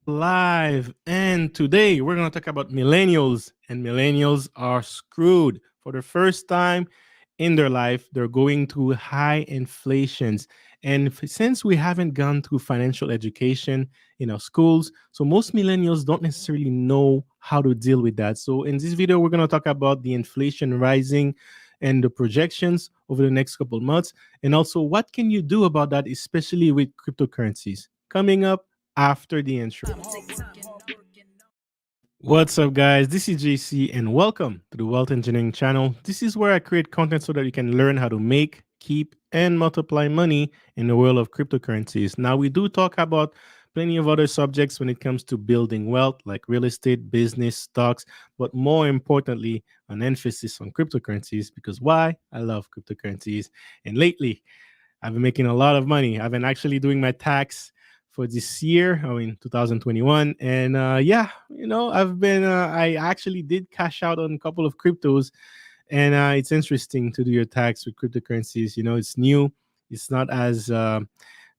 live, and today we're going to talk about millennials, and millennials are screwed for the first time in their life. They're going through high inflations, and since we haven't gone through financial education in our schools, so most millennials don't necessarily know how to deal with that. So in this video, we're going to talk about the inflation rising and the projections over the next couple of months, and also what can you do about that, especially with cryptocurrencies. Coming up after the intro. What's up, guys? This is JC, and welcome to the Wealth Engineering channel. This is where I create content so that you can learn how to make, keep, and multiply money in the world of cryptocurrencies. Now, we do talk about plenty of other subjects when it comes to building wealth, like real estate, business, stocks, but more importantly, an emphasis on cryptocurrencies because why? I love cryptocurrencies. And lately, I've been making a lot of money. I've been actually doing my tax for this year, 2021. And I actually did cash out on a couple of cryptos. And it's interesting to do your tax with cryptocurrencies. It's new, it's not as kind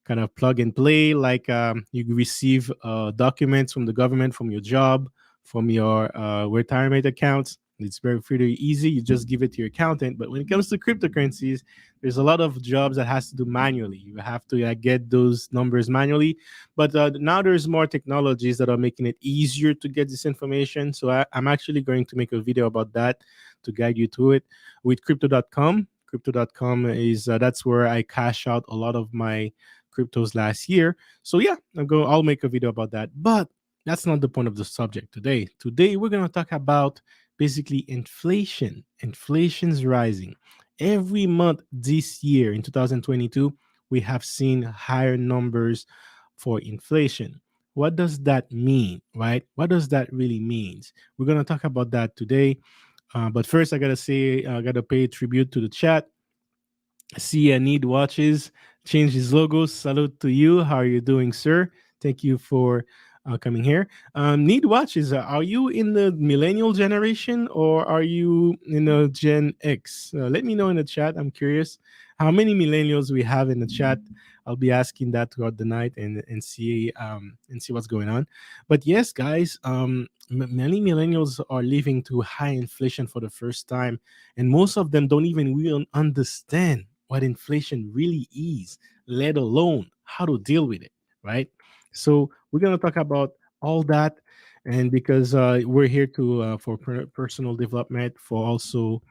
of plug and play like you receive documents from the government, from your job, from your retirement accounts. It's very easy. You just give it to your accountant. But when it comes to cryptocurrencies, there's a lot of jobs that has to do manually. You have to get those numbers manually. But now there's more technologies that are making it easier to get this information. So I'm actually going to make a video about that to guide you through it with crypto.com. Crypto.com is that's where I cash out a lot of my cryptos last year. So yeah, I'll make a video about that. But that's not the point of the subject today. Today we're going to talk about basically inflation. Inflation's rising. Every month this year in 2022, we have seen higher numbers for inflation. What does that mean, right? What does that really mean? We're going to talk about that today. But first, I got to pay tribute to the chat. See, I need watches. Change his logo. Salute to you. How are you doing, sir? Thank you for coming here. Need watches. Are you in the millennial generation or are you in the Gen X? Let me know in the chat. I'm curious how many millennials we have in the chat. I'll be asking that throughout the night and see what's going on. But yes, guys, many millennials are living through high inflation for the first time, and most of them don't even really understand what inflation really is, let alone how to deal with it, right? So we're going to talk about all that, and because we're here to for personal development, for also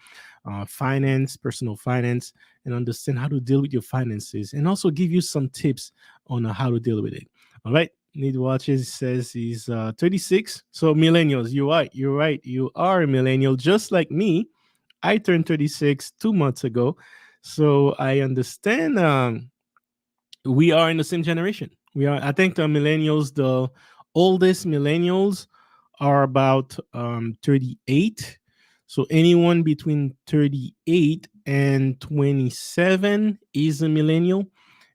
personal finance, and understand how to deal with your finances, and also give you some tips on how to deal with it. All right. Need watches says he's 36. So millennials, you're right. You are a millennial, just like me. I turned 36 2 months ago. So I understand we are in the same generation. I think the millennials, the oldest millennials are about 38. So anyone between 38 and 27 is a millennial.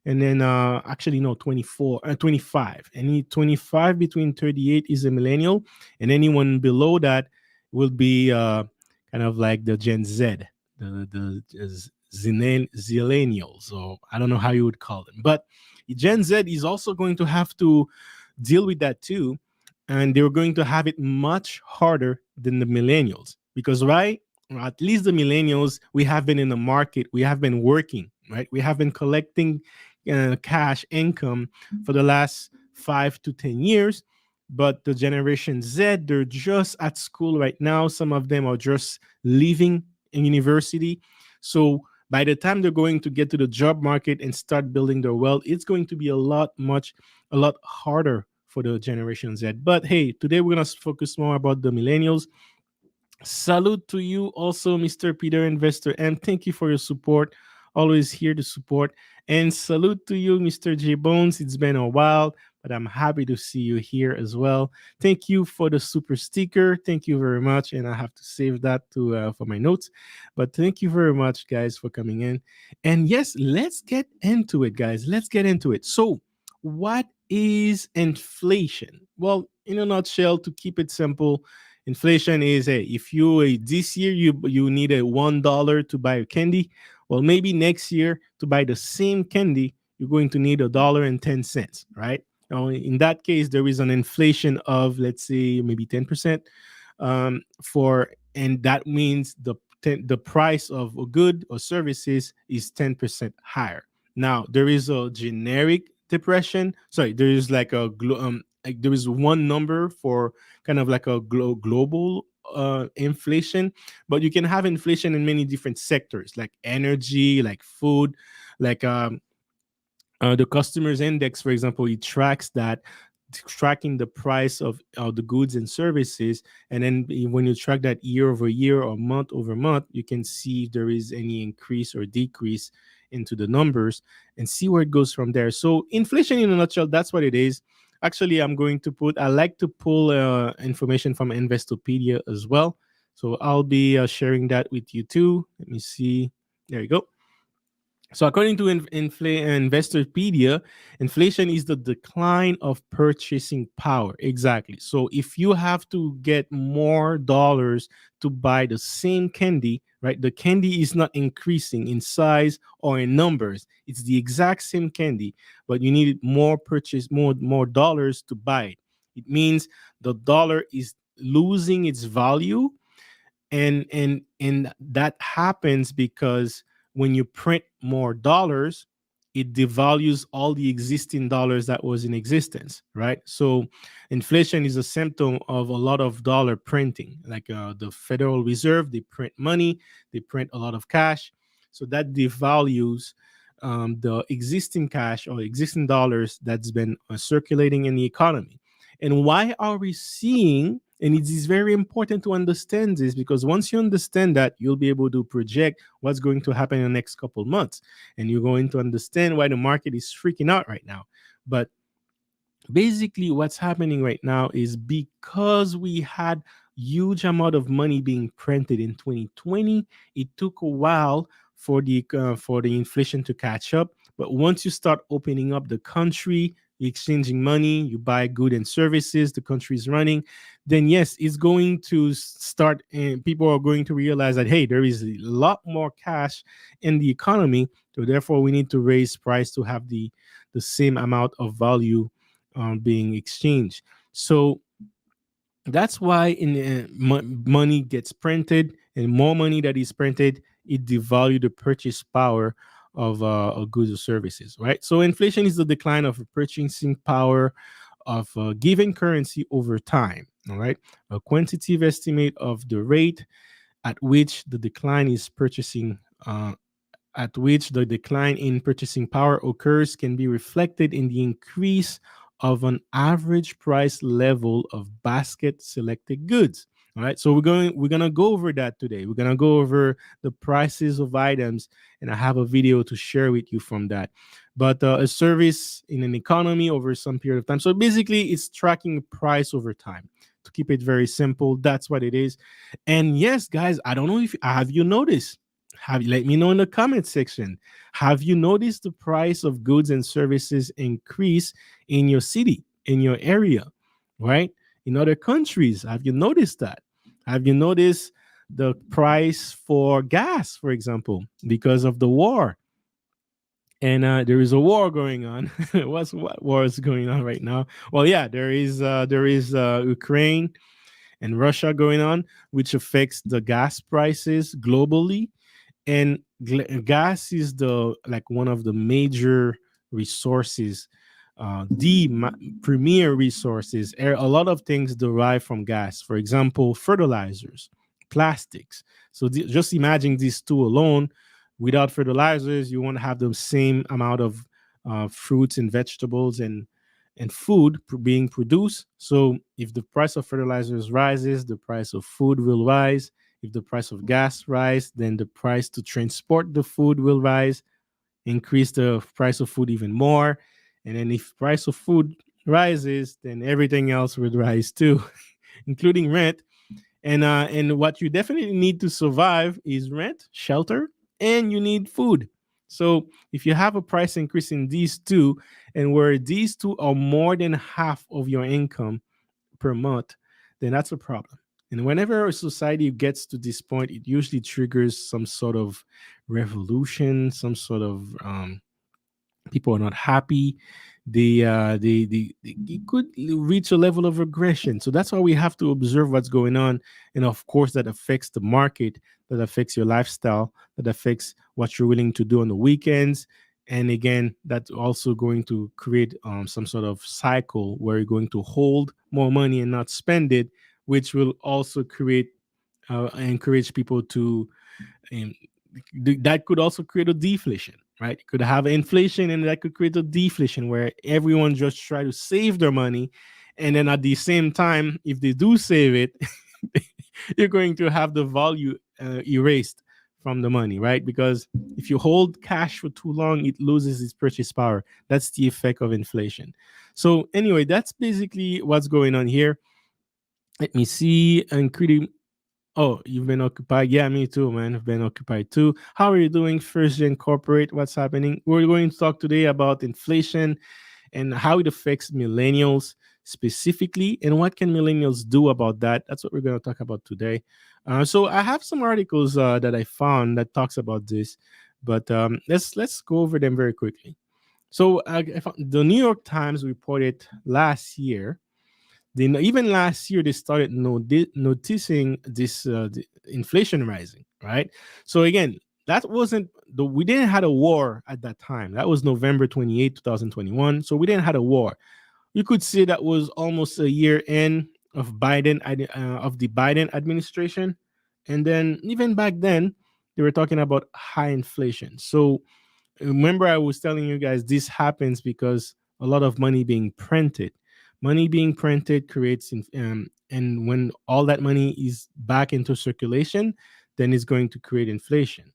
And then actually no, 25. Any 25 between 38 is a millennial. And anyone below that will be kind of like the Gen Z, the zillennials. So I don't know how you would call them. But Gen Z is also going to have to deal with that too. And they're going to have it much harder than the millennials. Because, right, at least the millennials, we have been in the market, we have been working, right? We have been collecting cash income for the last 5 to 10 years. But the Generation Z, they're just at school right now. Some of them are just leaving in university. So by the time they're going to get to the job market and start building their wealth, it's going to be a lot harder for the Generation Z. But hey, today we're going to focus more about the millennials. Salute to you also, Mr. Peter Investor M. Thank you for your support. Always here to support. And salute to you, Mr. J Bones. It's been a while, but I'm happy to see you here as well. Thank you for the super sticker. Thank you very much. And I have to save that for my notes. But thank you very much, guys, for coming in. And yes, let's get into it, guys. Let's get into it. So, what is inflation? Well, in a nutshell, to keep it simple, inflation is, hey, if this year you need a $1 to buy a candy, well, maybe next year to buy the same candy, you're going to need $1.10, right? In that case, there is an inflation of, let's say, maybe 10%, for, and that means the price of a good or services is 10% higher. Now, there is a generic depression. Sorry, there is like like there is one number for kind of like a global inflation, but you can have inflation in many different sectors, like energy, like food, like the customers index, for example, it tracks that, tracking the price of the goods and services. And then when you track that year over year or month over month, you can see if there is any increase or decrease into the numbers and see where it goes from there. So inflation in a nutshell, that's what it is. Actually, I like to pull information from Investopedia as well. So I'll be sharing that with you too. Let me see. There you go. So, according to Investopedia, inflation is the decline of purchasing power. Exactly. So, if you have to get more dollars to buy the same candy, right? The candy is not increasing in size or in numbers. It's the exact same candy, but you need more dollars to buy it. It means the dollar is losing its value, and that happens because when you print more dollars, it devalues all the existing dollars that was in existence, right? So inflation is a symptom of a lot of dollar printing. Like the Federal Reserve, they print money, they print a lot of cash, so that devalues the existing cash or existing dollars that's been circulating in the economy. And why are we seeing, and it is very important to understand this, because once you understand that, you'll be able to project what's going to happen in the next couple of months, and you're going to understand why the market is freaking out right now. But basically what's happening right now is because we had huge amount of money being printed in 2020, it took a while for the inflation to catch up. But once you start opening up the country, exchanging money, you buy goods and services, the country is running, then yes, it's going to start, and people are going to realize that, hey, there is a lot more cash in the economy, so therefore we need to raise price to have the same amount of value being exchanged. So that's why money gets printed, and more money that is printed, it devalue the purchase power of goods or services, right? So inflation is the decline of purchasing power of a given currency over time. All right, a quantitative estimate of the rate at which the decline is purchasing at which the decline in purchasing power occurs can be reflected in the increase of an average price level of basket selected goods. All right, so we're gonna go over that today. We're gonna go over the prices of items, and I have a video to share with you from that. But a service in an economy over some period of time. So basically, it's tracking price over time. To keep it very simple, that's what it is. And yes, guys, I don't know if have you noticed, have you let me know in the comment section, have you noticed the price of goods and services increase in your city, in your area, right? In other countries, have you noticed that? Have you noticed the price for gas, for example, because of the war? And there is a war going on. What war is going on right now? Well, yeah, there is Ukraine and Russia going on, which affects the gas prices globally. And gas is the like one of the major resources, premier resources. A lot of things derive from gas, for example, fertilizers, plastics. So just imagine these two alone. Without fertilizers, you won't have the same amount of fruits and vegetables and food being produced. So if the price of fertilizers rises, the price of food will rise. If the price of gas rise, then the price to transport the food will rise, increase the price of food even more. And then if price of food rises, then everything else would rise too, including rent. And what you definitely need to survive is rent, shelter, and you need food. So if you have a price increase in these two, and where these two are more than half of your income per month, then that's a problem. And whenever a society gets to this point, it usually triggers some sort of revolution, some sort of people are not happy it could reach a level of regression. So that's why we have to observe what's going on, and of course that affects the market, that affects your lifestyle, that affects what you're willing to do on the weekends. And again, that's also going to create some sort of cycle where you're going to hold more money and not spend it, which will also create encourage people to and that could also create a deflation, right? You could have inflation, and that could create a deflation where everyone just try to save their money, and then at the same time, if they do save it, you're going to have the value erased from the money, right? Because if you hold cash for too long, it loses its purchase power. That's the effect of inflation. So anyway, that's basically what's going on here. Let me see. Including Oh, you've been occupied. Yeah, me too, man. I've been occupied too. How are you doing, First Gen Corporate? What's happening? We're going to talk today about inflation and how it affects millennials specifically, and what can millennials do about that. That's what we're going to talk about today. So I have some articles that I found that talks about this, but let's go over them very quickly. So the New York Times reported last year, even last year they started noticing this inflation rising, right? So again, that wasn't the we didn't had a war at that time. That was November 28th, 2021. So we didn't had a war. You could say that was almost a year in of the Biden administration. And then even back then they were talking about high inflation. So remember, I was telling you guys this happens because a lot of money being printed. Money being printed creates, and when all that money is back into circulation, then it's going to create inflation.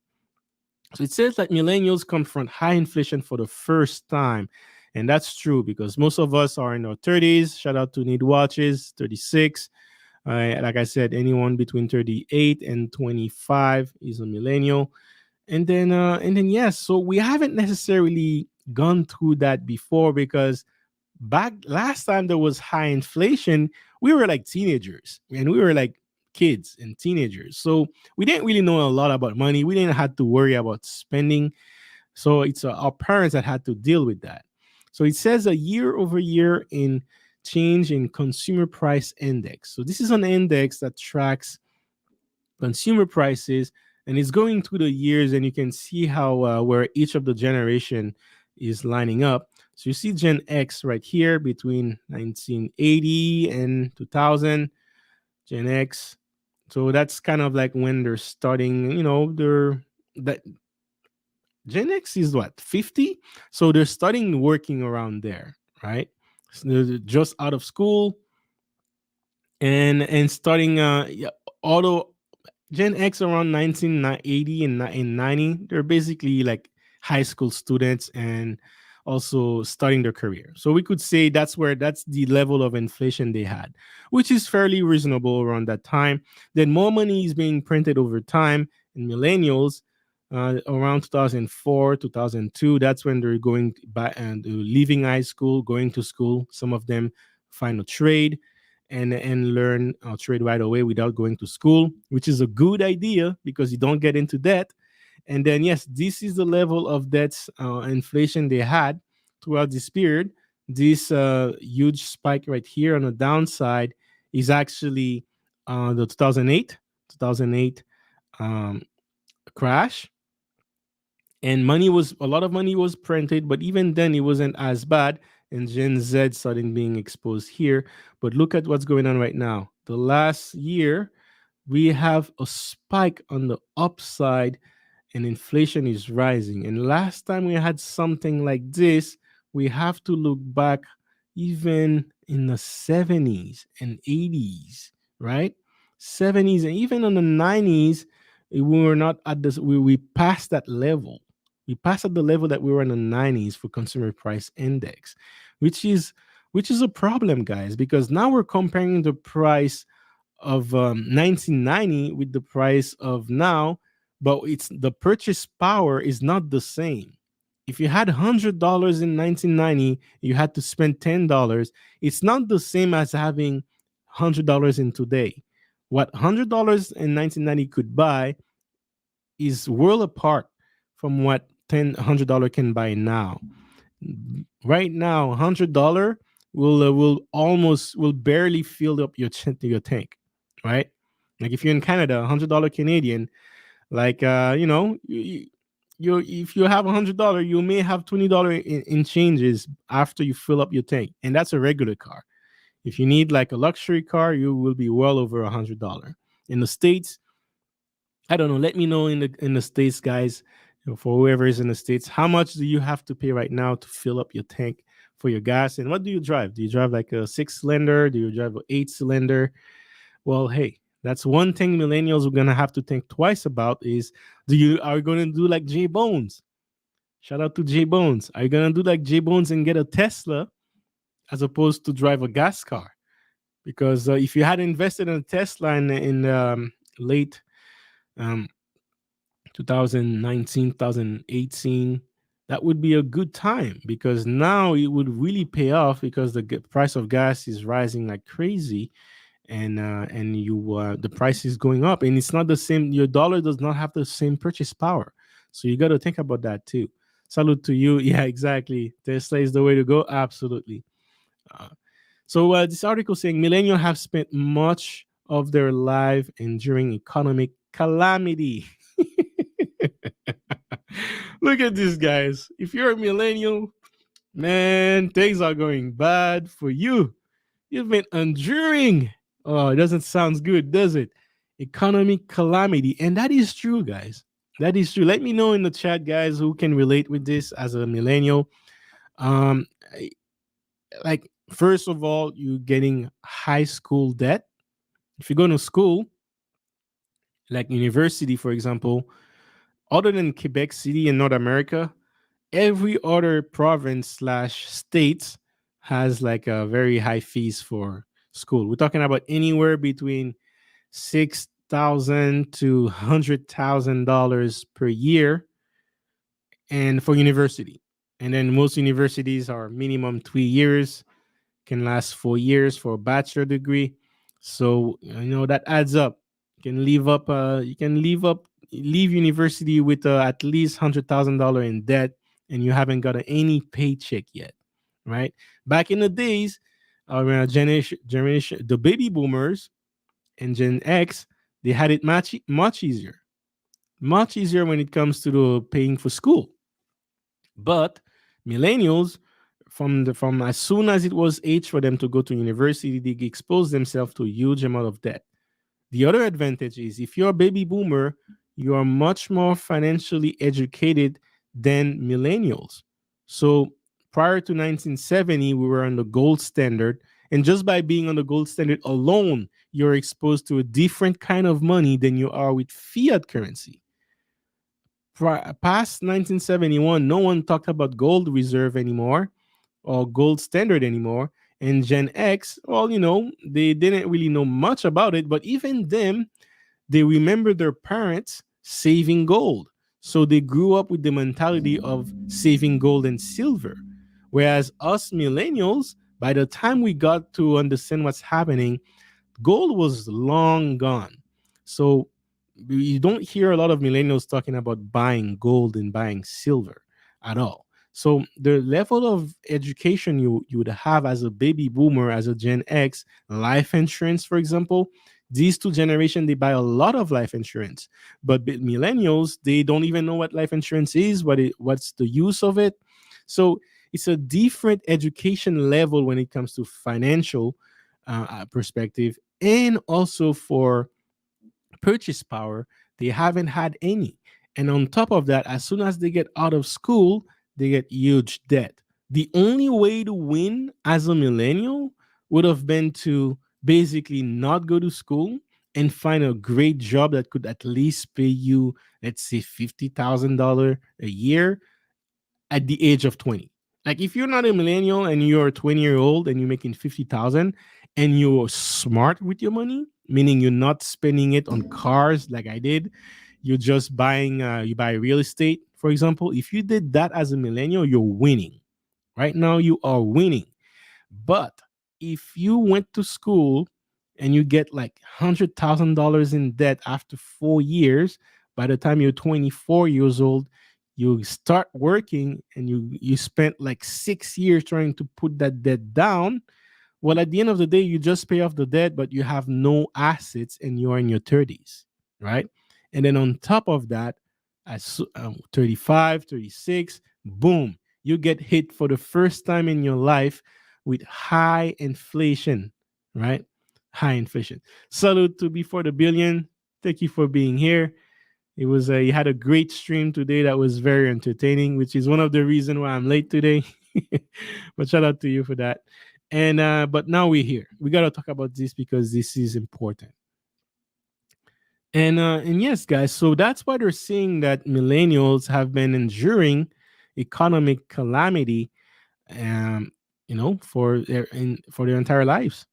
So it says that millennials confront high inflation for the first time. And that's true because most of us are in our 30s. Shout out to Need Watches, 36. Like I said, anyone between 38 and 25 is a millennial. And then yes, so we haven't necessarily gone through that before because back last time there was high inflation, we were like teenagers and we were like kids and teenagers. So we didn't really know a lot about money. We didn't have to worry about spending. So it's our parents that had to deal with that. So it says a year over year in change in consumer price index. So this is an index that tracks consumer prices, and it's going through the years, and you can see how where each of the generation is lining up. So you see Gen X right here between 1980 and 2000. Gen X, so that's kind of like when they're starting, they're that Gen X is what, 50, so they're starting working around there, right? So they're just out of school, and starting yeah, auto Gen X around 1980 and 90, they're basically like high school students and also starting their career. So we could say that's the level of inflation they had, which is fairly reasonable around that time. Then more money is being printed over time in millennials around 2004, 2002. That's when they're going back and leaving high school, going to school. Some of them find a trade and learn trade right away without going to school, which is a good idea because you don't get into debt. And then yes, this is the level of debt inflation they had throughout this period. This huge spike right here on the downside is actually the 2008 um, crash, and a lot of money was printed, but even then it wasn't as bad. And Gen Z started being exposed here. But look at what's going on right now. The last year, we have a spike on the upside, and inflation is rising. And last time we had something like this, we have to look back even in the 70s and 80s, right? 70s and even in the 90s, we were not at this, we passed that level. We passed at the level that we were in the 90s for consumer price index, which is which is a problem, guys, because now we're comparing the price of 1990 with the price of now, but it's the purchase power is not the same. If you had $100 in 1990, you had to spend $10. It's not the same as having $100 in today. What $100 in 1990 could buy is world apart from what $100 can buy now. Right now, $100 will barely fill up your tank, right? Like if you're in Canada, $100 Canadian, like you if you have $100, you may have $20 in changes after you fill up your tank, and that's a regular car. If you need like a luxury car, you will be well over $100. In the States, I don't know. Let me know in the States, guys, for whoever is in the States, how much do you have to pay right now to fill up your tank for your gas? And what do you drive? Do you drive like a 6 cylinder? Do you drive an 8 cylinder? Well, hey, that's one thing millennials are gonna have to think twice about is are you gonna do like J Bones? Shout out to J Bones. Are you gonna do like J Bones and get a Tesla as opposed to drive a gas car? Because if you had invested in a Tesla in late um, 2019, 2018, that would be a good time because now it would really pay off because the price of gas is rising like crazy, and you the price is going up, and it's not the same. Your dollar does not have the same purchase power, so you got to think about that too. Salute to you. Yeah, exactly. Tesla is the way to go. Absolutely. Uh, so this article saying millennials have spent much of their life enduring economic calamity. Look at this, guys. If you're a millennial, man, things are going bad for you. You've been enduring. Oh, it doesn't sound good, does it? Economic calamity. And that is true, guys. That is true. Let me know in the chat, guys, who can relate with this as a millennial. Um, like, first of all, you getting high school debt. If you go to school, like university, for example, other than Quebec City in North America, every other province slash state has like a very high fees for school. We're talking about anywhere between 6,000 to $100,000 per year, and for university. And then most universities are minimum 3 years, can last 4 years for a bachelor degree. So that adds up. You can leave up. Leave university with at least $100,000 in debt, and you haven't got any paycheck yet, right? Back in the days, generation, the baby boomers and Gen X, they had it much easier when it comes to the paying for school. But millennials, from as soon as it was age for them to go to university, they expose themselves to a huge amount of debt. The other advantage is if you're a baby boomer, you are much more financially educated than millennials. So prior to 1970, we were on the gold standard. And just by being on the gold standard alone, you're exposed to a different kind of money than you are with fiat currency. Past 1971, no one talked about gold reserve anymore or gold standard anymore. And Gen X, well, they didn't really know much about it, but even them, they remember their parents saving gold. So they grew up with the mentality of saving gold and silver. Whereas us millennials, by the time we got to understand what's happening, gold was long gone. So you don't hear a lot of millennials talking about buying gold and buying silver at all. So the level of education you would have as a baby boomer, as a Gen X, life insurance, for example, these two generations, they buy a lot of life insurance. But millennials, they don't even know what life insurance is, what's the use of it. So it's a different education level when it comes to financial perspective, and also for purchase power, they haven't had any. And on top of that, as soon as they get out of school, they get huge debt. The only way to win as a millennial would have been to basically not go to school and find a great job that could at least pay you, let's say, $50,000 a year at the age of 20. Like if you're not a millennial and you're a 20-year-old and you're making 50,000 and you're smart with your money, meaning you're not spending it on cars like I did, you're just buying you buy real estate, for example. If you did that as a millennial, you're winning. Right now you are winning. But if you went to school and you get like $100,000 in debt after 4 years, by the time you're 24 years old, You start working and you spent like 6 years trying to put that debt down. Well, at the end of the day, you just pay off the debt, but you have no assets and you're in your 30s, right? And then on top of that, at 35, 36, boom, you get hit for the first time in your life with high inflation, right? High inflation. Salute to Before the Billion. Thank you for being here. It was you had a great stream today that was very entertaining, which is one of the reasons why I'm late today. But shout out to you for that. And but now we're here. We got to talk about this because this is important. And yes, guys. So that's why they're saying that millennials have been enduring economic calamity, um, for their entire lives.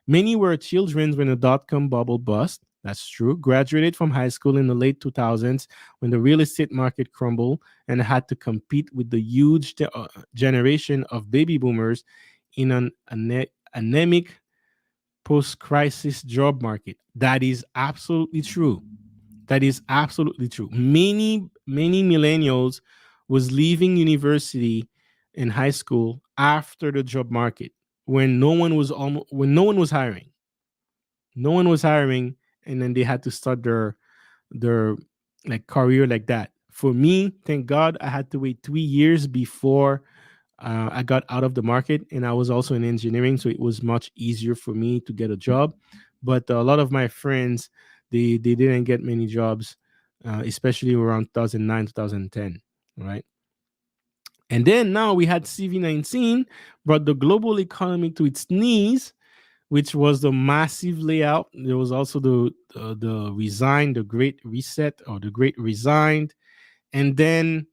Many were children when the dot-com bubble bust. That's true. Graduated from high school in the late 2000s when the real estate market crumbled and had to compete with the huge generation of baby boomers in an anemic post-crisis job market. That is absolutely true. That is absolutely true. Many millennials was leaving university and high school after the job market when no one was hiring. No one was hiring, and then they had to start their like career like that. For me, thank God, I had to wait 3 years before I got out of the market, and I was also in engineering, so it was much easier for me to get a job. But a lot of my friends, they didn't get many jobs, especially around 2009, 2010, right? And then now we had CV-19 brought the global economy to its knees, which was the massive layout. There was also the resign, the Great Reset or the Great Resigned, and then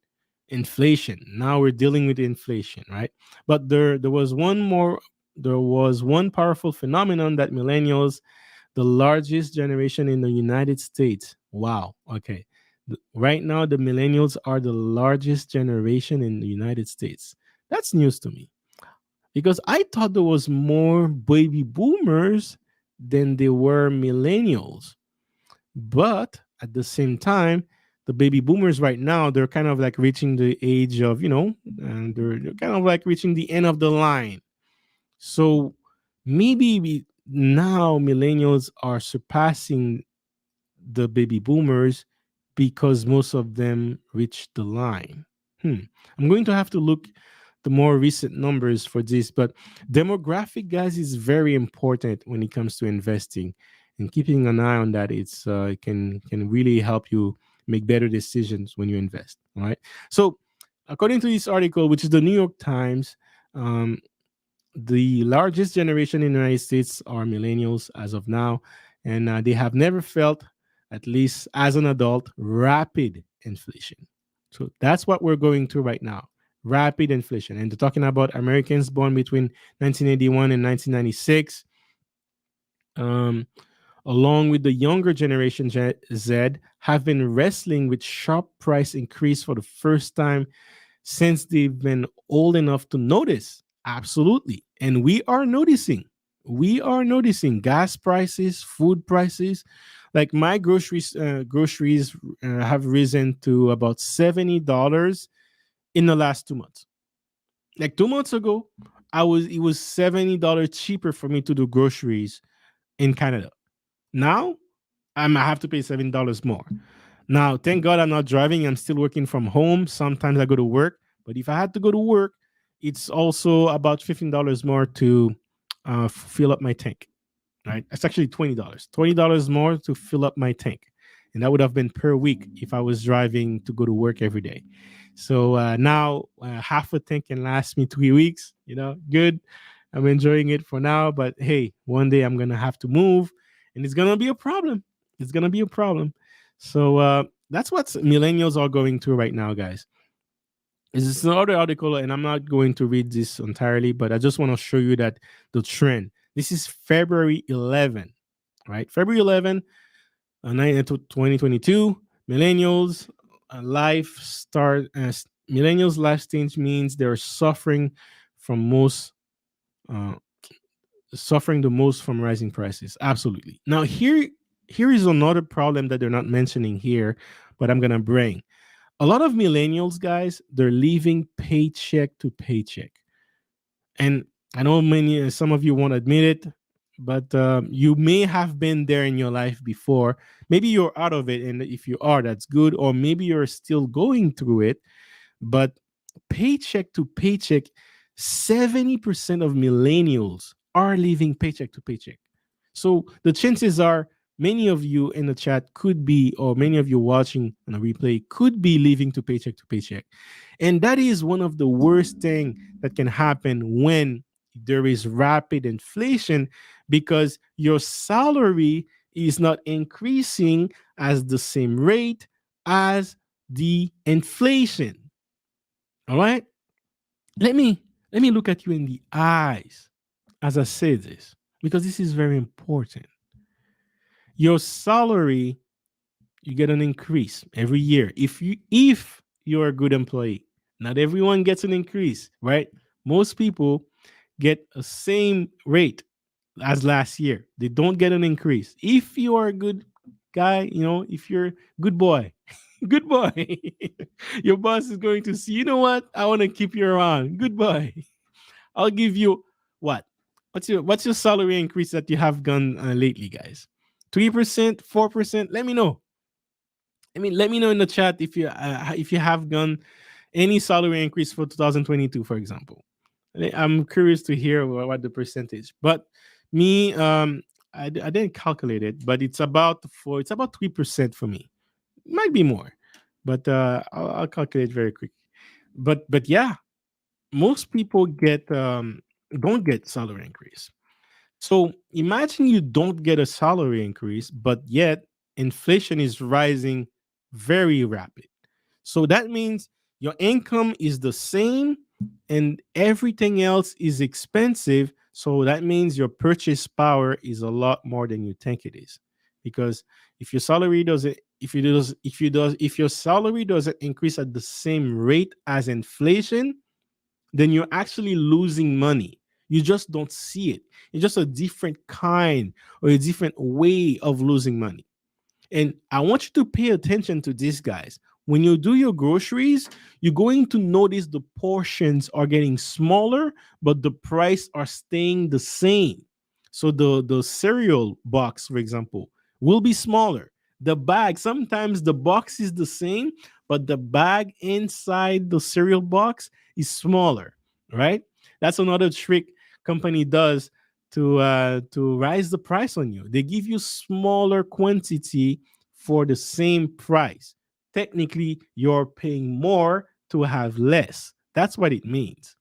inflation. Now we're dealing with inflation, right? But there was one powerful phenomenon that millennials, the largest generation in the United States. Wow. Okay. Right now, the millennials are the largest generation in the United States. That's news to me because I thought there was more baby boomers than there were millennials. But at the same time, the baby boomers right now, they're kind of like reaching the age of, and they're kind of like reaching the end of the line. So maybe now millennials are surpassing the baby boomers because most of them reached the line. I'm going to have to look the more recent numbers for this, but demographic, guys, is very important when it comes to investing, and keeping an eye on that. It can really help you make better decisions when you invest. All right. So, according to this article, which is the New York Times, um, the largest generation in the United States are millennials as of now, and they have never felt, at least as an adult, rapid inflation. So that's what we're going through right now, rapid inflation. And they're talking about Americans born between 1981 and 1996, um, along with the younger generation Z, have been wrestling with sharp price increase for the first time since they've been old enough to notice. Absolutely. And we are noticing. We are noticing gas prices, food prices. Like my groceries have risen to about $70 in the last 2 months. Like 2 months ago, it was $70 cheaper for me to do groceries in Canada. Now I have to pay $7 more. Now, thank God I'm not driving. I'm still working from home. Sometimes I go to work, but if I had to go to work, it's also about $15 more to fill up my tank. Right? It's actually $20. $20 more to fill up my tank, and that would have been per week if I was driving to go to work every day. So now half a tank can last me 3 weeks. Good. I'm enjoying it for now, but hey, one day I'm gonna have to move, and it's gonna be a problem. It's gonna be a problem. So that's what millennials are going through right now, guys. This is another article, and I'm not going to read this entirely, but I just want to show you that the trend. This is February 11, right? February 11, 2022. Millennials life start as millennials life stage means they're uh, suffering the most from rising prices. Absolutely. Now here is another problem that they're not mentioning here, but I'm gonna bring. A lot of millennials, guys, they're living paycheck to paycheck. And I know many, some of you won't admit it, but you may have been there in your life before. Maybe you're out of it, and if you are, that's good. Or maybe you're still going through it, but paycheck to paycheck, 70% of millennials are living paycheck to paycheck. So the chances are many of you in the chat could be, or many of you watching on a replay could be living to paycheck to paycheck. And that is one of the worst thing that can happen when there is rapid inflation, because your salary is not increasing as the same rate as the inflation. All right? Let me let me look at you in the eyes as I say this, because this is very important. Your salary, you get an increase every year if you're a good employee. Not everyone gets an increase, right? Most people get a same rate as last year. They don't get an increase. If you are a good guy, if you're a good boy, good boy, your boss is going to see, you know what? I want to keep you around. Good boy. I'll give you what? What's your salary increase that you have gone lately, guys? 3%, 4%? Let me know. Let me know in the chat if you have gone any salary increase for 2022, for example. I'm curious to hear what the percentage. But me, I didn't calculate it, but it's about 3% for me. It might be more, but I'll calculate very quick. But yeah, most people don't get salary increase. So imagine you don't get a salary increase, but yet inflation is rising very rapid. So that means your income is the same and everything else is expensive. So that means your purchase power is a lot more than you think it is. Because if your salary doesn't if your salary doesn't increase at the same rate as inflation, then you're actually losing money. You just don't see it. It's just a different kind or a different way of losing money. And I want you to pay attention to this, guys. When you do your groceries, you're going to notice the portions are getting smaller, but the price are staying the same. So the cereal box, for example, will be smaller. The bag, sometimes the box is the same, but the bag inside the cereal box is smaller, right? That's another trick company does to rise the price on you. They give you smaller quantity for the same price. Technically, you're paying more to have less. That's what it means.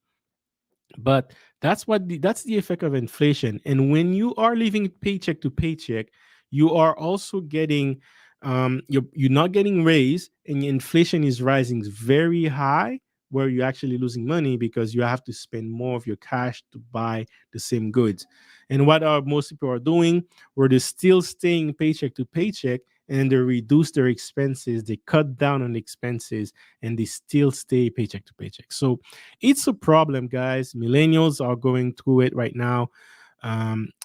But that's the effect of inflation. And when you are living paycheck to paycheck, you are also getting you're not getting raised, and inflation is rising very high, where you're actually losing money because you have to spend more of your cash to buy the same goods. And what are most people are doing, where they're still staying paycheck to paycheck, and they reduce their expenses, they cut down on expenses, and they still stay paycheck to paycheck. So it's a problem, guys. Millennials are going through it right now.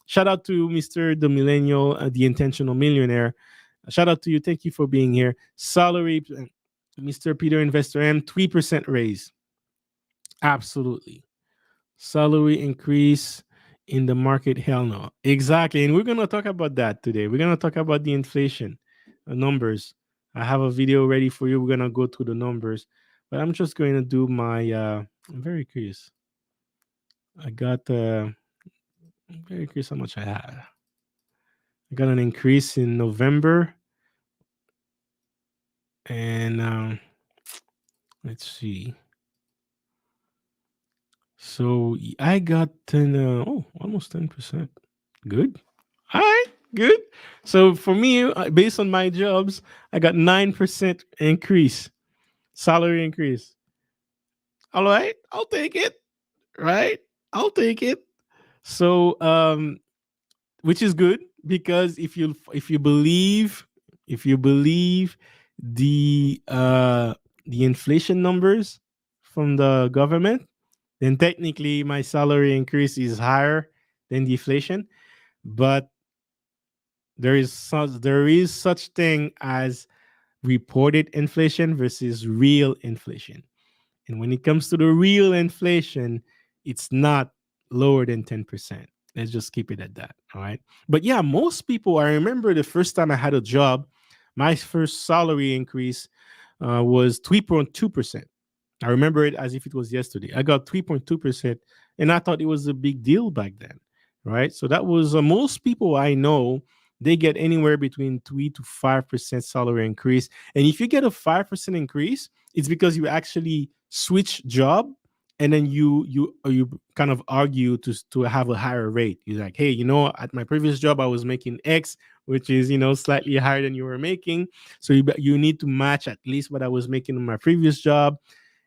Shout out to Mr. the Millennial, the intentional millionaire. Shout out to you. Thank you for being here. Salary, Mr. Peter Investor M, 3% raise. Absolutely. Salary increase in the market? Hell no. Exactly. And we're going to talk about that today. We're going to talk about the inflation numbers. I have a video ready for you. We're going to go through the numbers, but I'm just going to do my, I'm very curious. I'm very curious how much I had. I got an increase in November. And let's see. So I got almost 10%. Good. All right, good. So for me, based on my jobs, I got 9% increase, salary increase. All right, I'll take it. Right, I'll take it. So which is good, because if you believe the inflation numbers from the government, then technically my salary increase is higher than the inflation. But there is such thing as reported inflation versus real inflation. And when it comes to the real inflation, it's not lower than 10%. Let's just keep it at that. All right. But yeah, most people, I remember the first time I had a job, my first salary increase was 3.2%. I remember it as if it was yesterday. I got 3.2%, and I thought it was a big deal back then, right? So that was most people I know, they get anywhere between 3 to 5% salary increase. And if you get a 5% increase, it's because you actually switch job, and then you kind of argue to have a higher rate. You're like, hey, at my previous job I was making X, which is slightly higher than you were making. So you need to match at least what I was making in my previous job,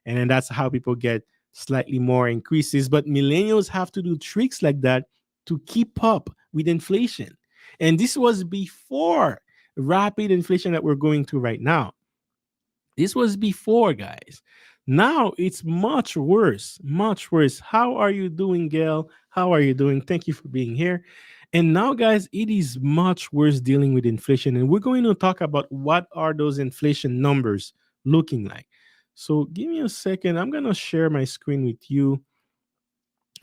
and then that's how people get slightly more increases. But millennials have to do tricks like that to keep up with inflation. And this was before rapid inflation that we're going through right now. This was before, guys. Now it's much worse, much worse. How are you doing, Gail? How are you doing? Thank you for being here. And now, guys, it is much worse dealing with inflation. And we're going to talk about what are those inflation numbers looking like. So give me a second. I'm going to share my screen with you,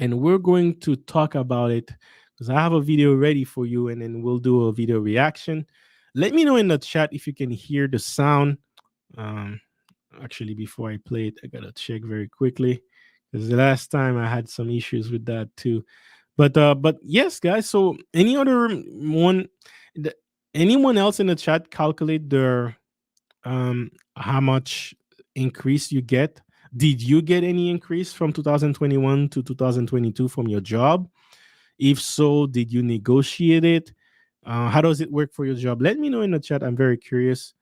and we're going to talk about it because I have a video ready for you, and then we'll do a video reaction. Let me know in the chat if you can hear the sound. Um, Actually, before I play it, I gotta check very quickly because the last time I had some issues with that too. But yes, guys. So one, the, anyone else in the chat calculate their how much increase you get? Did you get any increase from 2021 to 2022 from your job? If so, did you negotiate it? How does it work for your job? Let me know in the chat. I'm very curious.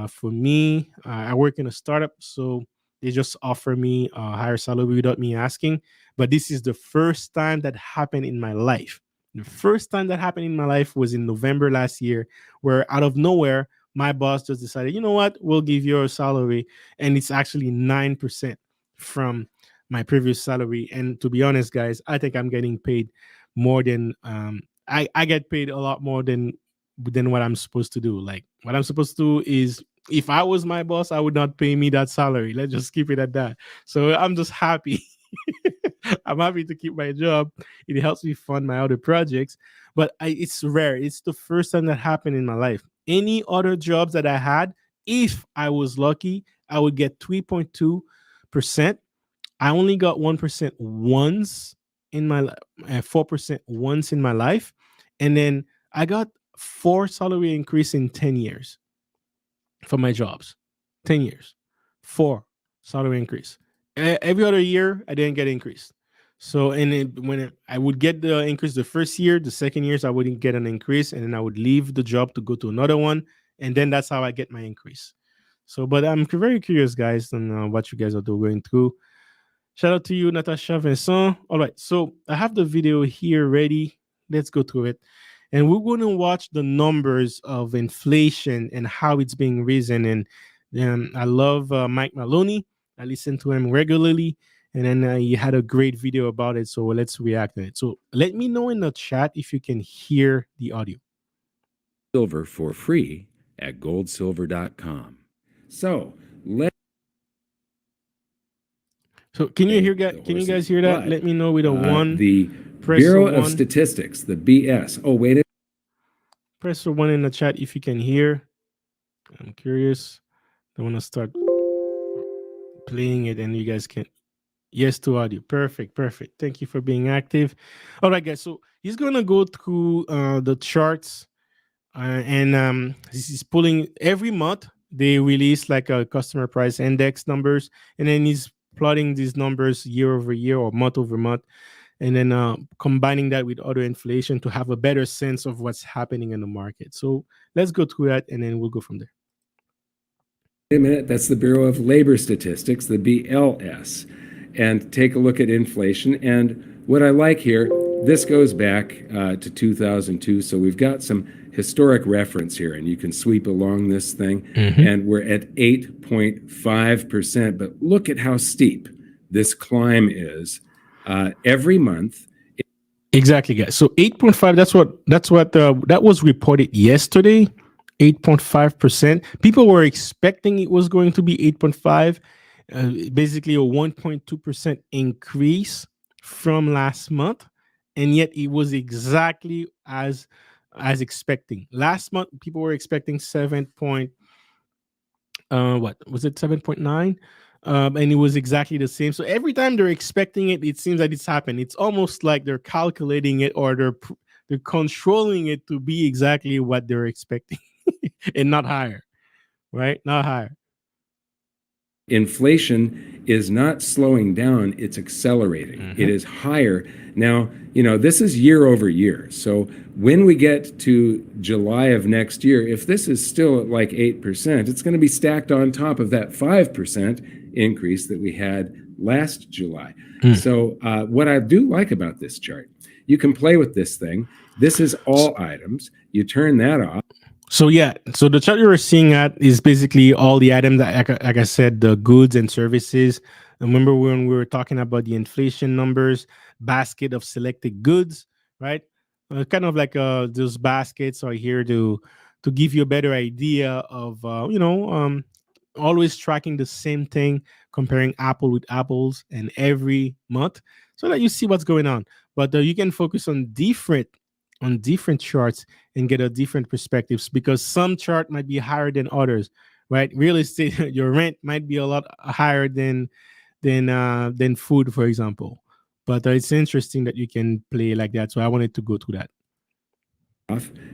For me, I work in a startup, so they just offer me a higher salary without me asking. But this is the first time that happened in my life. The first time that happened in my life was in November last year, where out of nowhere, my boss just decided, you know what, we'll give you a salary. And it's actually 9% from my previous salary. And to be honest, guys, I think I'm getting paid more than I get paid a lot more than what I'm supposed to do. Like what I'm supposed to do is, if I was my boss, I would not pay me that salary. Let's just keep it at that. So I'm just happy. I'm happy to keep my job. It helps me fund my other projects, but it's rare. It's the first time that happened in my life. Any other jobs that I had, if I was lucky, I would get 3.2%. I only got 1% once in my 4% once in my life, and then I got 4 salary increase in 10 years for my jobs. 10 years, 4 salary increase. Every other year, I didn't get increased. So, I would get the increase the first year, the second years I wouldn't get an increase, and then I would leave the job to go to another one, and then that's how I get my increase. So, but I'm very curious, guys, on what you guys are going through. Shout out to you, Natasha Vincent. All right, so I have the video here ready. Let's go through it. And we're going to watch the numbers of inflation and how it's being risen. And I love Mike Maloney. I listen to him regularly. And then he had a great video about it. So let's react to it. So let me know in the chat if you can hear the audio. Silver for free at goldsilver.com. So can you hear? Can you guys hear that? Let me know with a 1. The Press Bureau a of 1. Statistics, the BS. Oh, wait. Press a 1 in the chat if you can hear. I'm curious. I want to start playing it and you guys can. Yes to audio. Perfect. Thank you for being active. All right, guys. So he's going to go through the charts and this is pulling every month. They release like a customer price index numbers, and then he's plotting these numbers year over year or month over month, and then combining that with other inflation to have a better sense of what's happening in the market. So let's go through that, and then we'll go from there. Wait a minute, that's the Bureau of Labor Statistics, the BLS. And take a look at inflation. And what I like here, this goes back to 2002. So we've got some historic reference here, and you can sweep along this thing. Mm-hmm. And we're at 8.5%. But look at how steep this climb is every month. Exactly, guys. So 8.5. That was reported yesterday. 8.5%. People were expecting it was going to be 8.5, basically a 1.2% increase from last month, and yet it was exactly as expecting. Last month, people were expecting 7 point, what was it, 7.9, and it was exactly the same. So every time they're expecting it, it seems that it's happened. It's almost like they're calculating it, or they're controlling it to be exactly what they're expecting, and not higher, right? Not higher. Inflation is not slowing down, it's accelerating. It is higher. Now, this is year over year. So when we get to July of next year, if this is still at like 8%, it's going to be stacked on top of that 5% increase that we had last July. So what I do like about this chart, you can play with this thing. This is all items. You turn that off. So yeah, so the chart you're seeing at is basically all the items that, like I said, the goods and services. Remember when we were talking about the inflation numbers, basket of selected goods, right? Kind of like those baskets are here to give you a better idea of always tracking the same thing, comparing apple with apples, and every month, so that you see what's going on. But you can focus on different charts and get a different perspectives, because some chart might be higher than others, right? Real estate, your rent might be a lot higher than food, for example. But it's interesting that you can play like that. So I wanted to go through that.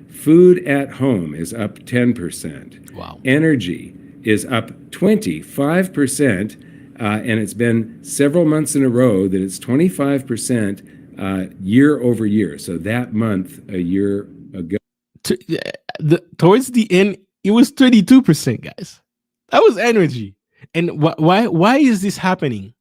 Food at home is up 10%. Wow. Energy is up 25%. And it's been several months in a row that it's 25% year over year. So that month a year ago. Towards the end, it was 32%, guys. That was energy. And why is this happening?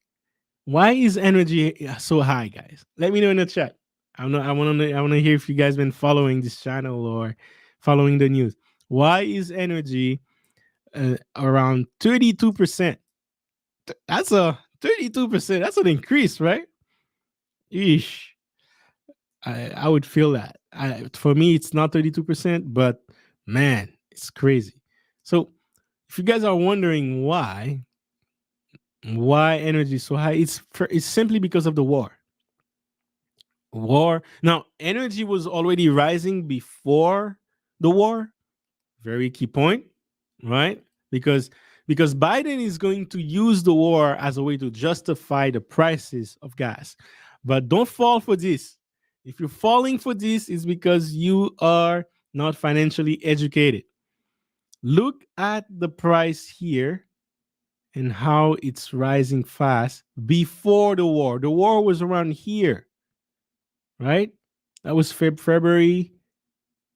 Why is energy so high, guys? Let me know in the chat. I want to hear if you guys been following this channel or following the news. Why is energy around 32%? That's a 32%. That's an increase, right? Eesh. I would feel that. For me, it's not 32%, but man, it's crazy. So if you guys are wondering why energy is so high, it's simply because of the war. Now, energy was already rising before the war. Very key point, right? Because Biden is going to use the war as a way to justify the prices of gas. But don't fall for this. If you're falling for this, it's because you are not financially educated. Look at the price here and how it's rising fast before the war. The war was around here, right? That was February,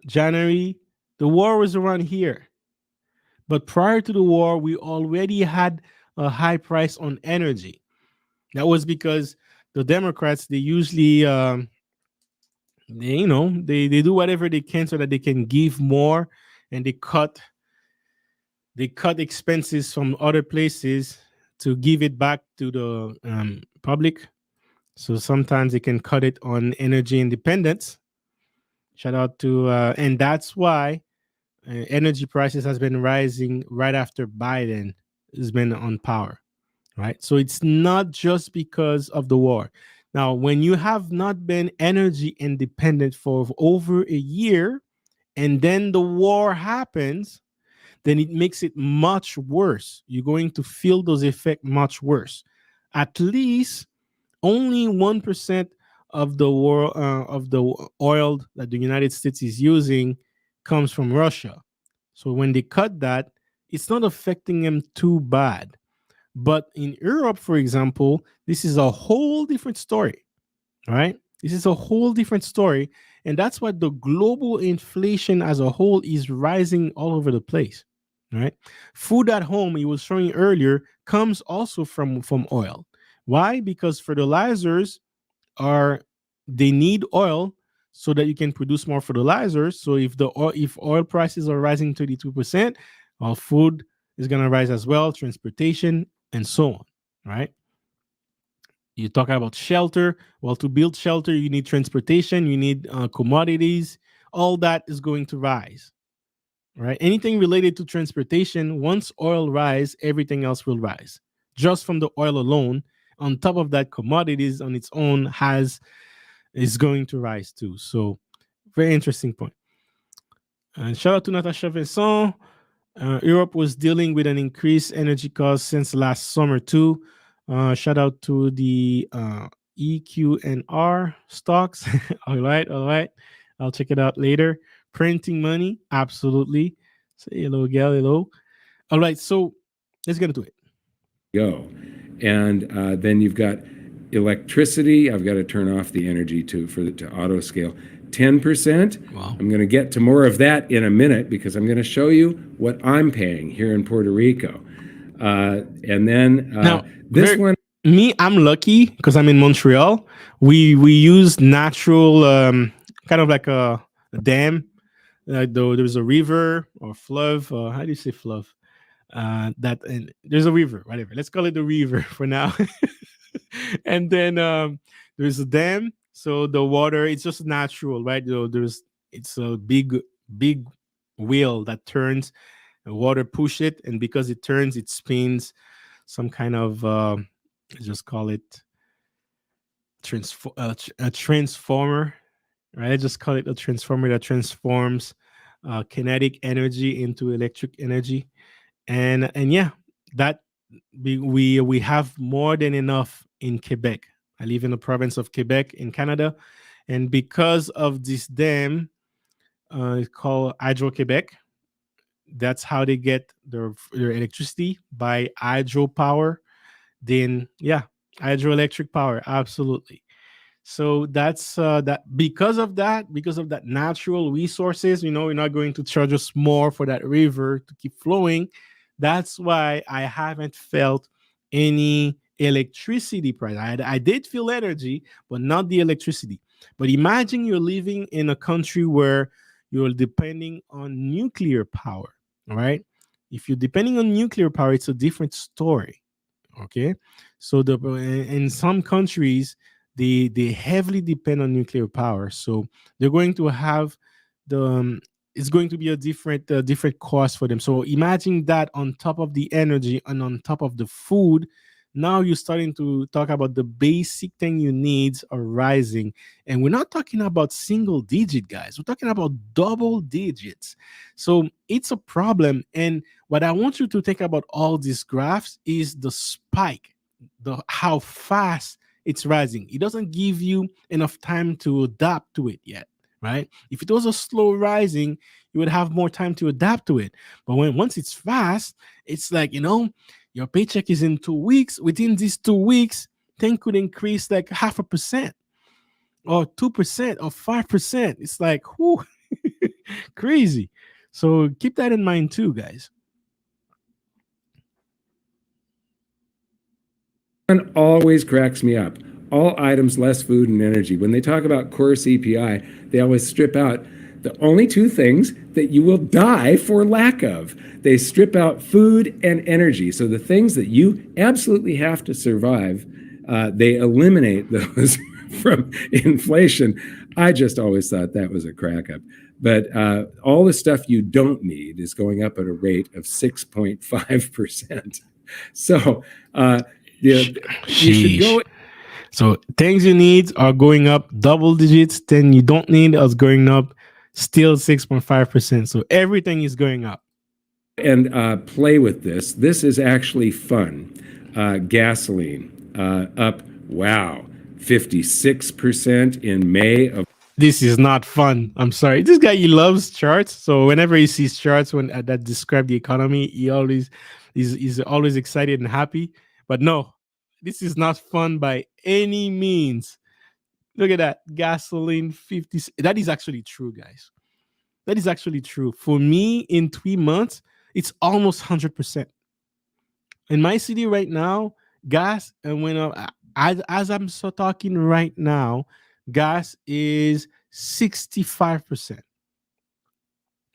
January. The war was around here. But prior to the war, we already had a high price on energy. That was because the Democrats, they usually they do whatever they can so that they can give more, and they cut expenses from other places to give it back to the public. So sometimes they can cut it on energy independence. Shout out to and that's why energy prices has been rising right after Biden has been on power, right? So it's not just because of the war. Now, when you have not been energy independent for over a year, and then the war happens, then it makes it much worse. You're going to feel those effects much worse. At least only 1% of the oil that the United States is using comes from Russia. So when they cut that, it's not affecting them too bad. But in Europe, for example, this is a whole different story, right? This is a whole different story. And that's why the global inflation as a whole is rising all over the place, right? Food at home, he was showing earlier, comes also from oil. Why? Because fertilizers are they need oil so that you can produce more fertilizers. So if oil prices are rising 32%, well, food is going to rise as well, transportation, and so on, right? You talk about shelter. Well, to build shelter, you need transportation, you need commodities. All that is going to rise. right? Anything related to transportation, once oil rise, everything else will rise. Just from the oil alone, on top of that, commodities on its own is going to rise too. So very interesting point. And shout out to Natasha Vincent. Europe was dealing with an increased energy cost since last summer too. Shout out to the EQNR stocks. All right, all right. I'll check it out later. Printing money, absolutely. Say hello, gal, hello. All right, so let's get into it. Go. And then you've got electricity. I've got to turn off the energy to auto scale. 10%. Wow. I'm going to get to more of that in a minute because I'm going to show you what I'm paying here in Puerto Rico. And then Now, this one. Me, I'm lucky because I'm in Montreal. We use natural, kind of like a dam. Though there's a river or flood. How do you say flood? That and there's a river, whatever. Let's call it the river for now. And then there's a dam, so the water it's just natural, right? It's a big wheel that turns, the water push it, and because it turns, it spins some kind of just call it a transformer, right? I just call it a transformer that transforms kinetic energy into electric energy, and yeah, that we have more than enough in Quebec. I live in the province of Quebec in Canada, and because of this dam, it's called Hydro Quebec. That's how they get their electricity by hydropower. Then yeah, hydroelectric power, absolutely. So that's that because of that natural resources, we're not going to charge us more for that river to keep flowing. That's why I haven't felt any electricity price. I did feel energy, but not the electricity. But imagine you're living in a country where you're depending on nuclear power. All right. If you're depending on nuclear power, it's a different story. Okay. So in some countries, they heavily depend on nuclear power, so they're going to have the it's going to be a different cost for them. So imagine that on top of the energy and on top of the food, now you're starting to talk about the basic thing you need are rising, and we're not talking about single digit, guys. We're talking about double digits. So it's a problem. And what I want you to think about all these graphs is the spike, the how fast it's rising. It doesn't give you enough time to adapt to it yet, right? If it was a slow rising, you would have more time to adapt to it. But once it's fast, it's like, your paycheck is in 2 weeks. Within these 2 weeks, thing could increase like 0.5% or 2% or 5%. It's like, whoo, crazy. So keep that in mind too, guys. One always cracks me up. All items less food and energy. When they talk about core CPI, they always strip out the only two things that you will die for lack of. They strip out food and energy. So the things that you absolutely have to survive, they eliminate those from inflation. I just always thought that was a crack up. But all the stuff you don't need is going up at a rate of 6.5%. So you should go. So things you need are going up double digits. Then you don't need is going up still 6.5%. So everything is going up. And play with this. This is actually fun. Gasoline up, wow, 56% in May of. This is not fun. I'm sorry. This guy, he loves charts. So whenever he sees charts that describe the economy, he's always excited and happy. But no, this is not fun by any means. Look at that. Gasoline 50. That is actually true, guys. That is actually true. For me, in 3 months, it's almost 100%. In my city right now, gas and went up. As I'm so talking right now, gas is 65%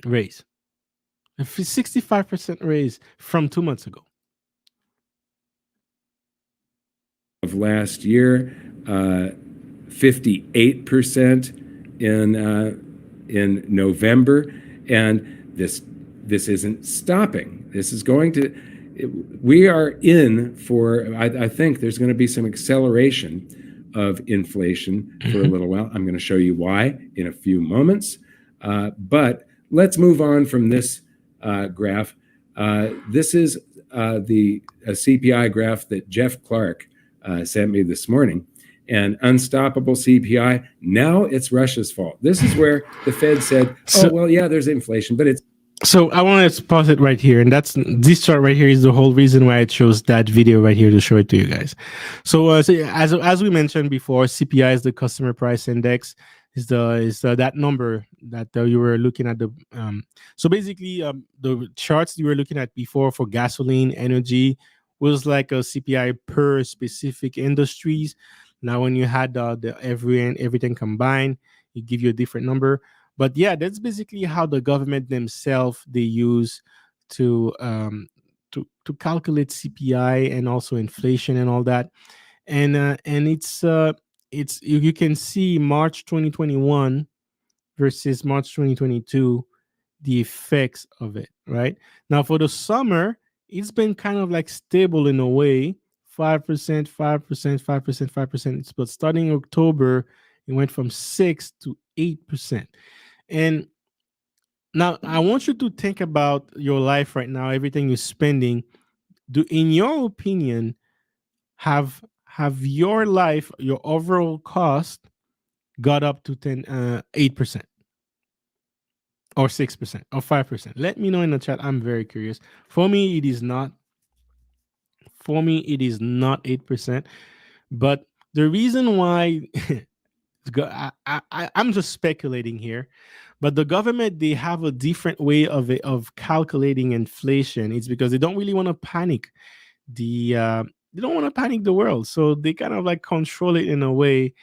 raise. A 65% raise from 2 months ago. Of last year, 58% in November, and this this isn't stopping. This is going to, we are in for, I think there's going to be some acceleration of inflation for a little while. I'm going to show you why in a few moments. But let's move on from this graph. This is the CPI graph that Jeff Clark sent me this morning. And unstoppable CPI, now it's Russia's fault. This is where the Fed said, oh, well, yeah, there's inflation, but it's. So I want to pause it right here, and that's this chart right here is the whole reason why I chose that video right here to show it to you guys. So, as we mentioned before, CPI is the customer price index. Is that number that you were looking at the so basically the charts you were looking at before for gasoline, energy was like a CPI per specific industries. Now, when you had the everything combined, it give you a different number. But yeah, that's basically how the government themselves they use to calculate CPI and also inflation and all that. And it's you can see March 2021 versus March 2022, the effects of it. Right now, for the summer, it's been kind of like stable in a way, 5%, 5%, 5%, 5%. But starting October, it went from 6 to 8%. And now I want you to think about your life right now, everything you're spending. In your opinion, have your life, your overall cost got up to 8% or 6% or 5%? Let me know in the chat. I'm very curious. For me, it is not. For me, it is not 8%. But the reason why I'm just speculating here, but the government they have a different way of calculating inflation. It's because they don't really want to panic they don't want to panic the world, so they kind of like control it in a way.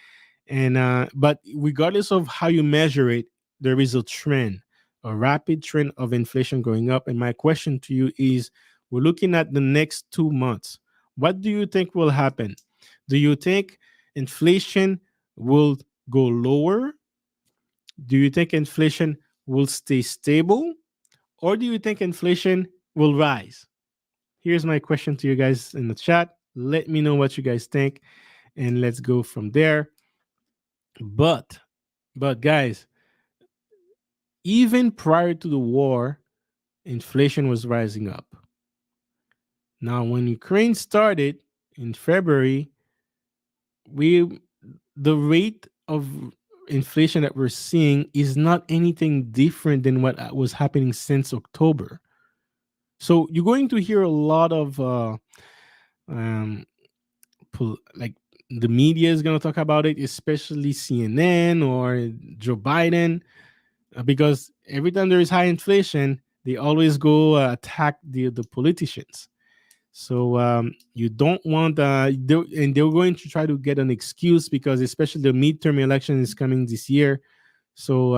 And but regardless of how you measure it, there is a trend, a rapid trend of inflation going up. And my question to you is, we're looking at the next 2 months. What do you think will happen? Do you think inflation will go lower? Do you think inflation will stay stable? Or do you think inflation will rise? Here's my question to you guys in the chat. Let me know what you guys think, and let's go from there. But guys, even prior to the war, inflation was rising up. Now, when Ukraine started in February, the rate of inflation that we're seeing is not anything different than what was happening since October. So you're going to hear a lot of like the media is going to talk about it, especially CNN or Joe Biden, because every time there is high inflation, they always go attack the politicians. So you don't want, and they're going to try to get an excuse, because especially the midterm election is coming this year. So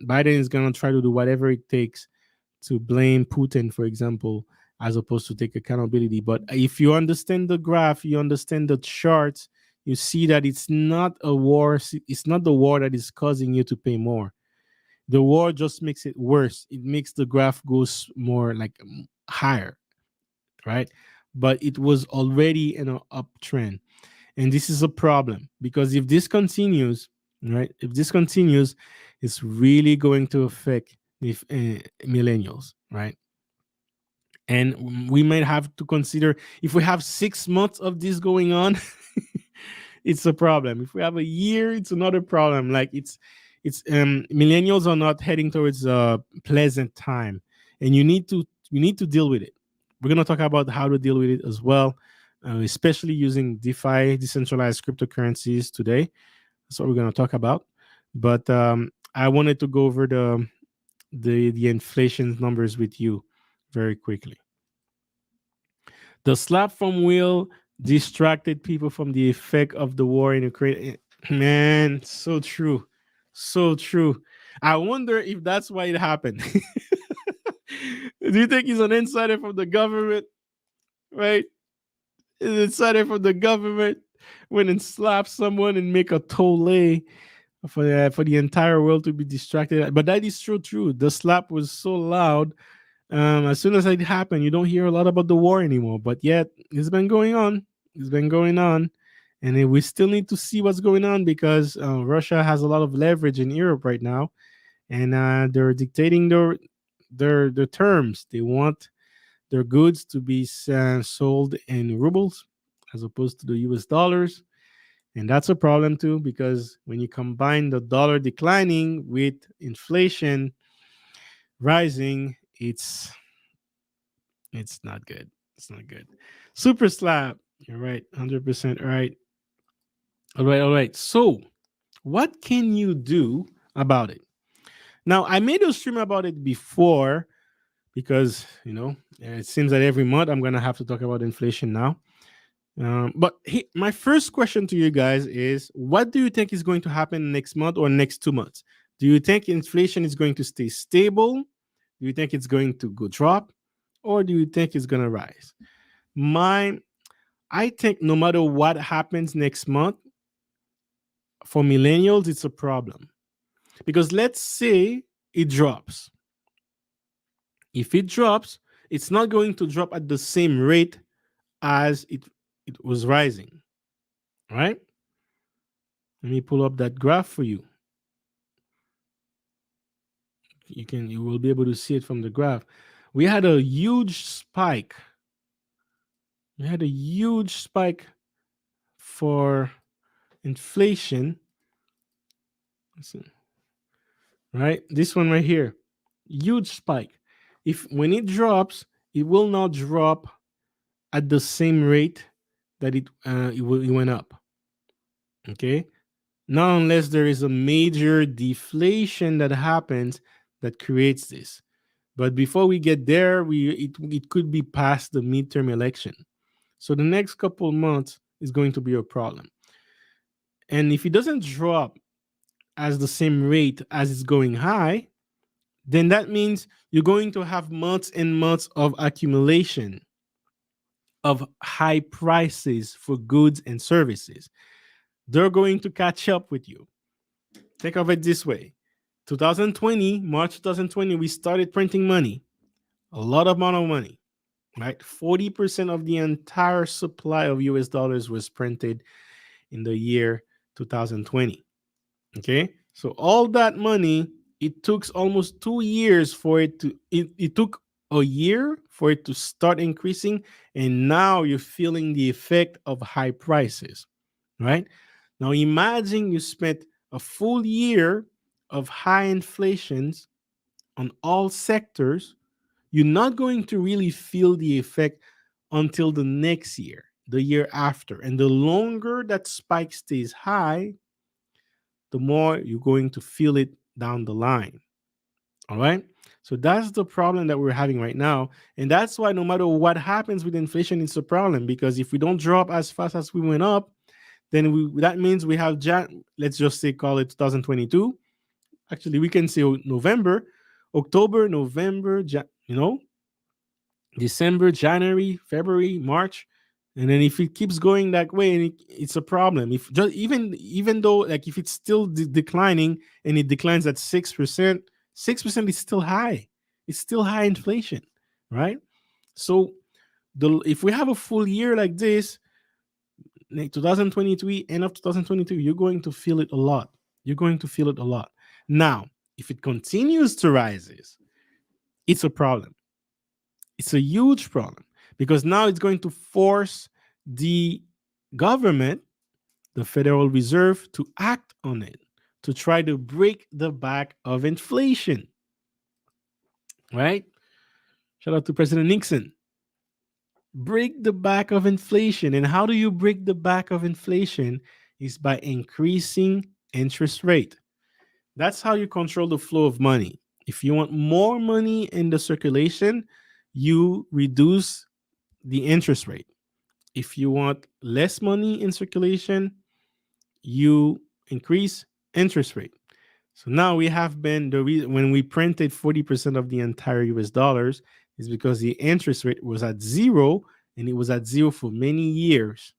Biden is going to try to do whatever it takes to blame Putin, for example, as opposed to take accountability. But if you understand the graph, you understand the charts, you see that it's not a war. It's not the war that is causing you to pay more. The war just makes it worse. It makes the graph goes more like higher, right? But it was already in an uptrend. And this is a problem, because if this continues, right, if this continues, it's really going to affect if millennials, right? And we might have to consider, if we have 6 months of this going on, it's a problem. If we have a year, it's another problem. Like it's millennials are not heading towards a pleasant time, and you need to deal with it. We're going to talk about how to deal with it as well, especially using DeFi, decentralized cryptocurrencies today. That's what we're going to talk about. But I wanted to go over the inflation numbers with you very quickly. The slap from Will distracted people from the effect of the war in Ukraine. Man, so true. So true. I wonder if that's why it happened. Do you think he's an insider from the government? Right? An insider from the government went and slapped someone and make a toll for the entire world to be distracted. But that is so true. The slap was so loud. As soon as it happened, you don't hear a lot about the war anymore. But yet, it's been going on. It's been going on, and then we still need to see what's going on because Russia has a lot of leverage in Europe right now, and they're dictating their terms. They want their goods to be sold in rubles as opposed to the US dollars. And that's a problem too, because when you combine the dollar declining with inflation rising, it's not good. It's not good. Super slap. You're right. 100% right. All right. All right. So, what can you do about it? Now, I made a stream about it before because, it seems that every month I'm going to have to talk about inflation now. But my first question to you guys is, what do you think is going to happen next month or next 2 months? Do you think inflation is going to stay stable? Do you think it's going to go drop? Or do you think it's going to rise? I think no matter what happens next month, for millennials, it's a problem. Because let's say it drops. If it drops, it's not going to drop at the same rate as it was rising. Right? Let me pull up that graph for you. You will be able to see it from the graph. We had a huge spike. We had a huge spike for inflation. Right? This one right here. Huge spike. If when it drops, it will not drop at the same rate that it went up. Okay? Not unless there is a major deflation that happens that creates this. But before we get there, it could be past the midterm election. So the next couple of months is going to be a problem. And if it doesn't drop as the same rate as it's going high, then that means you're going to have months and months of accumulation of high prices for goods and services. They're going to catch up with you. Think of it this way. 2020, March 2020, we started printing money, a lot of amount of money, right? 40% of the entire supply of US dollars was printed in the year 2020. Okay. So all that money, it took almost 2 years for it took a year for it to start increasing. And now you're feeling the effect of high prices, right? Now imagine you spent a full year of high inflations on all sectors. You're not going to really feel the effect until the next year, the year after. And the longer that spike stays high, the more you're going to feel it down the line. All right. So that's the problem that we're having right now. And that's why no matter what happens with inflation, it's a problem, because if we don't drop as fast as we went up, then that means we have, let's just say, call it 2022. Actually, we can say November, October, November, December, January, February, March. And then if it keeps going that way, and it's a problem. If just even though, like, if it's still declining and it declines at 6%, 6% is still high. It's still high inflation, right? So if we have a full year like this, like 2023, end of 2022, you're going to feel it a lot. You're going to feel it a lot. Now, if it continues to rise, it's a problem. It's a huge problem, because now it's going to force the government, the Federal Reserve, to act on it, to try to break the back of inflation. Right? Shout out to President Nixon. Break the back of inflation. And how do you break the back of inflation? Is by increasing interest rate. That's how you control the flow of money. If you want more money in the circulation, you reduce the interest rate. If you want less money in circulation, you increase interest rate. So now we have been the reason when we printed 40% of the entire US dollars is because the interest rate was at zero, and it was at zero for many years.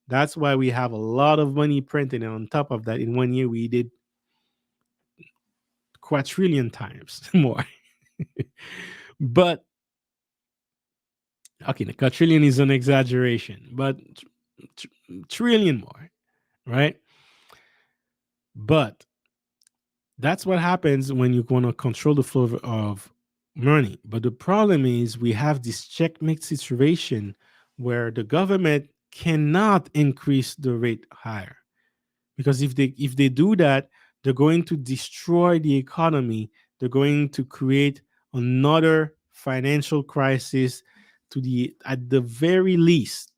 That's why we have a lot of money printed. And on top of that, in 1 year, we did quadrillion times more. But okay, the quadrillion is an exaggeration, but tr- trillion more, right? But that's what happens when you want to control the flow of money. But the problem is we have this checkmate situation where the government cannot increase the rate higher, because if they do that, they're going to destroy the economy. They're going to create another financial crisis. To the At the very least,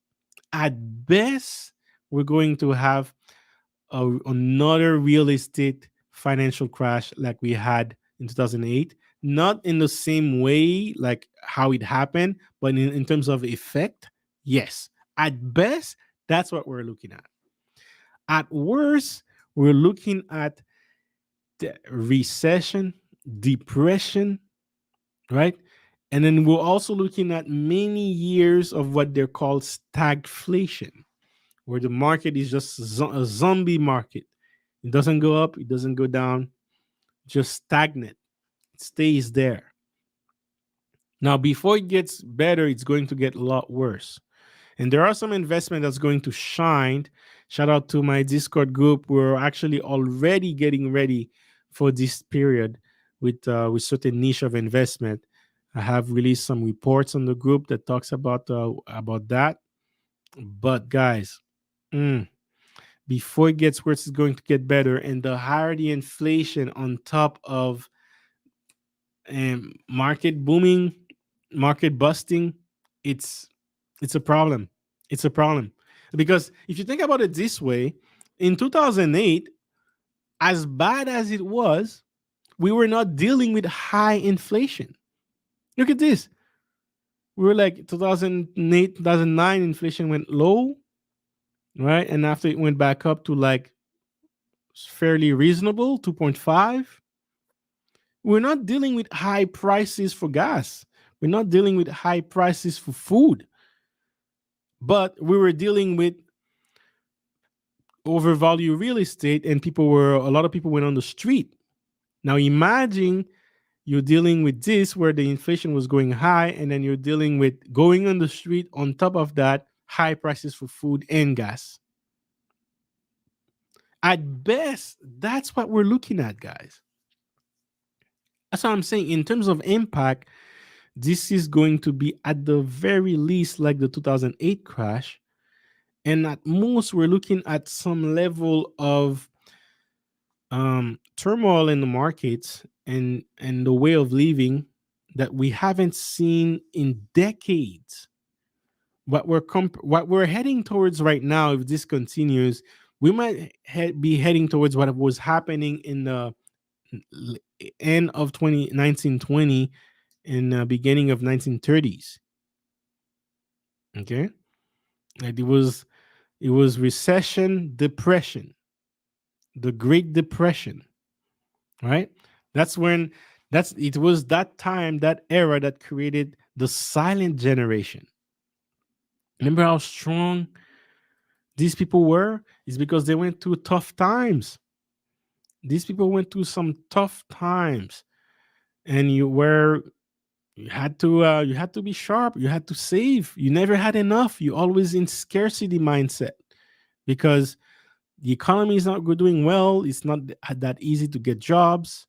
at best, we're going to have another real estate financial crash like we had in 2008. Not in the same way like how it happened, but in terms of effect, yes. At best, that's what we're looking at. At worst, we're looking at the recession, depression, right? And then we're also looking at many years of what they're called stagflation, where the market is just a zombie market. It doesn't go up, it doesn't go down, just stagnant. It stays there. Now, before it gets better, it's going to get a lot worse. And there are some investment that's going to shine. Shout out to my Discord group. We're actually already getting ready for this period with certain niche of investment. I have released some reports on the group that talks about that. But guys, mm, before it gets worse, it's going to get better. And the higher the inflation on top of market booming, market busting, it's it's a problem. It's a problem because if you think about it this way, in 2008, as bad as it was, we were not dealing with high inflation. Look at this. We were like 2008, 2009, inflation went low, right? And after it went back up to like fairly reasonable, 2.5. We're not dealing with high prices for gas. We're not dealing with high prices for food, but we were dealing with overvalue real estate, and a lot of people went on the street. Now imagine you're dealing with this where the inflation was going high, and then you're dealing with going on the street. On top of that, high prices for food and gas. At best, that's what we're looking at, guys. That's what I'm saying. In terms of impact, this is going to be at the very least like the 2008 crash. And at most, we're looking at some level of turmoil in the markets and the way of living that we haven't seen in decades. What we're heading towards right now, if this continues, we might be heading towards what was happening in the end of 1920 and beginning of 1930s. Okay, like it was recession, depression, the Great Depression, right? That's when that's it was that time, that era that created the silent generation. Remember how strong these people were? It's because they went through tough times. These people went through some tough times, and you had to be sharp. You had to save. You never had enough. You always in scarcity mindset because the economy is not doing well. It's not that easy to get jobs.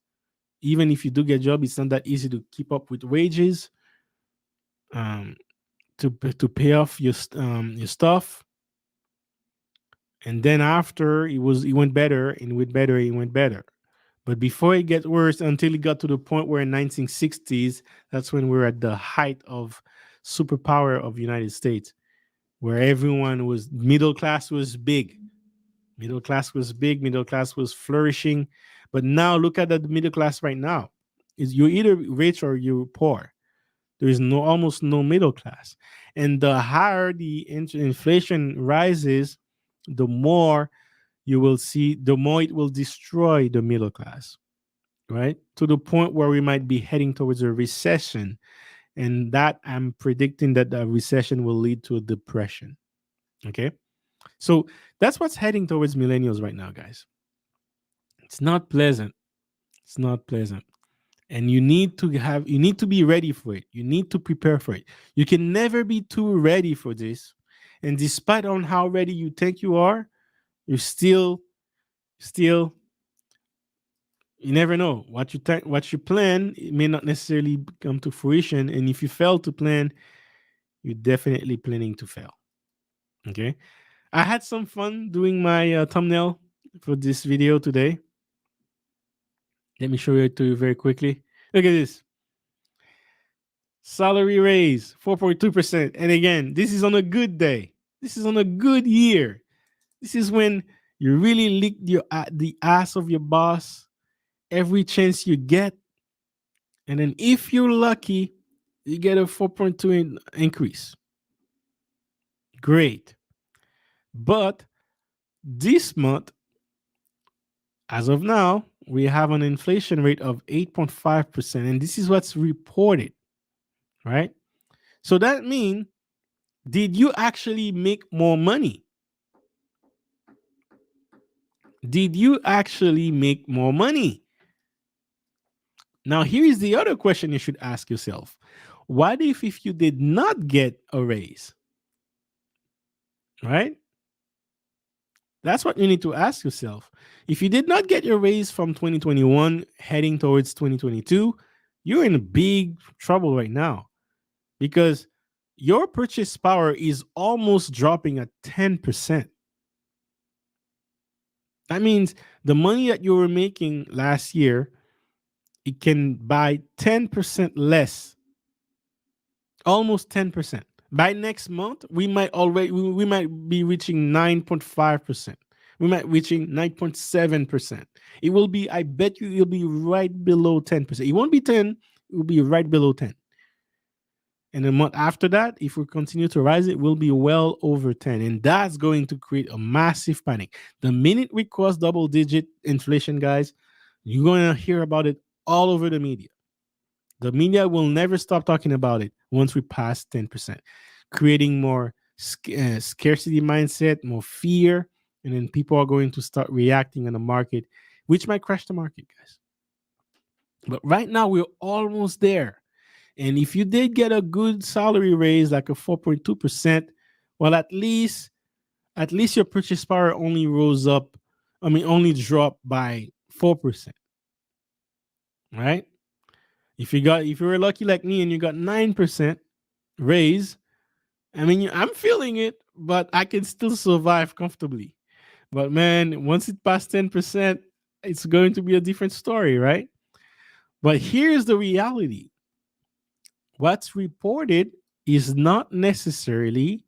Even if you do get a job, it's not that easy to keep up with wages, um, to pay off your stuff. And then after it went better and went better, it went better. But before it gets worse, until it got to the point where in 1960s, that's when we're at the height of superpower of United States, where everyone was middle class was big. Middle class was big, middle class was flourishing. But now look at the middle class right now. Is you're either rich or you're poor. There is almost no middle class. And the higher the inflation rises, the more you will see, the more it will destroy the middle class, right? To the point where we might be heading towards a recession. And that I'm predicting that the recession will lead to a depression. Okay. So that's what's heading towards millennials right now, guys. It's not pleasant. It's not pleasant. And you need to be ready for it. You need to prepare for it. You can never be too ready for this. And despite on how ready you think you are, you're still you never know what what you plan. It may not necessarily come to fruition. And if you fail to plan, you're definitely planning to fail. Okay. I had some fun doing my thumbnail for this video today. Let me show it to you very quickly. Look at this. Salary raise 4.2%. And again, this is on a good day. This is on a good year. This is when you really lick the ass of your boss every chance you get. And then if you're lucky, you get a 4.2 increase. Great. But this month, as of now, we have an inflation rate of 8.5%. And this is what's reported, right? So that means, did you actually make more money? Did you actually make more money? Now, here is the other question you should ask yourself. What if you did not get a raise? Right? That's what you need to ask yourself. If you did not get your raise from 2021 heading towards 2022, you're in big trouble right now because your purchase power is almost dropping at 10%. That means the money that you were making last year, it can buy 10% less, almost 10%. By next month, we might be reaching 9.5%. We might reaching 9.7%. It will be, I bet you it'll be right below 10%. It won't be 10, it will be right below 10. And the month after that, if we continue to rise, it will be well over 10. And that's going to create a massive panic. The minute we cross double digit inflation, guys, you're going to hear about it all over the media. The media will never stop talking about it once we pass 10%, creating more scarcity mindset, more fear, and then people are going to start reacting in the market, which might crash the market, guys. But right now, we're almost there. And if you did get a good salary raise, like a 4.2%, well, at least your purchase power only rose up, only dropped by 4%, right? If you were lucky like me and you got 9% raise, I'm feeling it, but I can still survive comfortably. But man, once it passed 10%, it's going to be a different story, right? But here's the reality. What's reported is not necessarily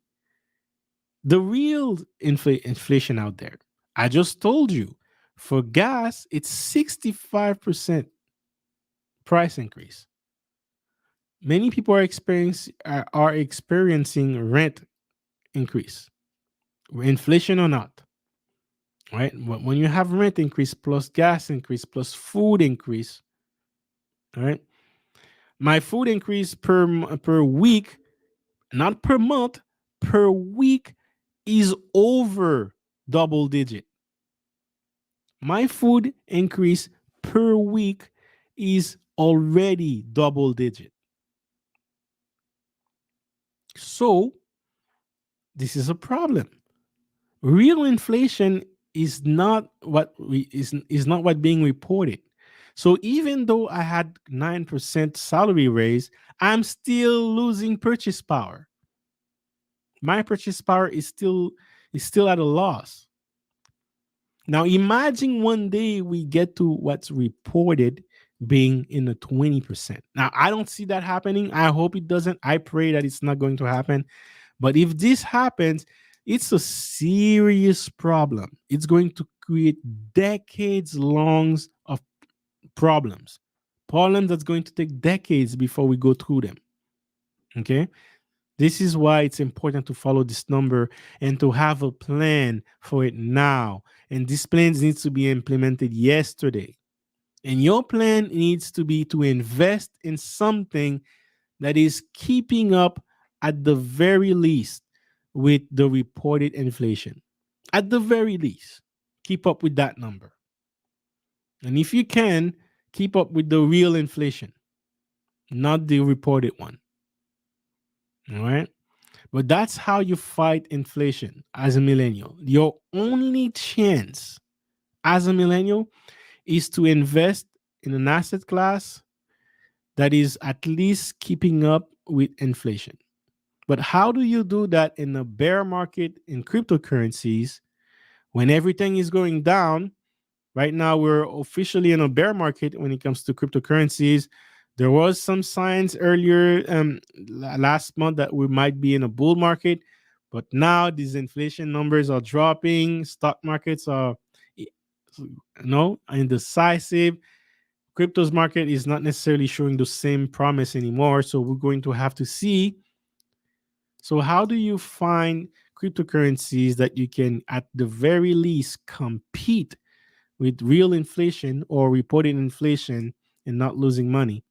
the real inflation out there. I just told you, for gas, it's 65% price increase. Many people are experiencing rent increase, inflation or not, right? When you have rent increase plus gas increase plus food increase, all right? My food increase per week, not per month, per week is over double digit. My food increase per week is already double digit. So this is a problem. Real inflation is not is not what being reported. So even though I had 9% salary raise, I'm still losing purchase power. My purchase power is still at a loss. Now imagine one day we get to what's reported being in the 20%. Now I don't see that happening. I hope it doesn't. I pray that it's not going to happen. But if this happens, it's a serious problem. It's going to create decades long of problems that's going to take decades before we go through them. Okay. This is why it's important to follow this number and to have a plan for it now. And this plan needs to be implemented yesterday. And your plan needs to be to invest in something that is keeping up at the very least with the reported inflation. At the very least, keep up with that number. And if you can, keep up with the real inflation, not the reported one. All right. But that's how you fight inflation as a millennial. Your only chance as a millennial is to invest in an asset class that is at least keeping up with inflation. But how do you do that in a bear market in cryptocurrencies when everything is going down? Right now, we're officially in a bear market when it comes to cryptocurrencies. There was some signs earlier last month that we might be in a bull market, but now these inflation numbers are dropping. Stock markets are, indecisive. Cryptos market is not necessarily showing the same promise anymore. So we're going to have to see. So how do you find cryptocurrencies that you can, at the very least, compete with real inflation or reported inflation and not losing money,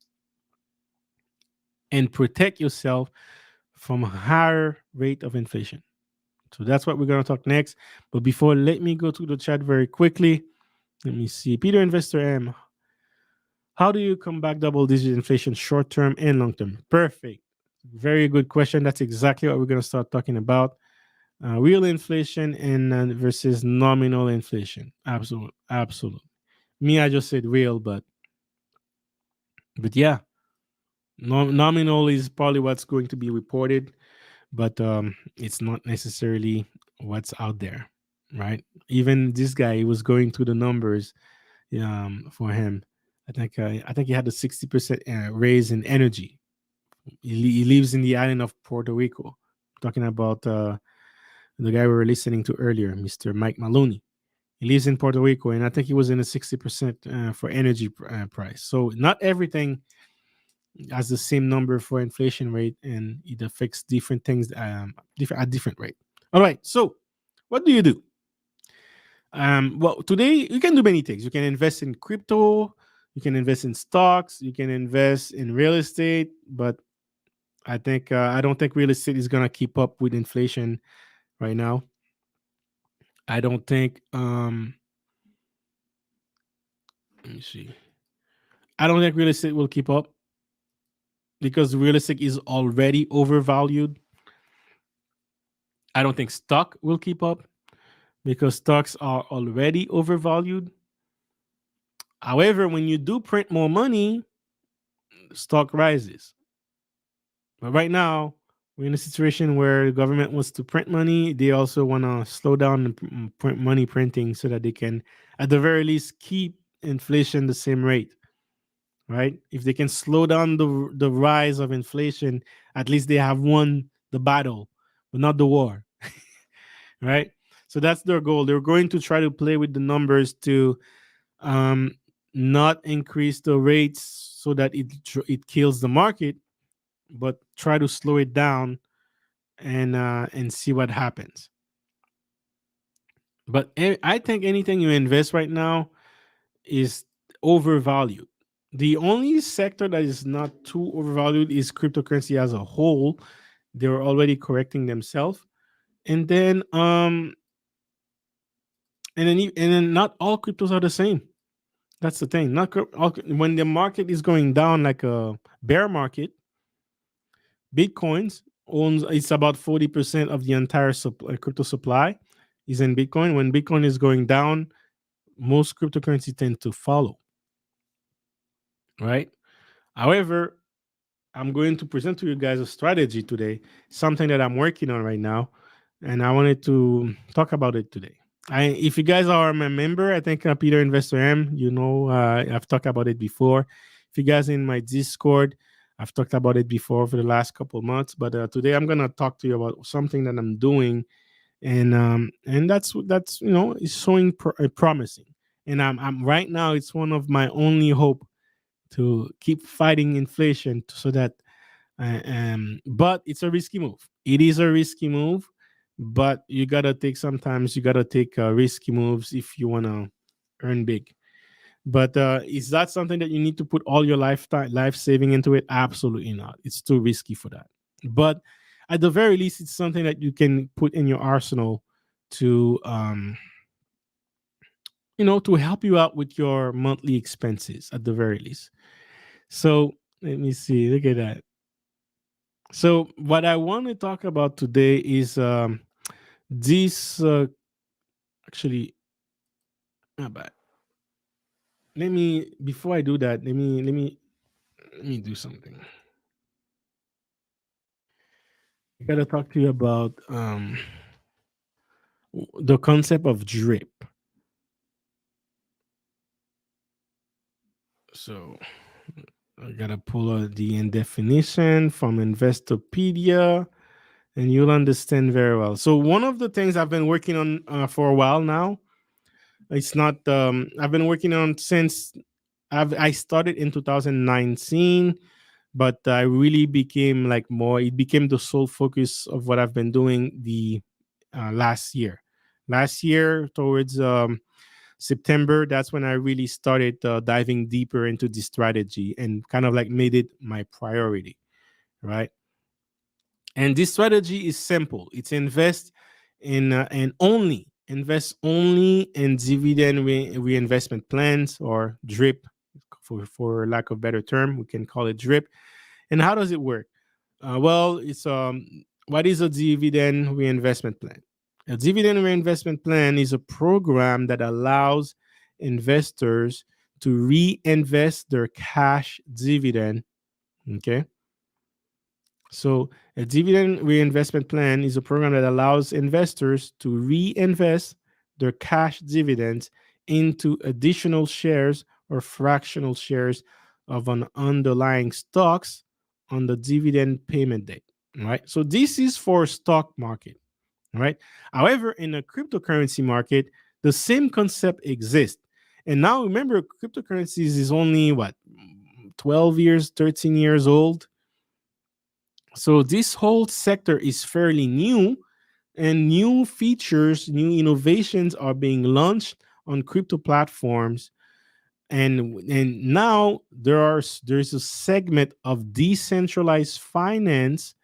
and protect yourself from a higher rate of inflation? So that's what we're going to talk next. But before, let me go to the chat very quickly. Let me see. Peter Investor M, how do you combat double digit inflation short term and long term? Perfect. Very good question. That's exactly what we're going to start talking about. Real inflation and versus nominal inflation. Absolutely. Absolutely. Me, I just said real, but yeah, nominal is probably what's going to be reported, but it's not necessarily what's out there, right? Even this guy, he was going through the numbers for him. I think he had a 60% raise in energy. He lives in the island of Puerto Rico. Talking about the guy we were listening to earlier, Mr. Mike Maloney. He lives in Puerto Rico, and I think he was in a 60% for energy price. So not everything has the same number for inflation rate, and it affects different things different at different rate. All right. So what do you do? Well, today you can do many things. You can invest in crypto, you can invest in stocks, you can invest in real estate, but I don't think real estate is gonna keep up with inflation right now. I don't think. Let me see. I don't think real estate will keep up because real estate is already overvalued. I don't think stock will keep up because stocks are already overvalued. However, when you do print more money, stock rises. But right now, we're in a situation where the government wants to print money. They also want to slow down the print money printing so that they can, at the very least, keep inflation the same rate. Right? If they can slow down the rise of inflation, at least they have won the battle, but not the war. Right? So that's their goal. They're going to try to play with the numbers to um, not increase the rates so that it kills the market, but try to slow it down and see what happens. But I think anything you invest right now is overvalued. The only sector that is not too overvalued is cryptocurrency as a whole. They're already correcting themselves, and then not all cryptos are the same. That's the thing. Not when the market is going down like a bear market. Bitcoins owns it's about 40% of the entire crypto supply is in Bitcoin. When Bitcoin is going down, most cryptocurrency tend to follow. Right. However, I'm going to present to you guys a strategy today, something that I'm working on right now, and I wanted to talk about it today. If you guys are my member, I think Peter Investor M, I've talked about it before. If you guys in my Discord, I've talked about it before for the last couple of months, but today I'm gonna talk to you about something that I'm doing, and that's is showing promising. And I'm right now it's one of my only hope to keep fighting inflation so that but it's a risky move. It is a risky move, but sometimes you gotta take risky moves if you want to earn big. But is that something that you need to put all your life saving into it? Absolutely not. It's too risky for that. But at the very least, it's something that you can put in your arsenal to to help you out with your monthly expenses at the very least. So let me see. Look at that. So what I want to talk about today is this. Actually, but let me before I do that, let me do something. I gotta talk to you about the concept of drip. So I gotta pull out the definition from Investopedia, and you'll understand very well. So one of the things I've been working on for a while now, it's not. I've been working on since I started in 2019, but I really became like more. It became the sole focus of what I've been doing the last year. Last year, towards September, that's when I really started diving deeper into the strategy and kind of like made it my priority, right? And this strategy is simple. It's invest in and only invest only in dividend reinvestment plans, or drip, for lack of better term. We can call it drip. And how does it work? Well, it's what is a dividend reinvestment plan? A dividend reinvestment plan is a program that allows investors to reinvest their cash dividend. Okay. So, a dividend reinvestment plan is a program that allows investors to reinvest their cash dividends into additional shares or fractional shares of an underlying stocks on the dividend payment date. Right. So, this is for stock market. Right. However, in the cryptocurrency market, the same concept exists. And now remember, cryptocurrencies is only what, 12 years, 13 years old. So this whole sector is fairly new, and new features, new innovations are being launched on crypto platforms. And now there's a segment of decentralized finance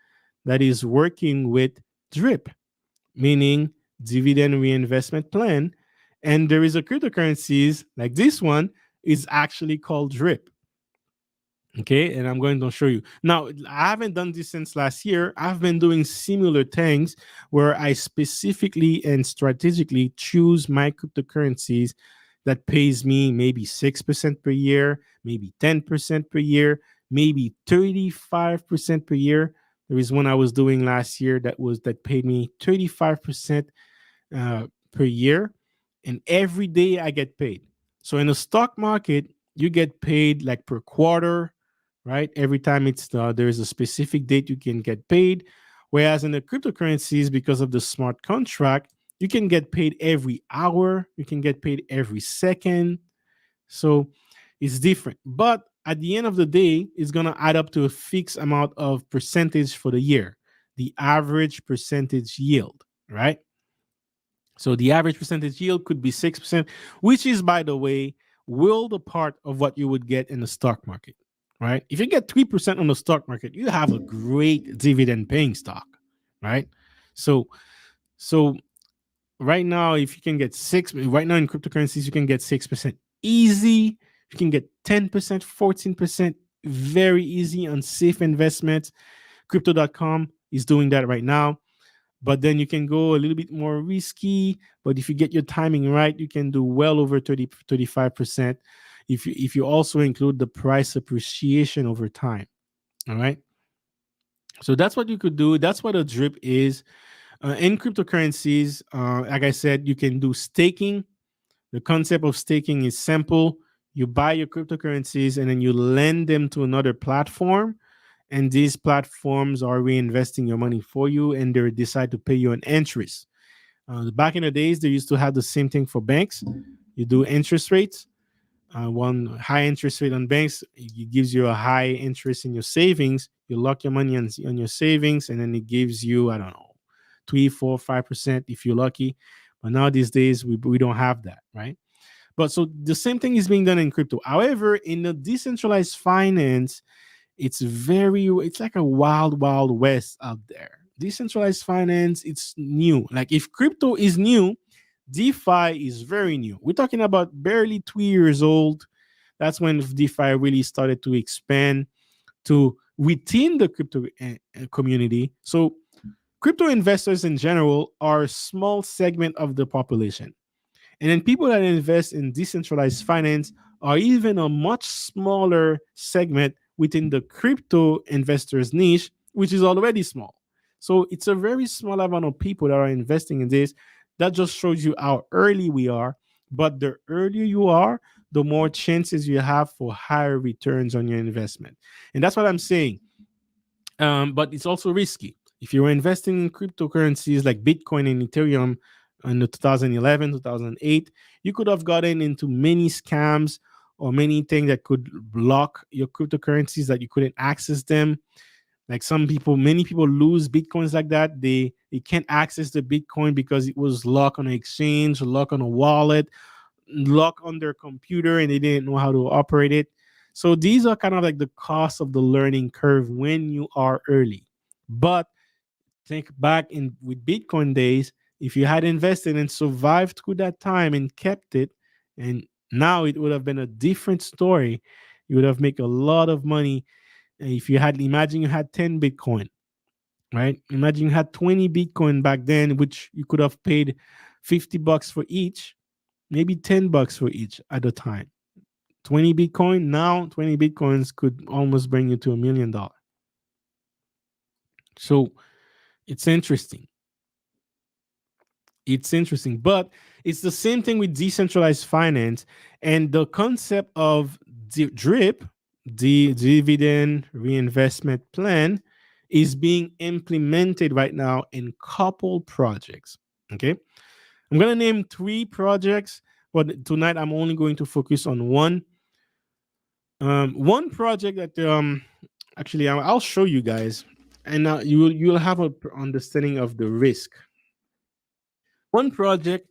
that is working with drip, meaning dividend reinvestment plan. And there is a cryptocurrencies like this one is actually called drip. Okay, and I'm going to show you now. I haven't done this since last year. I've been doing similar things where I specifically and strategically choose my cryptocurrencies that pays me maybe 6% per year, maybe 10% per year, maybe 35% per year. There is one I was doing last year that paid me 35% per year, and every day I get paid. So in the stock market, you get paid like per quarter, right? Every time there's a specific date you can get paid. Whereas in the cryptocurrencies, because of the smart contract, you can get paid every hour, you can get paid every second. So it's different. But at the end of the day, it's gonna add up to a fixed amount of percentage for the year, the average percentage yield, right? So the average percentage yield could be 6%, which is, by the way, world apart of what you would get in the stock market, right? If you get 3% on the stock market, you have a great dividend paying stock, right? So, so right now, if you can get right now in cryptocurrencies, you can get 6% easy. You can get 10%, 14% very easy on safe investments. Crypto.com is doing that right now, but then you can go a little bit more risky. But if you get your timing right, you can do well over 35% if you also include the price appreciation over time. All right, so that's what you could do. That's what a drip is. In cryptocurrencies, like I said, you can do staking. The concept of staking is simple. You buy your cryptocurrencies and then you lend them to another platform, and these platforms are reinvesting your money for you, and they decide to pay you an interest. Back in the days, they used to have the same thing for banks. You do interest rates. One high interest rate on banks, it gives you a high interest in your savings. You lock your money on your savings, and then it gives you, I don't know, 3, 4, 5% if you're lucky. But now these days, we don't have that, right? But so the same thing is being done in crypto. However, in the decentralized finance, it's like a wild west out there. Decentralized finance, it's new. Like if crypto is new, DeFi is very new. We're talking about barely 2 years old. That's when DeFi really started to expand to within the crypto community. So crypto investors in general are a small segment of the population. And then people that invest in decentralized finance are even a much smaller segment within the crypto investors niche, which is already small. So it's a very small amount of people that are investing in this. That just shows you how early we are. But the earlier you are, the more chances you have for higher returns on your investment. And that's what I'm saying. But it's also risky. If you're investing in cryptocurrencies like Bitcoin and Ethereum in the 2011, 2008, you could have gotten into many scams or many things that could block your cryptocurrencies that you couldn't access them. Like some people, many people lose Bitcoins like that. They can't access the Bitcoin because it was locked on an exchange, locked on a wallet, lock on their computer, and they didn't know how to operate it. So these are kind of like the cost of the learning curve when you are early. But think back in with Bitcoin days, if you had invested and survived through that time and kept it, and now it would have been a different story. You would have made a lot of money. And if you had, imagine you had 10 Bitcoin, right? Imagine you had 20 Bitcoin back then, which you could have paid $50 for each, maybe $10 for each at a time. 20 Bitcoin, now 20 Bitcoins could almost bring you to $1 million. So it's interesting. It's interesting, but it's the same thing with decentralized finance and the concept of drip, the dividend reinvestment plan, is being implemented right now in couple projects. Okay, I'm gonna name 3 projects, but tonight I'm only going to focus on one. One project that actually I'll show you guys, and you'll have a understanding of the risk. One project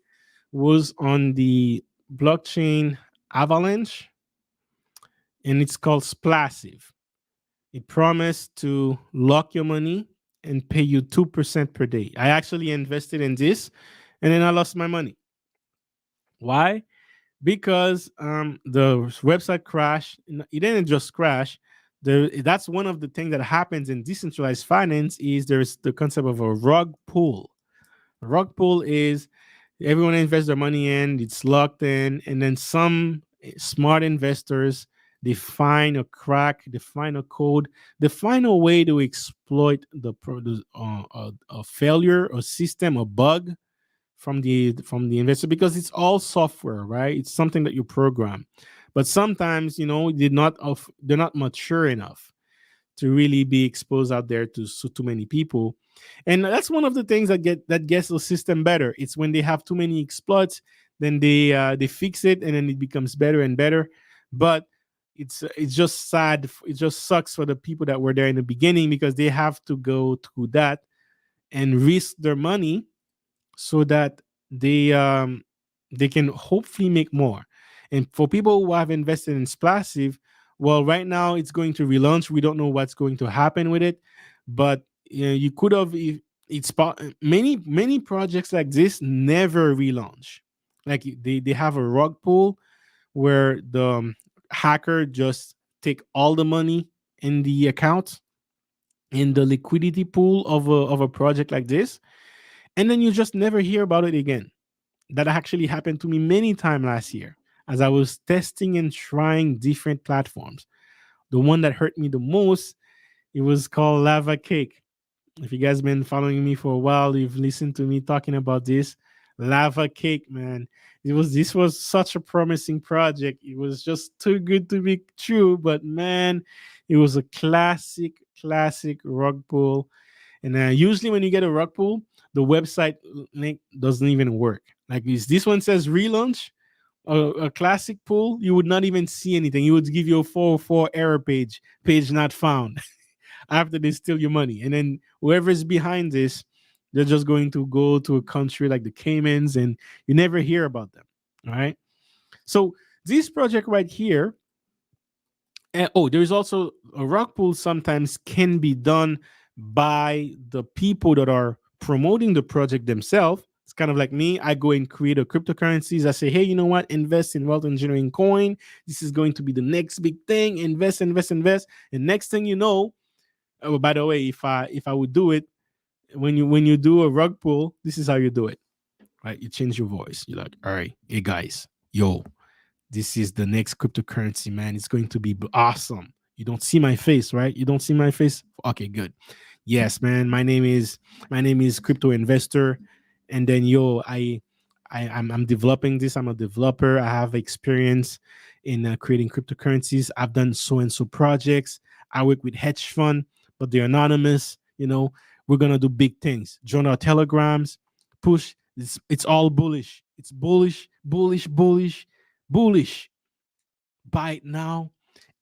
was on the blockchain Avalanche, and it's called Splassive. It promised to lock your money and pay you 2% per day. I actually invested in this, and then I lost my money. Why? Because the website crashed. It didn't just crash. That's one of the things that happens in decentralized finance is there's the concept of a rug pull. A rug pull is everyone invests their money in, it's locked in, and then some smart investors, they find a crack, they find a code, they find a way to exploit a failure, a system, a bug from the investor, because it's all software, right? It's something that you program. But sometimes, they're not mature enough to really be exposed out there to so too many people. And that's one of the things that gets the system better. It's when they have too many exploits, then they fix it, and then it becomes better and better. But it's just sad. It just sucks for the people that were there in the beginning, because they have to go through that and risk their money so that they can hopefully make more. And for people who have invested in Splassive, well, right now it's going to relaunch. We don't know what's going to happen with it, but you could have. It's many projects like this never relaunch. Like they have a rug pull where the hacker just take all the money in the account in the liquidity pool of a project like this, and then you just never hear about it again. That actually happened to me many times last year as I was testing and trying different platforms. The one that hurt me the most, it was called Lava Cake. If you guys been following me for a while, you've listened to me talking about this. Lava Cake, man. This was such a promising project. It was just too good to be true, but man, it was a classic rug pull. And usually when you get a rug pull, the website link doesn't even work. Like this one says relaunch, a classic pull, you would not even see anything. You would give you a 404 error page not found after they steal your money. And then whoever is behind this, they're just going to go to a country like the Caymans, and you never hear about them. All right. So this project right here, there's also a rug pull sometimes can be done by the people that are promoting the project themselves. It's kind of like me. I go and create a cryptocurrencies. I say, hey, you know what? Invest in wealth engineering coin. This is going to be the next big thing. Invest, invest, invest. And next thing you know, oh, by the way, if I would do it, when you do a rug pull, this is how you do it, right? You change your voice. You're like, all right, hey guys, yo, this is the next cryptocurrency, man. It's going to be awesome. You don't see my face, right? You don't see my face. Okay, good. Yes, man. My name is Crypto Investor, and then yo, I'm developing this. I'm a developer. I have experience in creating cryptocurrencies. I've done so and so projects. I work with hedge fund, but they're anonymous. We're gonna do big things. Join our telegrams. Push. It's all bullish. It's bullish, bullish, bullish, bullish. Buy it now.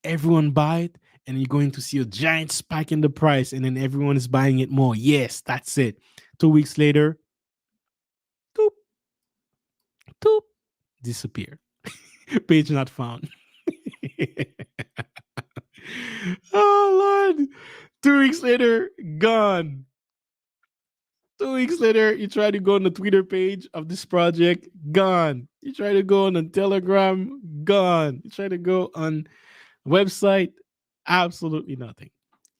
Everyone buy it, and you're going to see a giant spike in the price, and then everyone is buying it more. Yes, that's it. 2 weeks later, doop, doop, disappear. Page not found. Oh Lord. 2 weeks later, gone. 2 weeks later, you try to go on the Twitter page of this project, gone. You try to go on the Telegram, gone. You try to go on website, absolutely nothing.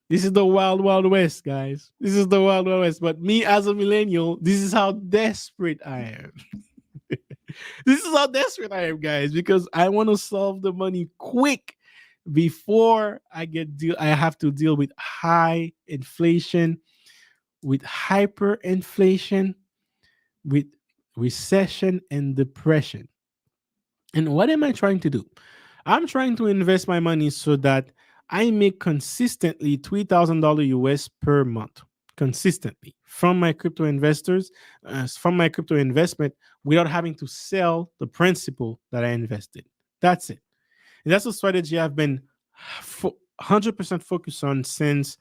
This is the wild, wild west, guys. This is the wild, wild west. But me as a millennial, this is how desperate I am. This is how desperate I am, guys, because I want to solve the money quick before I have to deal with high inflation, with hyperinflation, with recession and depression. And what am I trying to do? I'm trying to invest my money so that I make consistently $3,000 US per month, consistently from my crypto investors, from my crypto investment, without having to sell the principal that I invested. That's it. And that's a strategy I've been 100% focused on since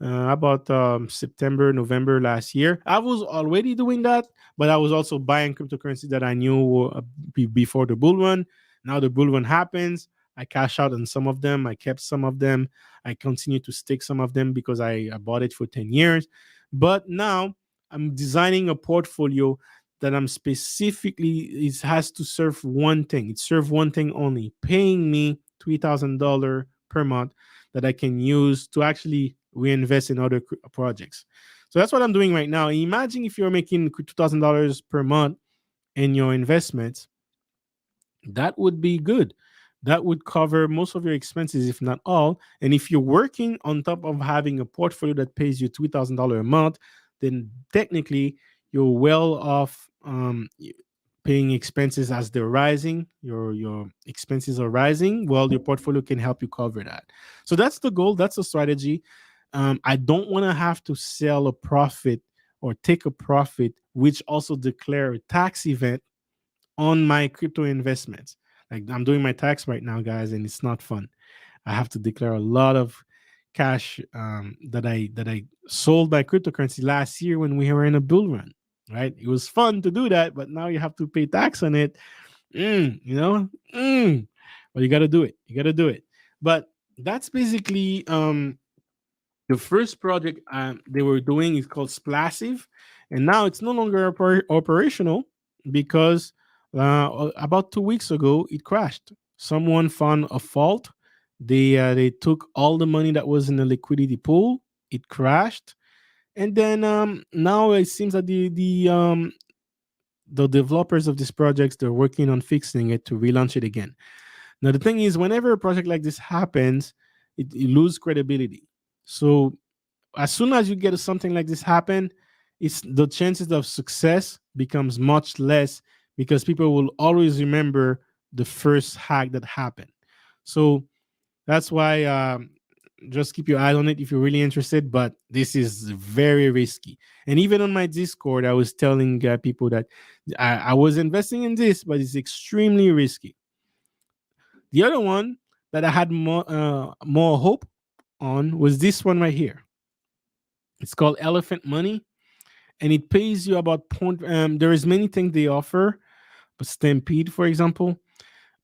about September, November last year. I was already doing that, but I was also buying cryptocurrency that I knew before the bull run. Now the bull run happens. I cash out on some of them. I kept some of them. I continue to stake some of them because I bought it for 10 years. But now I'm designing a portfolio that I'm specifically, it has to serve one thing. It serves one thing only, paying me $3,000 per month that I can use to actually reinvest in other projects. So that's what I'm doing right now. Imagine if you're making $2,000 per month in your investments, that would be good. That would cover most of your expenses, if not all. And if you're working on top of having a portfolio that pays you $3,000 a month, then technically you're well off paying expenses as they're rising. Your expenses are rising. Well, your portfolio can help you cover that. So that's the goal. That's the strategy. I don't want to have to sell a profit or take a profit, which also declare a tax event on my crypto investments. Like I'm doing my tax right now, guys, and it's not fun. I have to declare a lot of cash that I sold my cryptocurrency last year when we were in a bull run. Right? It was fun to do that, but now you have to pay tax on it. Mm, you know, mm. But you got to do it. You got to do it. But that's basically the first project they were doing is called Splassive, and now it's no longer operational because about 2 weeks ago it crashed. Someone found a fault. They took all the money that was in the liquidity pool. It crashed, and then now it seems that the developers of these projects, they're working on fixing it to relaunch it again. Now the thing is, whenever a project like this happens, it loses credibility. So as soon as you get something like this happen, it's the chances of success becomes much less because people will always remember the first hack that happened. So that's why just keep your eye on it if you're really interested. But this is very risky. And even on my Discord, I was telling people that I was investing in this, but it's extremely risky. The other one that I had more hope on was this one right here. It's called Elephant Money, and it pays you about point. There is many things they offer, but Stampede, for example,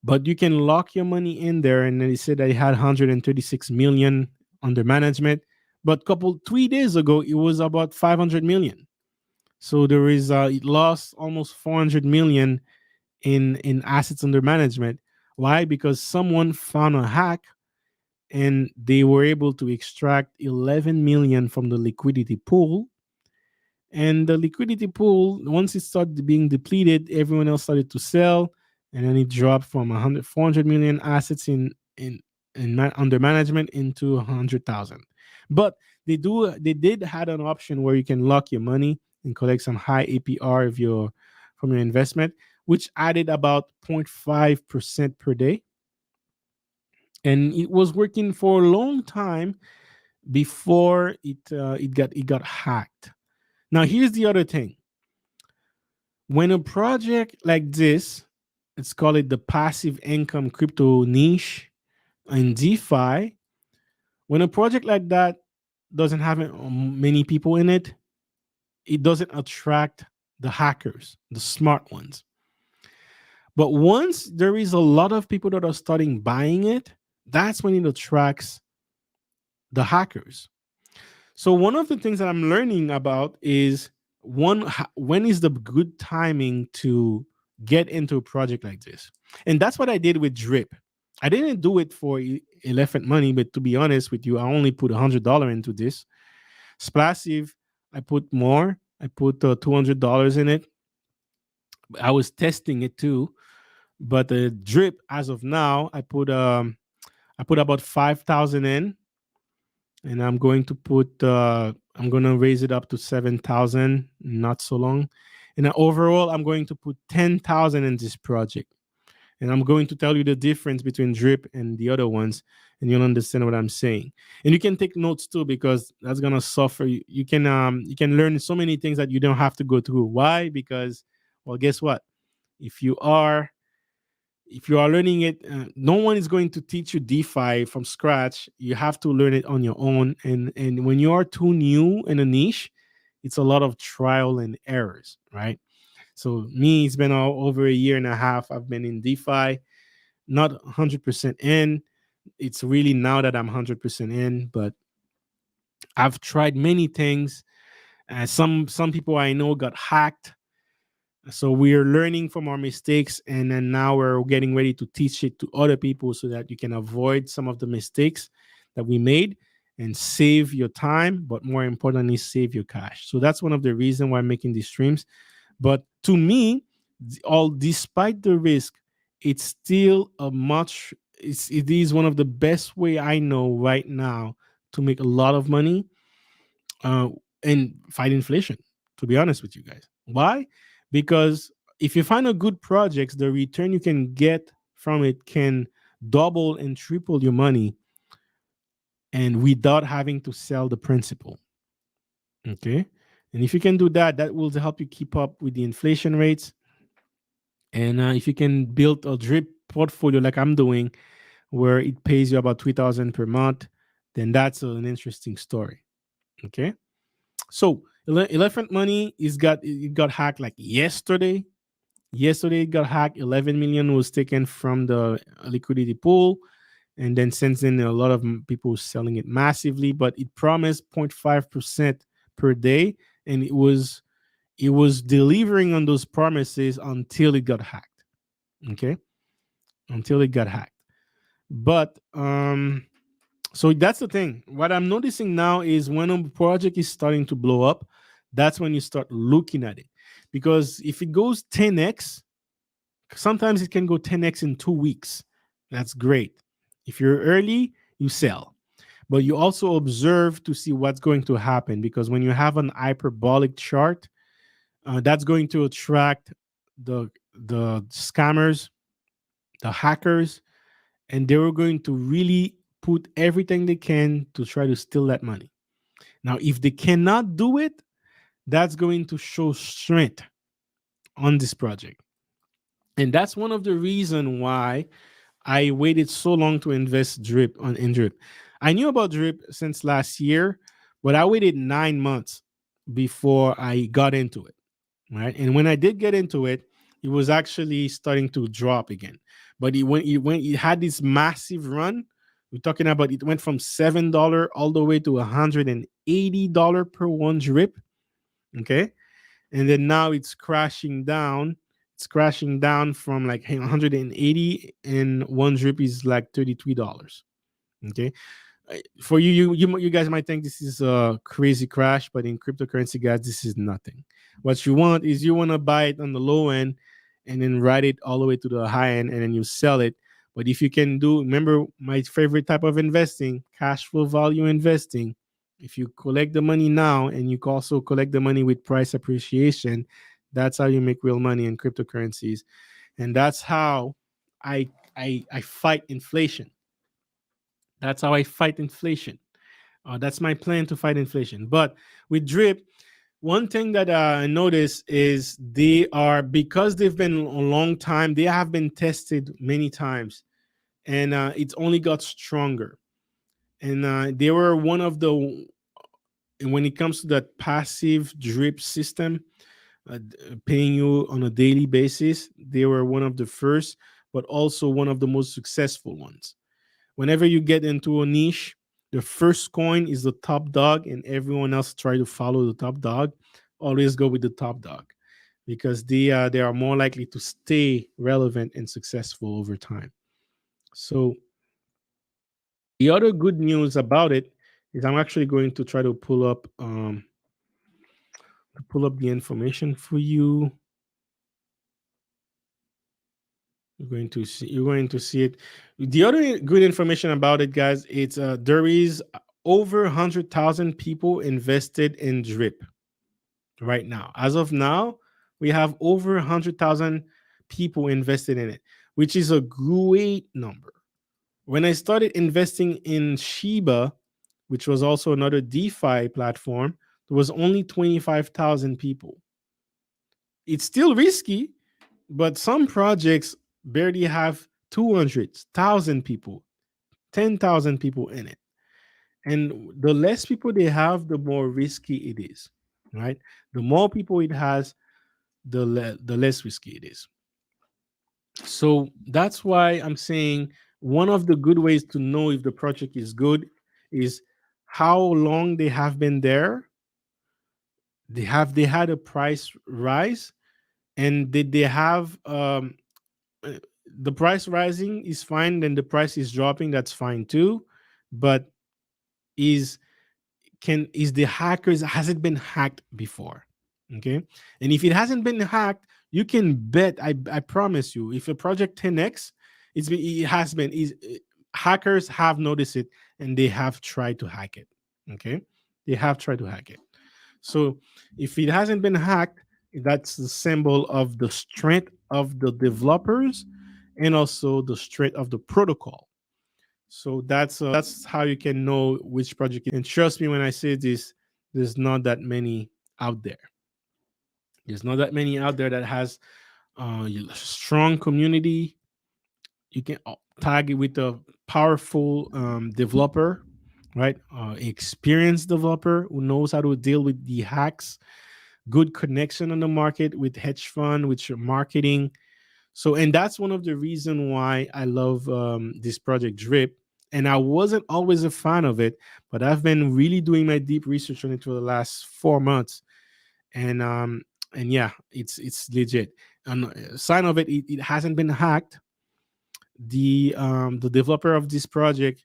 but you can lock your money in there. And they said they had 136 million under management, but 3 days ago it was about 500 million. So there is it lost almost 400 million in assets under management. Why? Because someone found a hack and they were able to extract 11 million from the liquidity pool. And the liquidity pool, once it started being depleted, everyone else started to sell, and then it dropped from 100, 400 million assets under management into 100,000. But they did had an option where you can lock your money and collect some high APR of your from your investment, which added about 0.5% per day, and it was working for a long time before it got hacked. Now here's the other thing: when a project like this, let's call it the passive income crypto niche in DeFi, when a project like that doesn't have many people in it, it doesn't attract the hackers, the smart ones. But once there is a lot of people that are starting buying it, that's when it attracts the hackers. So one of the things that I'm learning about is when is the good timing to get into a project like this, and that's what I did with Drip. I didn't do it for elephant money, but to be honest with you, I only put $100 into this. Splassive, I put more. I put $200 in it. I was testing it too, but the Drip as of now, I put about 5,000 in, and I'm going to raise it up to 7,000 not so long. And then overall I'm going to put 10,000 in this project, and I'm going to tell you the difference between Drip and the other ones, and you'll understand what I'm saying. And you can take notes too, because that's going to suffer. You can learn so many things that you don't have to go through. Why? Because, well, guess what, if you are learning it, no one is going to teach you DeFi from scratch. You have to learn it on your own. And when you are too new in a niche, it's a lot of trial and errors, right? So me, it's been all over a year and a half. I've been in DeFi, not 100% in. It's really now that I'm 100% in, but I've tried many things. Some people I know got hacked. So we're learning from our mistakes, and then now we're getting ready to teach it to other people so that you can avoid some of the mistakes that we made and save your time, but more importantly, save your cash. So that's one of the reasons why I'm making these streams. But to me, all despite the risk, it's still it is one of the best way I know right now to make a lot of money uh, and fight inflation, to be honest with you guys. Why? Because if you find a good project, the return you can get from it can double and triple your money, and without having to sell the principal. Okay. And if you can do that, that will help you keep up with the inflation rates. And if you can build a drip portfolio like I'm doing, where it pays you about 3,000 per month, then that's an interesting story. Okay. So elephant money it got hacked like yesterday. Yesterday it got hacked. 11 million was taken from the liquidity pool, and then since then a lot of people selling it massively. But it promised 0.5% per day, and it was delivering on those promises until it got hacked. Okay, until it got hacked. But so that's the thing. What I'm noticing now is when a project is starting to blow up, that's when you start looking at it. Because if it goes 10x, sometimes it can go 10x in 2 weeks. That's great. If you're early, you sell. But you also observe to see what's going to happen, because when you have an hyperbolic chart, that's going to attract the scammers, the hackers, and they were going to really put everything they can to try to steal that money. Now, if they cannot do it, that's going to show strength on this project. And that's one of the reasons why I waited so long to invest in Drip. I knew about Drip since last year, but I waited 9 months before I got into it. Right. And when I did get into it, it was actually starting to drop again. But it had this massive run. We're talking about it went from $7 all the way to $180 per one drip. Okay. and then now it's crashing down. It's crashing down from like 180, and one drip is like $33. Okay, for you guys might think this is a crazy crash, but in cryptocurrency, guys, this is nothing. What you want is you want to buy it on the low end and then ride it all the way to the high end, and then you sell it. But if you can do, remember my favorite type of investing, cash flow value investing. If you collect the money now and you also collect the money with price appreciation, that's how you make real money in cryptocurrencies. And that's how I fight inflation. That's how I fight inflation. That's my plan to fight inflation. But with drip, one thing that I noticed is they are, because they've been a long time, they have been tested many times, and it's only got stronger. And they were one of the, when it comes to that passive drip system, paying you on a daily basis, they were one of the first, but also one of the most successful ones. Whenever you get into a niche, the first coin is the top dog, and everyone else try to follow the top dog. Always go with the top dog, because they are more likely to stay relevant and successful over time. So the other good news about it is I'm actually going to try to pull up the information for you. You're going to see it. The other good information about it, guys, it's there is over 100,000 people invested in drip right now. As of now, we have over 100,000 people invested in it, which is a great number. When I started investing in Shiba, which was also another DeFi platform, there was only 25,000 people. It's still risky, but some projects barely have 200,000 people, 10,000 people in it. And the less people they have, the more risky it is, right? The more people it has, the less risky it is. So that's why I'm saying one of the good ways to know if the project is good is how long they have been there. They had a price rise, and did they have uh, the price rising is fine, then the price is dropping, that's fine too. But is is the hackers, has it been hacked before? Okay, and if it hasn't been hacked, you can bet, I promise you, if a project 10x, it has been, is hackers have noticed it, and they have tried to hack it. Okay, they have tried to hack it. So if it hasn't been hacked, that's the symbol of the strength of the developers, and also the strength of the protocol. So that's how you can know which project. And trust me when I say this, there's not that many out there. There's not that many out there that has strong community. You can tag it with a powerful developer, right? Experienced developer who knows how to deal with the hacks, good connection on the market with hedge fund, with your marketing. So, and that's one of the reason why I love this project Drip. And I wasn't always a fan of it, but I've been really doing my deep research on it for the last 4 months. And yeah, it's legit. And sign of it, it hasn't been hacked. The developer of this project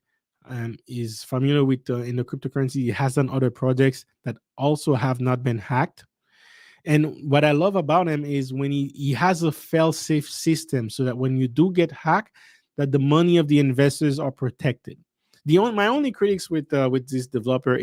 is familiar with in the cryptocurrency. He has done other projects that also have not been hacked. And what I love about him is when he has a fail-safe system, so that when you do get hacked, that the money of the investors are protected. My only critics with this developer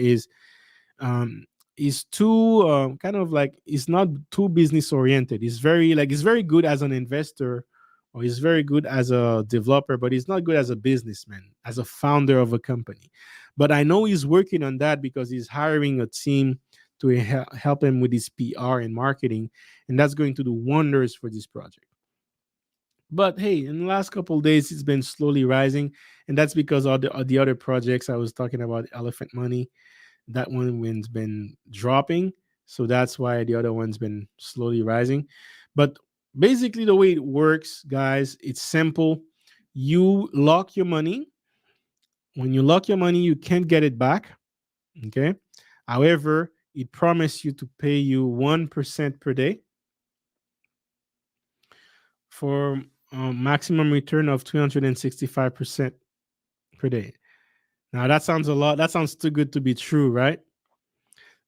um, is too kind of like, it's not too business oriented. It's very good as an investor, or he's very good as a developer, but he's not good as a businessman, as a founder of a company. But I know he's working on that, because he's hiring a team to help him with his PR and marketing, and that's going to do wonders for this project. But hey, in the last couple of days, it's been slowly rising, and that's because of the other projects I was talking about, Elephant Money, that one's been dropping, so that's why the other one's been slowly rising. But basically, the way it works, guys, it's simple. You lock your money. When you lock your money, you can't get it back. Okay. However, it promised you to pay you 1% per day for a maximum return of 365% per day. Now that sounds a lot. That sounds too good to be true, right?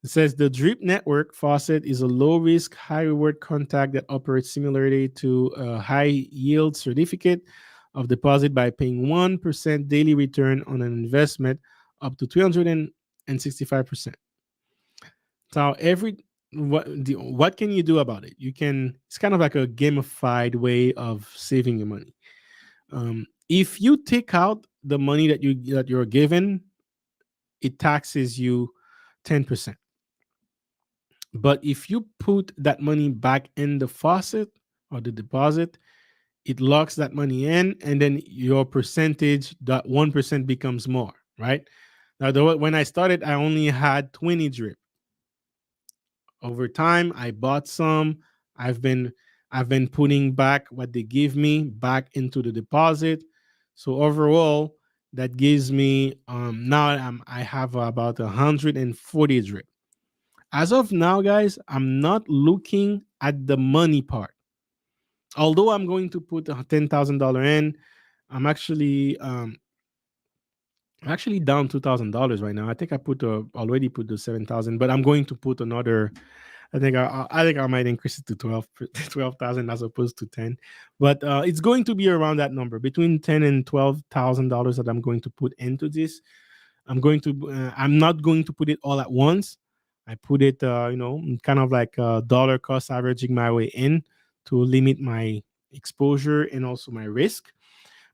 It says the drip network faucet is a low risk, high reward contract that operates similarly to a high yield certificate of deposit by paying 1% daily return on an investment up to 365%. So what can you do about it? You can, it's kind of like a gamified way of saving your money. If you take out the money that you're given, it taxes you 10%. But if you put that money back in the faucet or the deposit, it locks that money in, and then your percentage, that 1% becomes more, right? Now, when I started, I only had 20 drip. Over time, I bought some. I've been I've been putting back what they give me back into the deposit. So overall, that gives me now I have about 140 drip. As of now, guys, I'm not looking at the money part. Although I'm going to put a $10,000 in, I'm actually um, I'm actually down $2,000 right now. I think I already put the 7,000, but I'm going to put another. I think I might increase it to 12,000 as opposed to 10, but it's going to be around that number, between $10,000 and $12,000 that I'm going to put into this. I'm not going to put it all at once. I put it, kind of like dollar cost averaging my way in to limit my exposure and also my risk.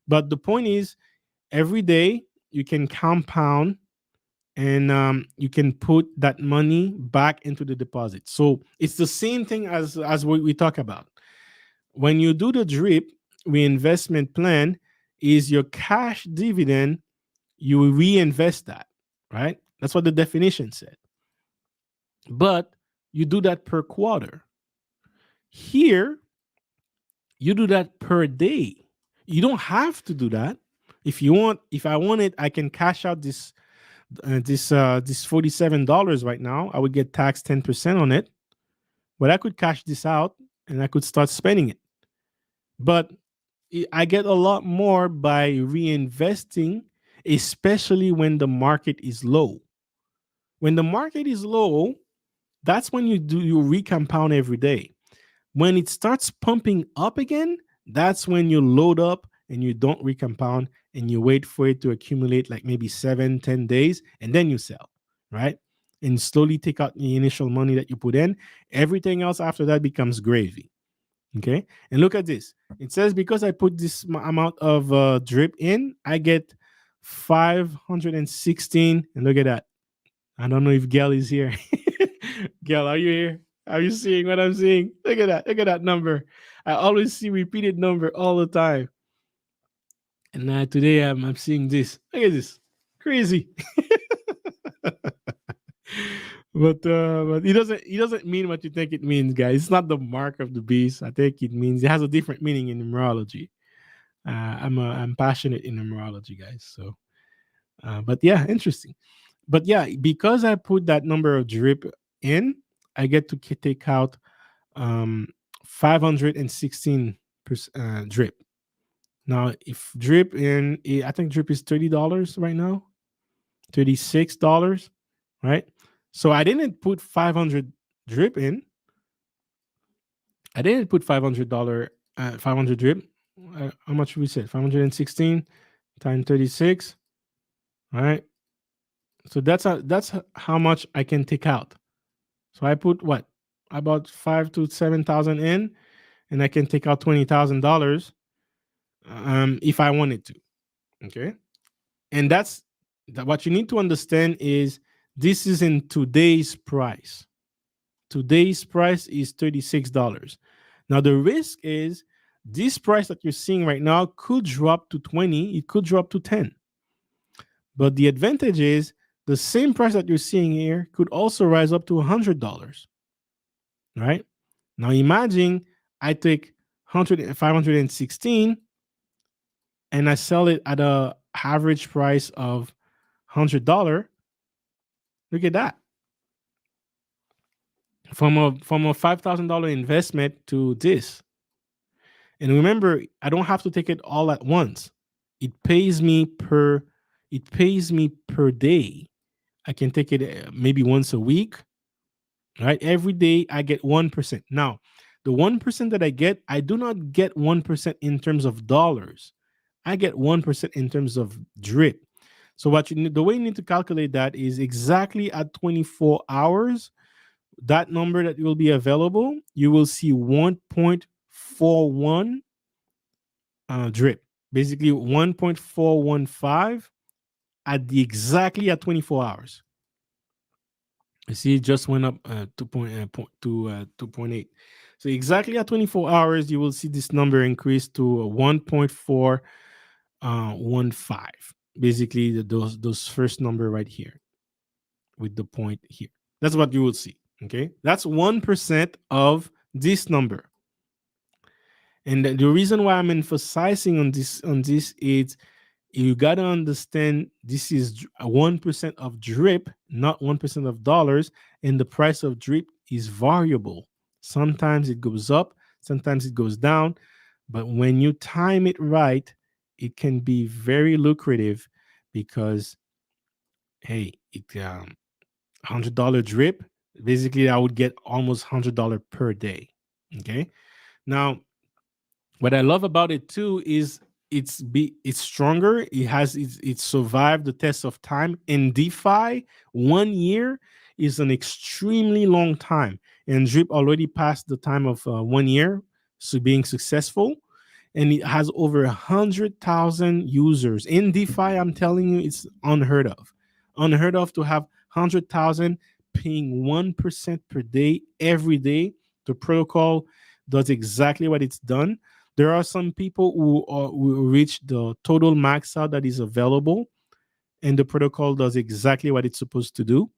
But the point is, every day you can compound, and you can put that money back into the deposit. So it's the same thing as what we talk about. When you do the drip reinvestment plan, is your cash dividend, you reinvest that, right? That's what the definition said. But you do that per quarter. Here, you do that per day. You don't have to do that. If I want it, I can cash out this $47 right now. I would get taxed 10% on it, but I could cash this out and I could start spending it. But I get a lot more by reinvesting, especially when the market is low. When the market is low, that's when you recompound every day. When it starts pumping up again, that's when you load up and you don't recompound, and you wait for it to accumulate like maybe 7-10 days, and then you sell, right? And slowly take out the initial money that you put in. Everything else after that becomes gravy. Okay. And look at this. It says because I put this amount of drip in, I get 516. And look at that. I don't know if Gail is here. Gail, are you here? Are you seeing what I'm seeing? Look at that. Look at that number. I always see repeated number all the time. And today I'm seeing this. Look at this. Crazy. But it doesn't mean what you think it means, guys. It's not the mark of the beast. I think it has a different meaning in numerology. I'm passionate in numerology, guys. So, but yeah, interesting. But yeah, because I put that number of drip in, I get to take out 516 drip. Now, if drip I think drip is $30 right now, $36, right? So I didn't put 500 drip in. I didn't put $500, 500 drip. How much we said? 516 times 36, right? So that's how much I can take out. So I put what, about 5 to 7,000 in, and I can take out $20,000 if I wanted to. Okay, and what you need to understand is this is in today's price. Today's price is $36. Now the risk is this price that you're seeing right now could drop to 20. It could drop to 10. But the advantage is the same price that you're seeing here could also rise up to $100. Right? Now imagine I take 516 and I sell it at a average price of $100. Look at that. from a $5,000 investment to this. And remember, I don't have to take it all at once. It pays me per it pays me per day. I can take it maybe once a week, right? Every day I get 1%. Now, the 1% that I get, I do not get 1% in terms of dollars. I get 1% in terms of drip. So the way you need to calculate that is exactly at 24 hours, that number that will be available, you will see 1.41 drip. Basically 1.415 at the exactly at 24 hours. You see, it just went up 2.8. So exactly at 24 hours, you will see this number increase to 1.415. Basically, those first number right here with the point here. That's what you will see. Okay, that's 1% of this number. And the reason why I'm emphasizing on this is you got to understand this is 1% of drip, not 1% of dollars, and the price of drip is variable. Sometimes it goes up, sometimes it goes down, but when you time it right, it can be very lucrative because hey, it $100 drip, basically I would get almost $100 per day. Okay, now what I love about it too is it's stronger. It's survived the test of time. In DeFi, 1 year is an extremely long time, and Drip already passed the time of 1 year, so being successful, and it has over 100,000 users in DeFi. I'm telling you, it's unheard of to have 100,000 paying 1% per day every day. The protocol does exactly what it's done. There are some people who reach the total max out that is available, and the protocol does exactly what it's supposed to do.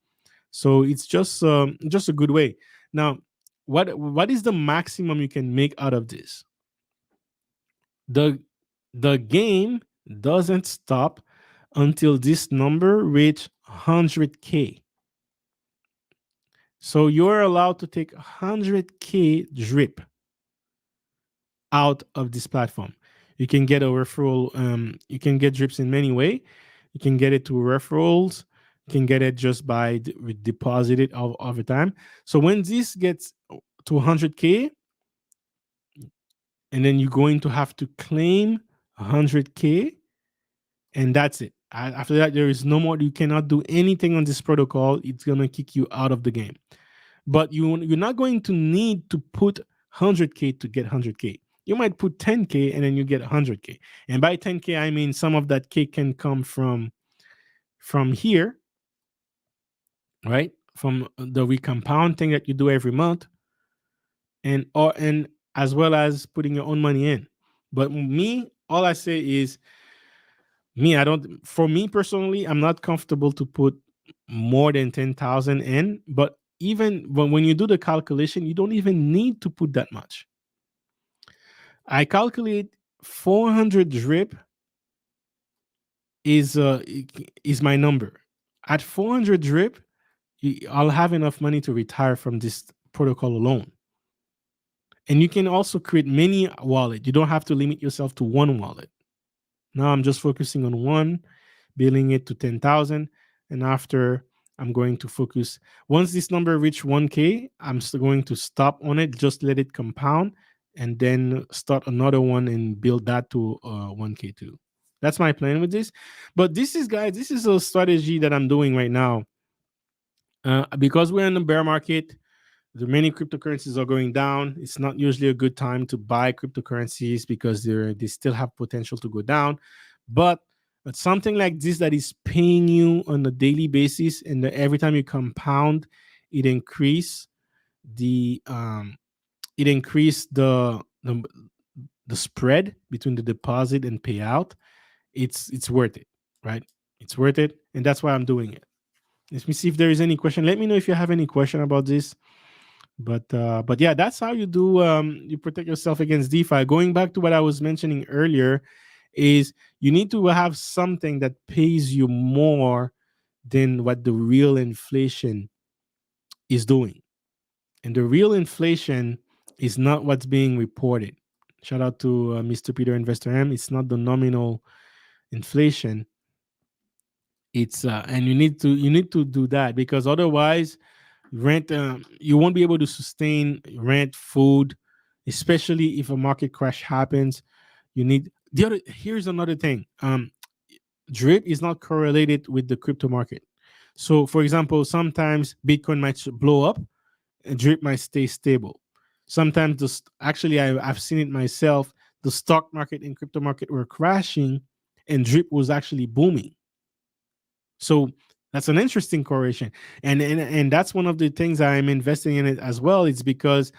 So it's just a good way. Now, what is the maximum you can make out of this? The the game doesn't stop until this number reach 100K. So you're allowed to take 100K drip out of this platform. You can get a referral. You can get drips in many way. You can get it to referrals. You can get it just by deposit it over time. So when this gets to 100K, and then you're going to have to claim 100K, and that's it. After that, there is no more. You cannot do anything on this protocol. It's gonna kick you out of the game. But you're not going to need to put 100K to get 100K. You might put 10K and then you get 100K. And by 10K, I mean some of that K can come from here, right? From the recompound thing that you do every month, and as well as putting your own money in. But me, all I say is me. I don't. For me personally, I'm not comfortable to put more than 10,000 in. But even when you do the calculation, you don't even need to put that much. I calculate 400 drip is my number. At 400 drip, I'll have enough money to retire from this protocol alone. And you can also create many wallet. You don't have to limit yourself to one wallet. Now I'm just focusing on one, billing it to 10,000, and after I'm going to focus. Once this number reach 1K, I'm still going to stop on it, just let it compound, and then start another one and build that to 1K too. That's my plan with this. But this is, guys, this is a strategy that I'm doing right now. Because we're in the bear market, the many cryptocurrencies are going down. It's not usually a good time to buy cryptocurrencies because they still have potential to go down. But something like this that is paying you on a daily basis, and every time you compound, it increase the spread between the deposit and payout. It's worth it, right? It's worth it, and that's why I'm doing it. Let me see if there is any question. Let me know if you have any question about this. But yeah, that's how you do you protect yourself against DeFi. Going back to what I was mentioning earlier, is you need to have something that pays you more than what the real inflation is doing. And the real inflation is not what's being reported. Shout out to Mr. Peter Investor M. It's not the nominal inflation. It's and you need to do that, because otherwise rent you won't be able to sustain rent, food, especially if a market crash happens. You need the other. Here's another thing. Drip is not correlated with the crypto market. So, for example, sometimes Bitcoin might blow up and drip might stay stable. Sometimes actually I've seen it myself. The stock market and crypto market were crashing, and drip was actually booming. So that's an interesting correlation, and that's one of the things I'm investing in it as well. It's because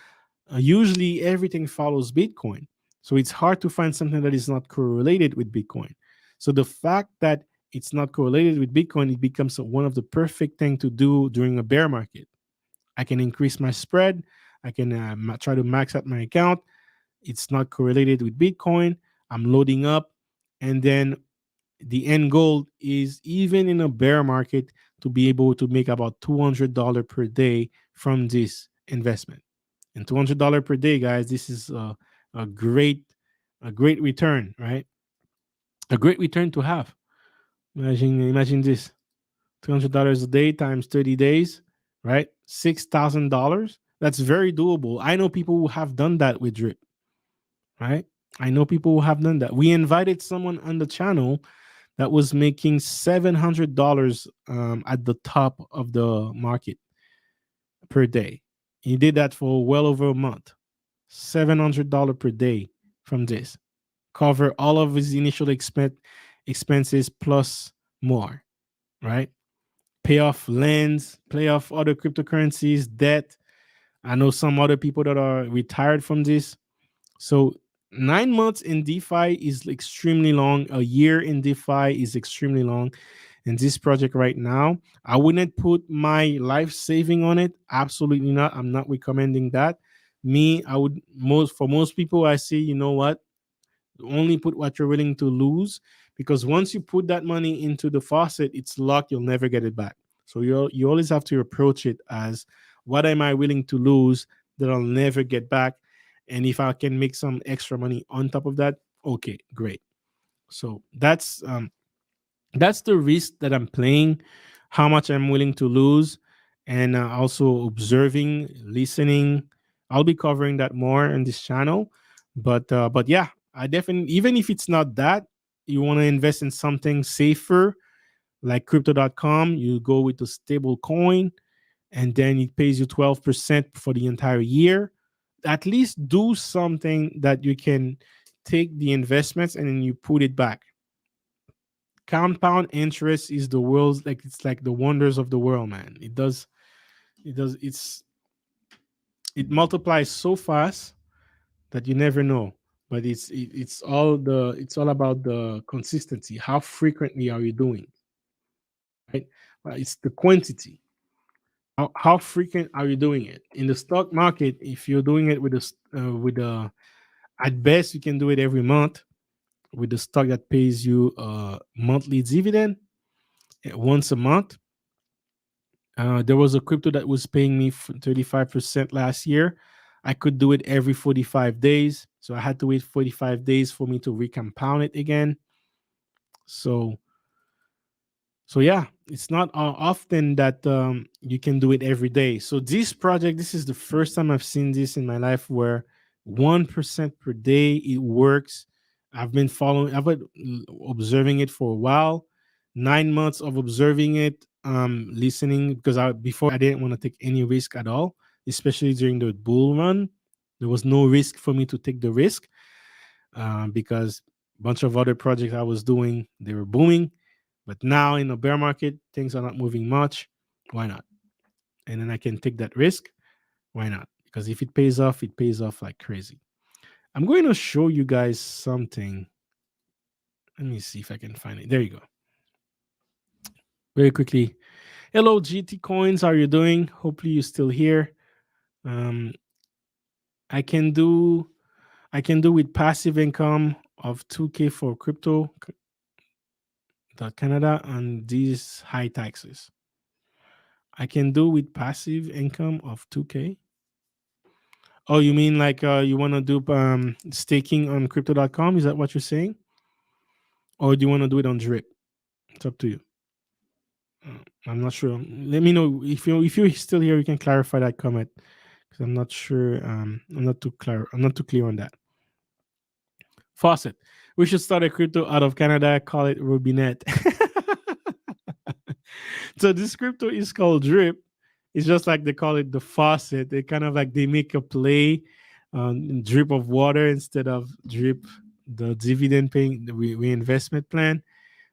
usually everything follows Bitcoin, so it's hard to find something that is not correlated with Bitcoin. So the fact that it's not correlated with Bitcoin, it becomes one of the perfect thing to do during a bear market. I can increase my spread. I can try to max out my account. It's not correlated with Bitcoin. I'm loading up, and then the end goal is, even in a bear market, to be able to make about $200 per day from this investment. And $200 per day, guys, this is a great a great return, right? A great return to have. Imagine this: $200 a day times 30 days, right? $6,000. That's very doable. I know people who have done that with Drip, right? I know people who have done that. We invited someone on the channel that was making $700 at the top of the market per day. He did that for well over a month. $700 per day from this. Cover all of his initial expenses plus more, right? Pay off lands, pay off other cryptocurrencies, debt. I know some other people that are retired from this. So 9 months in DeFi is extremely long. A year in DeFi is extremely long. In this project right now, I wouldn't put my life saving on it. Absolutely not. I'm not recommending that. Me, I would most people I see, you know what? Only put what you're willing to lose, because once you put that money into the faucet, it's locked. You'll never get it back. So you always have to approach it as, what am I willing to lose that I'll never get back? And if I can make some extra money on top of that, okay, great. So that's the risk that I'm playing, how much I'm willing to lose, and also observing, listening. I'll be covering that more in this channel, but yeah, I definitely, even if it's not that, you want to invest in something safer like crypto.com, you go with the stable coin, and then it pays you 12% for the entire year. At least do something that you can take the investments and then you put it back. Compound interest is the world's, like, it's like the wonders of the world, man. It multiplies so fast that you never know. But it's all about the consistency. How frequently are you doing, right? It's the quantity. How frequent are you doing it in the stock market? If you're doing it with at best you can do it every month with the stock that pays you a monthly dividend once a month. There was a crypto that was paying me 35% last year. I could do it every 45 days. So I had to wait 45 days for me to recompound it again. So so yeah, it's not often that you can do it every day. So this project, this is the first time I've seen this in my life, where 1% per day it works. I've been observing it for a while. 9 months of observing it, listening, because before I didn't want to take any risk at all, especially during the bull run. There was no risk for me to take the risk, because a bunch of other projects I was doing, they were booming. But now in a bear market, things are not moving much. Why not? And then I can take that risk. Why not? Because if it pays off like crazy. I'm going to show you guys something. Let me see if I can find it. There you go. Very quickly. Hello, GT Coins. How are you doing? Hopefully you're still here. Um, I can do with passive income of 2K for crypto Canada and these high taxes. I can do with passive income of 2K. Oh, you mean like you want to do staking on crypto.com? Is that what you're saying? Or do you want to do it on Drip? It's up to you. I'm not sure. Let me know if you're still here. You can clarify that comment because I'm not sure. I'm not too clear. I'm not too clear on that. Faucet. We should start a crypto out of Canada. Call it Robinet. So this crypto is called Drip. It's just like they call it the faucet. They kind of like they make a play on drip of water instead of drip, the dividend paying the reinvestment plan.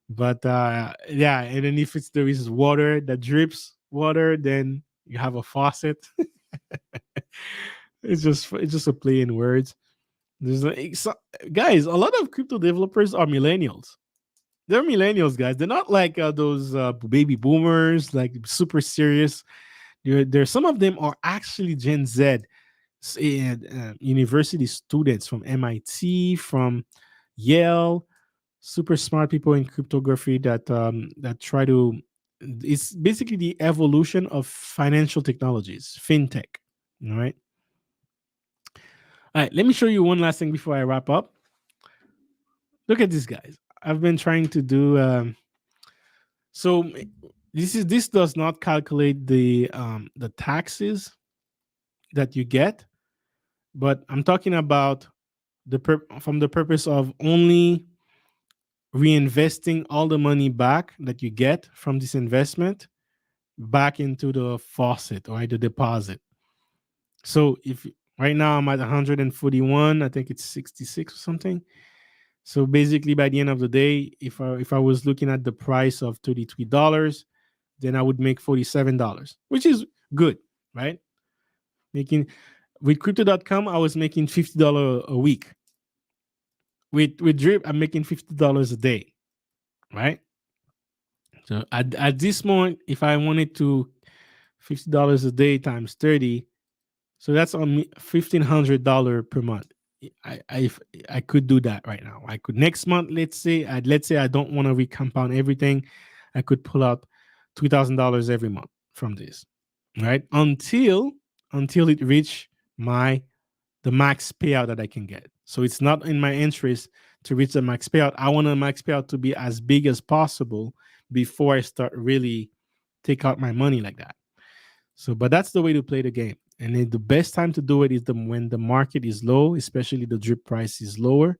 But yeah, and then if there is water that drips water, then you have a faucet. It's just a play in words. There's like, guys, a lot of crypto developers are millennials. They're millennials, guys. They're not like those baby boomers, like super serious. There, some of them are actually Gen Z, and university students from MIT, from Yale, super smart people in cryptography that try to. It's basically the evolution of financial technologies, fintech. All right. All right. Let me show you one last thing before I wrap up. Look at this, guys. I've been trying to do. So this does not calculate the taxes that you get, but I'm talking about from the purpose of only reinvesting all the money back that you get from this investment back into the faucet or the deposit. So if right now I'm at 141, I think it's 66 or something. So basically, by the end of the day, if I was looking at the price of $33, then I would make $47, which is good, right? Making with crypto.com, I was making $50 a week. With Drip, I'm making $50 a day, right? So at this moment, if I wanted to $50 a day times 30, so that's on me $1,500 per month. I, I I could do that right now. I could next month. Let's say I don't want to recompound everything. I could pull out $2,000 every month from this, right? Until it reach the max payout that I can get. So it's not in my interest to reach the max payout. I want the max payout to be as big as possible before I start really take out my money like that. So, but that's the way to play the game. And then the best time to do it is when the market is low, especially the drip price is lower.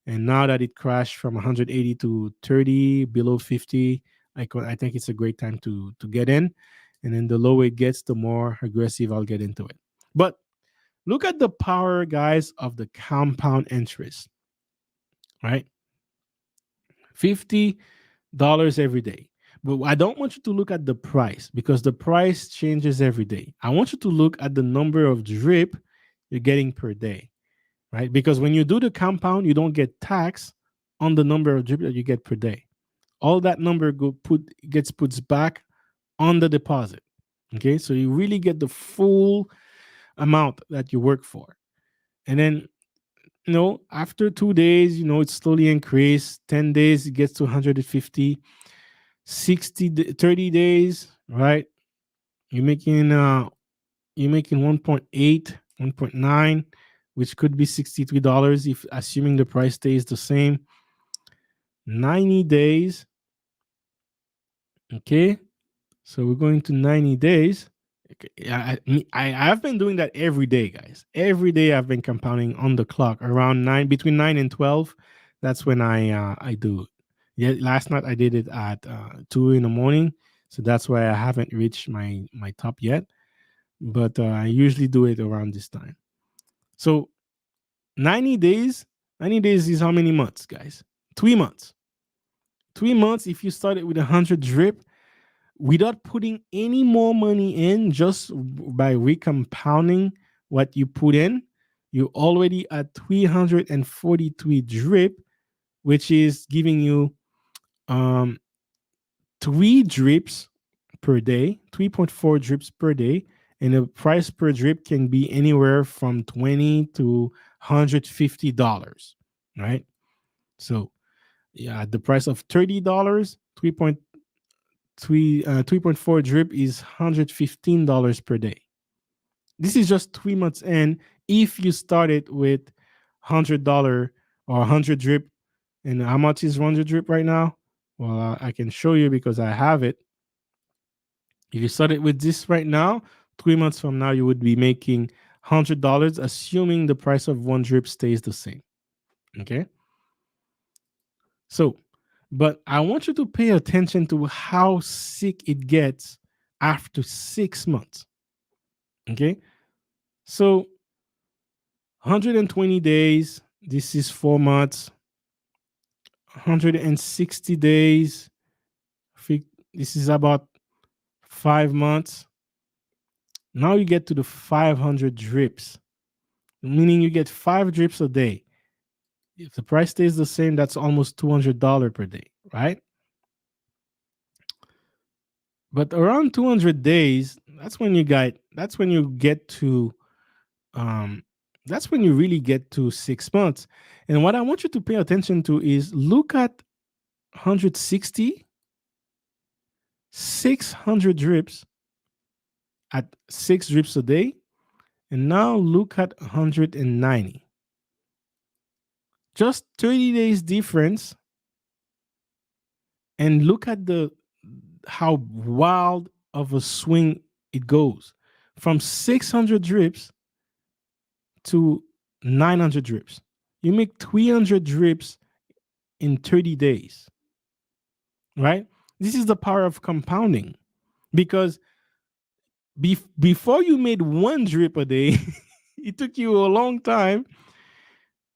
And now that it crashed from 180 to 30, below 50, I think it's a great time to get in. And then the lower it gets, the more aggressive I'll get into it. But look at the power, guys, of the compound interest, right? $50 every day. But I don't want you to look at the price because the price changes every day. I want you to look at the number of drip you're getting per day, right? Because when you do the compound, you don't get tax on the number of drip that you get per day. All that number gets put back on the deposit. Okay, so you really get the full amount that you work for. And then after 2 days, it slowly increase. 10 days, it gets to 150. 30 days, right? You're making 1.8, 1.9, which could be $63 if assuming the price stays the same. 90 days. Okay. So we're going to 90 days. Okay. I've been doing that every day, guys. Every day I've been compounding on the clock around between 9 and 12. That's when I do it. Yeah, last night I did it at 2 in the morning, so that's why I haven't reached my top yet. But I usually do it around this time. So 90 days, 90 days is how many months, guys? 3 months. 3 months. If you started with 100 drip, without putting any more money in, just by recompounding what you put in, you're already at 343 drip, which is giving you 3 drips per day, 3.4 drips per day, and the price per drip can be anywhere from $20 to $150, right? So, yeah, at the price of $30, 3.4 drip is $115 per day. This is just 3 months in. if you started with $100 or 100 drip. And how much is 100 drip right now? Well, I can show you because I have it. If you started with this right now, 3 months from now, you would be making $100, assuming the price of one drip stays the same. Okay. So, but I want you to pay attention to how sick it gets after 6 months. Okay. So, 120 days, this is 4 months. 160 days, this is about 5 months. Now you get to the 500 drips, meaning you get 5 drips a day. If the price stays the same, that's almost $200 per day, right? But around 200 days, that's when you get to um that's when you really get to 6 months. And what I want you to pay attention to is look at 160, 600 drips at 6 drips a day. And now look at 190. Just 30 days difference. And look at the how wild of a swing it goes from 600 drips to 900 drips. You make 300 drips in 30 days, right? This is the power of compounding because before you made one drip a day, it took you a long time.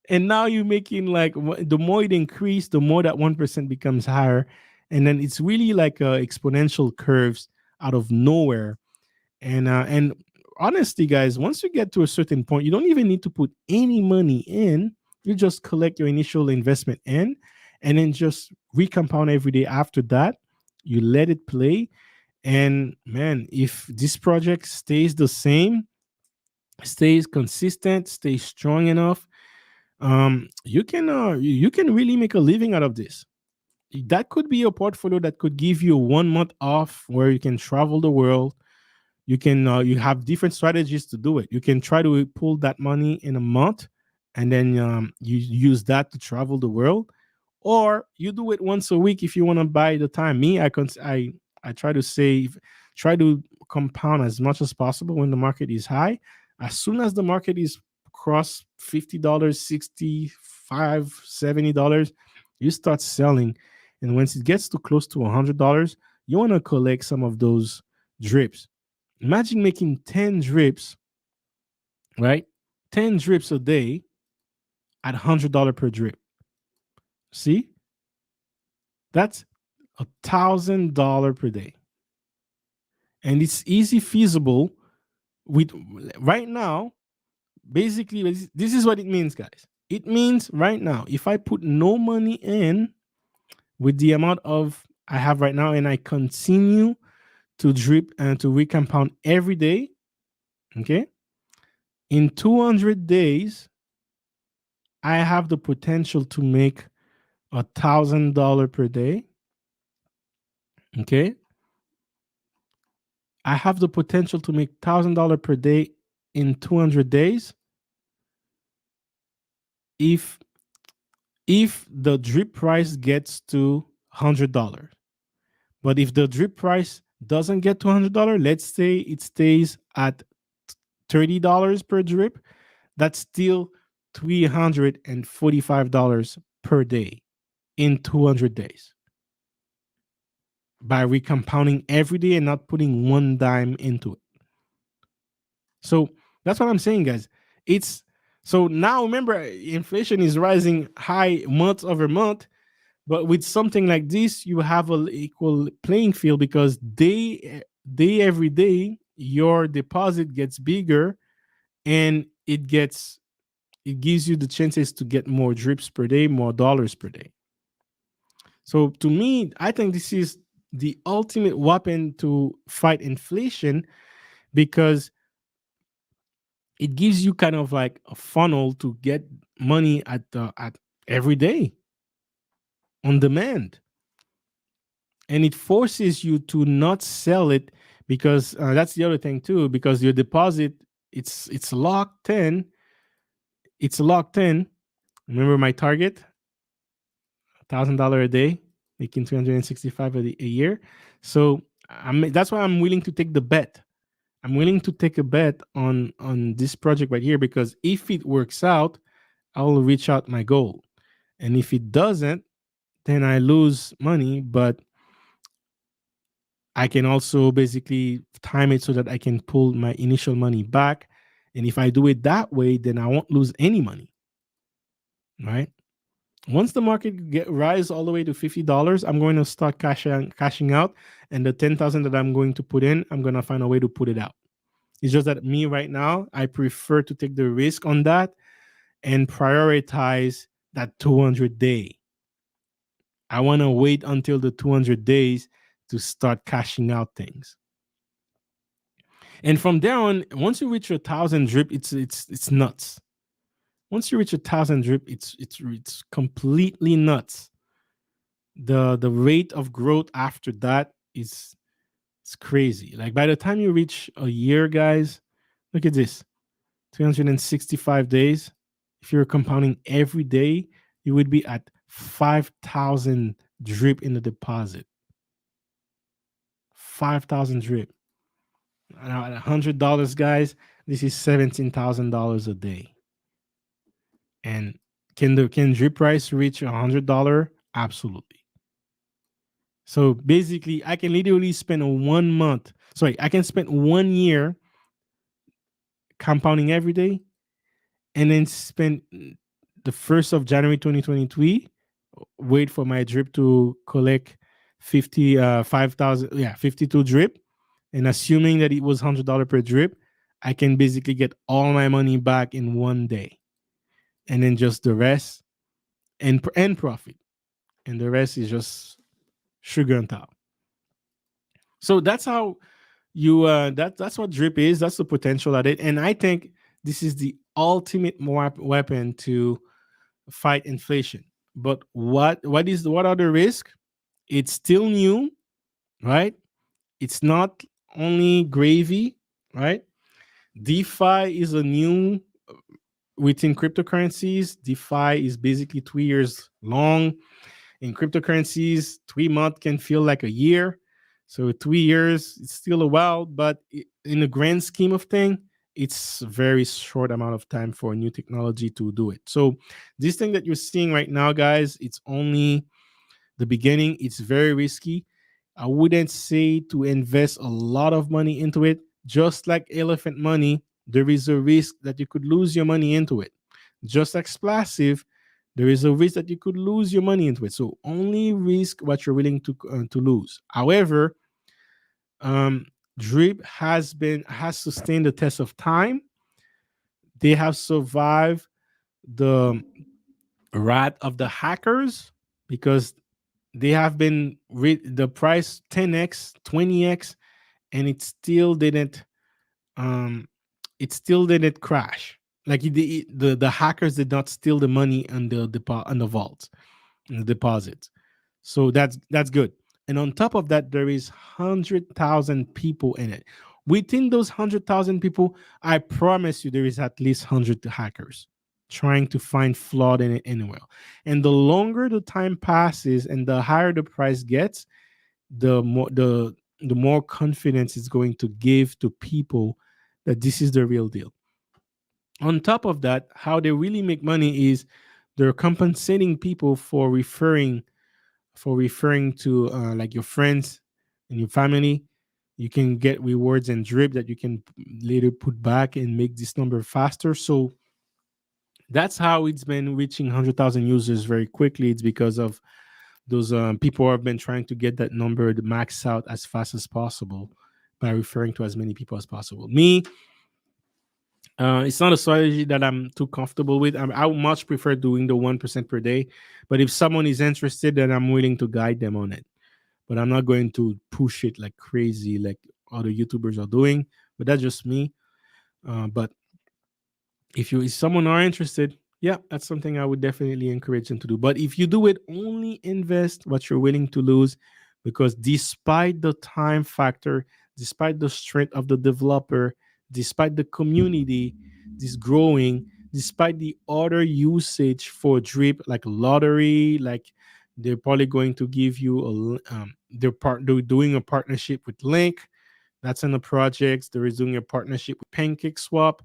And now you're making like the more it increase, the more that 1% becomes higher. And then it's really like exponential curves out of nowhere. And honestly, guys, once you get to a certain point, you don't even need to put any money in. You just collect your initial investment in, and then just recompound every day after that. You let it play. And man, if this project stays the same, stays consistent, stays strong enough, you can really make a living out of this. That could be a portfolio that could give you 1 month off where you can travel the world. You have different strategies to do it. You can try to pull that money in a month, and then you use that to travel the world, or you do it once a week if you want to buy the time. Me, I try to save, try to compound as much as possible when the market is high. As soon as the market is cross $50, 65, $70, you start selling. And once it gets to close to $100, you want to collect some of those drips. Imagine making 10 drips, right? 10 drips a day at $100 per drip. See? That's $1,000 per day. And it's easy feasible with right now. Basically, this is what it means, guys. It means right now, if I put no money in with the amount of I have right now, and I continue to drip and to recompound every day, okay, in 200 days, I have the potential to make $1,000 per day. Okay. I have the potential to make $1,000 per day in 200 days if the drip price gets to $100. But if the drip price doesn't get to $100, let's say it stays at $30 per drip, that's still $345 per day in 200 days by recompounding every day and not putting one dime into it. So that's what I'm saying, guys. It's so now remember, inflation is rising high month over month, but with something like this, you have an equal playing field because day every day your deposit gets bigger, and it gives you the chances to get more drips per day, more dollars per day. So to me, I think this is the ultimate weapon to fight inflation because it gives you kind of like a funnel to get money at every day on demand, and it forces you to not sell it because that's the other thing too, because your deposit, it's locked in. It's locked in. Remember my target, $1,000 a day, making 365 a year. So that's why I'm willing to take the bet. I'm willing to take a bet on this project right here, because if it works out, I'll reach out my goal. And if it doesn't, then I lose money, but I can also basically time it so that I can pull my initial money back. And if I do it that way, then I won't lose any money, right? Once the market rise all the way to $50, I'm going to start cashing out, and the 10,000 that I'm going to put in, I'm going to find a way to put it out. It's just that me right now, I prefer to take the risk on that and prioritize that 200 day. I want to wait until the 200 days to start cashing out things. And from there on, once you reach 1,000 drip, it's nuts. Once you reach 1,000 drip, it's completely nuts. The rate of growth after that is it's crazy. Like by the time you reach a year, guys, look at this: 365 days. If you're compounding every day, you would be at 5,000 drip in the deposit. 5,000 drip. Now at $100, guys, this is $17,000 a day. And can drip price reach $100? Absolutely. So basically, I can literally spend 1 month. Sorry, I can spend 1 year compounding every day, and then spend the 1st of January 2023, wait for my drip to collect 5,000, 52 drip, and assuming that it was $100 per drip, I can basically get all my money back in 1 day, and then just the rest and profit, and the rest is just sugar on top. So that's how you that's what drip is. That's the potential at it, and I think this is the ultimate weapon to fight inflation. But what are the risks? It's still new, right? It's not only gravy, right? DeFi is a new within cryptocurrencies. DeFi is basically 2 years long. In cryptocurrencies, 3 months can feel like a year. So 3 years, it's still a while, but in the grand scheme of thing, it's a very short amount of time for a new technology to do it. So this thing that you're seeing right now, guys, it's only the beginning. It's very risky. I wouldn't say to invest a lot of money into it. Just like elephant money, there is a risk that you could lose your money into it. Just like Splassive, there is a risk that you could lose your money into it. So only risk what you're willing to lose. However, Drip has sustained the test of time. They have survived the wrath of the hackers, because they have been the price 10x, 20x, and um it still didn't crash. Like the hackers did not steal the money on the vault, in the deposits. So that's good. And on top of that, there is 100,000 people in it. Within those 100,000 people, I promise you, there is at least 100 hackers trying to find flaw in it anywhere. And the longer the time passes and the higher the price gets, the more confidence it's going to give to people that this is the real deal. On top of that, how they really make money is they're compensating people for referring to like your friends and your family. You can get rewards and drip that you can later put back and make this number faster. So that's how it's been reaching 100,000 users very quickly. It's because of those people who have been trying to get that number to max out as fast as possible by referring to as many people as possible. Me, it's not a strategy that I'm too comfortable with. I would much prefer doing the 1% per day. But if someone is interested, then I'm willing to guide them on it. But I'm not going to push it like crazy, like other YouTubers are doing. But that's just me. But if someone are interested, yeah, that's something I would definitely encourage them to do. But if you do it, only invest what you're willing to lose, because despite the time factor, despite the strength of the developer, despite the community, this growing, despite the other usage for drip, like lottery, like they're probably going to give you they're doing a partnership with Link. That's in the projects. There is doing a partnership with Pancake Swap.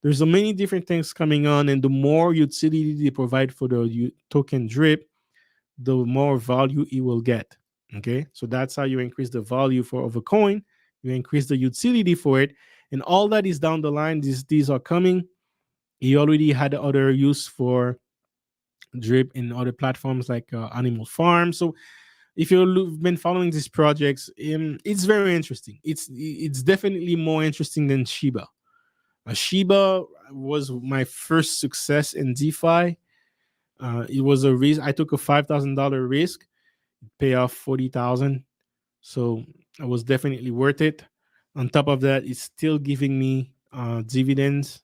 There's so many different things coming on, and the more utility they provide for the token drip, the more value it will get. Okay, so that's how you increase the value of a coin. You increase the utility for it, and all that is down the line. These are coming. He already had other use for drip in other platforms like Animal Farm. So if you've been following these projects, it's very interesting. It's definitely more interesting than Shiba. Shiba was my first success in DeFi. It was a risk. I took a $5,000 risk, pay off 40,000. So it was definitely worth it. On top of that, it's still giving me dividends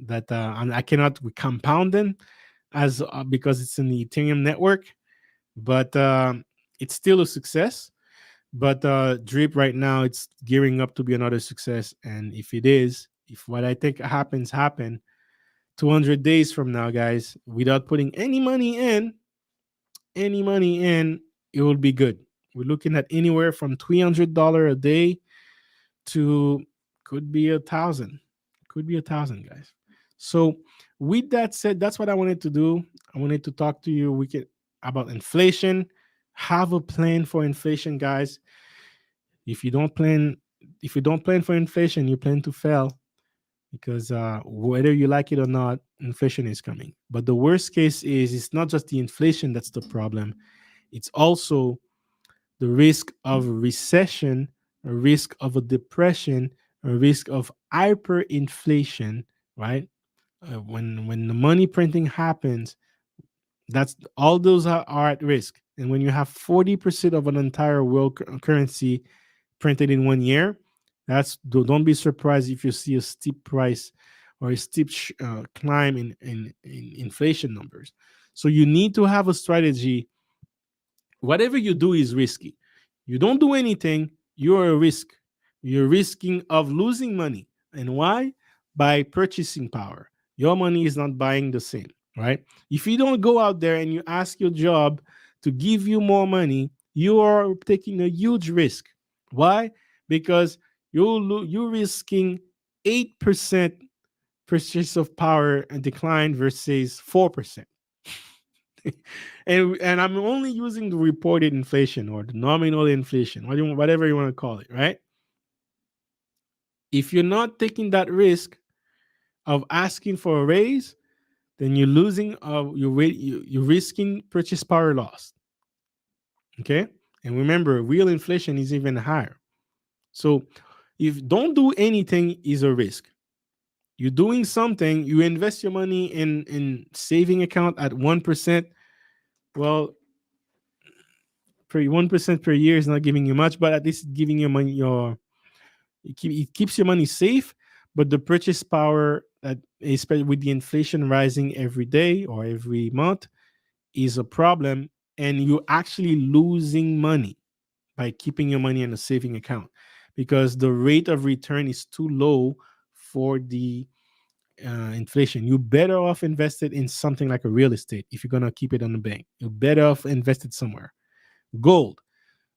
that I cannot compound them as because it's in the Ethereum network, but it's still a success. But Drip right now, it's gearing up to be another success, and if it is, if what I think happen 200 days from now, guys, without putting any money in, it will be good. We're looking at anywhere from $300 a day to could be 1,000, could be 1,000, guys. So with that said, that's what I wanted to do. I wanted to talk to you about inflation. Have a plan for inflation, guys. If you don't plan, if you don't plan for inflation, you plan to fail, because whether you like it or not, inflation is coming. But the worst case is it's not just the inflation that's the problem, it's also the risk of a recession, a risk of a depression, a risk of hyperinflation, right? When the money printing happens, that's all those are at risk. And when you have 40% of an entire world currency printed in 1 year, don't be surprised if you see a steep price or a steep climb in inflation numbers. So you need to have a strategy. Whatever you do is risky. You don't do anything, you're a risk. You're risking of losing money. And why? By purchasing power. Your money is not buying the same, right? If you don't go out there and you ask your job to give you more money, you are taking a huge risk. Why? Because you're risking 8% purchase of power and decline versus 4%. and I'm only using the reported inflation or the nominal inflation, whatever you want to call it, right? If you're not taking that risk of asking for a raise, then you're losing you're risking purchase power loss. Okay? And remember, real inflation is even higher. So if don't do anything is a risk. You're doing something, you invest your money in saving account at 1%. Well, 1% per year is not giving you much, but at least giving your money it keeps your money safe. But the purchase power, especially with the inflation rising every day or every month, is a problem, and you're actually losing money by keeping your money in a saving account because the rate of return is too low for the inflation. You're better off invested in something like a real estate if you're gonna keep it on the bank. You're better off invested somewhere. Gold.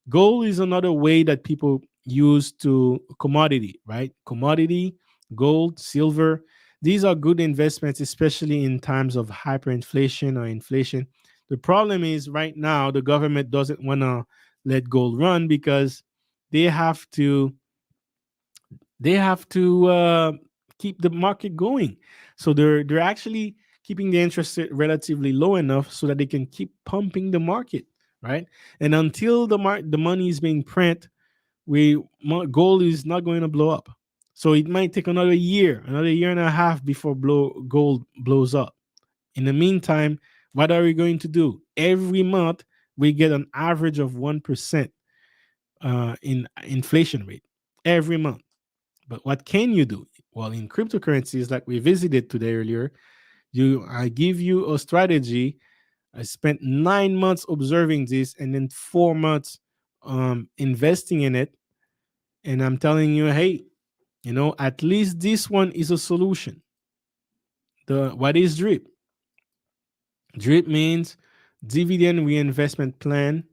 Gold is another way that people use to commodity, right? Commodity, gold, silver. These are good investments, especially in times of hyperinflation or inflation. The problem is right now the government doesn't want to let gold run because they have to keep the market going. So they're actually keeping the interest rate relatively low enough so that they can keep pumping the market, right? And until the money is being printed, gold is not going to blow up. So it might take another year and a half before gold blows up. In the meantime, what are we going to do? Every month we get an average of 1% in inflation rate every month. But what can you do? Well, in cryptocurrencies, like we visited today earlier, I give you a strategy. I spent 9 months observing this and then 4 months investing in it. And I'm telling you, hey, at least this one is a solution. The what is drip? Drip means dividend reinvestment plan,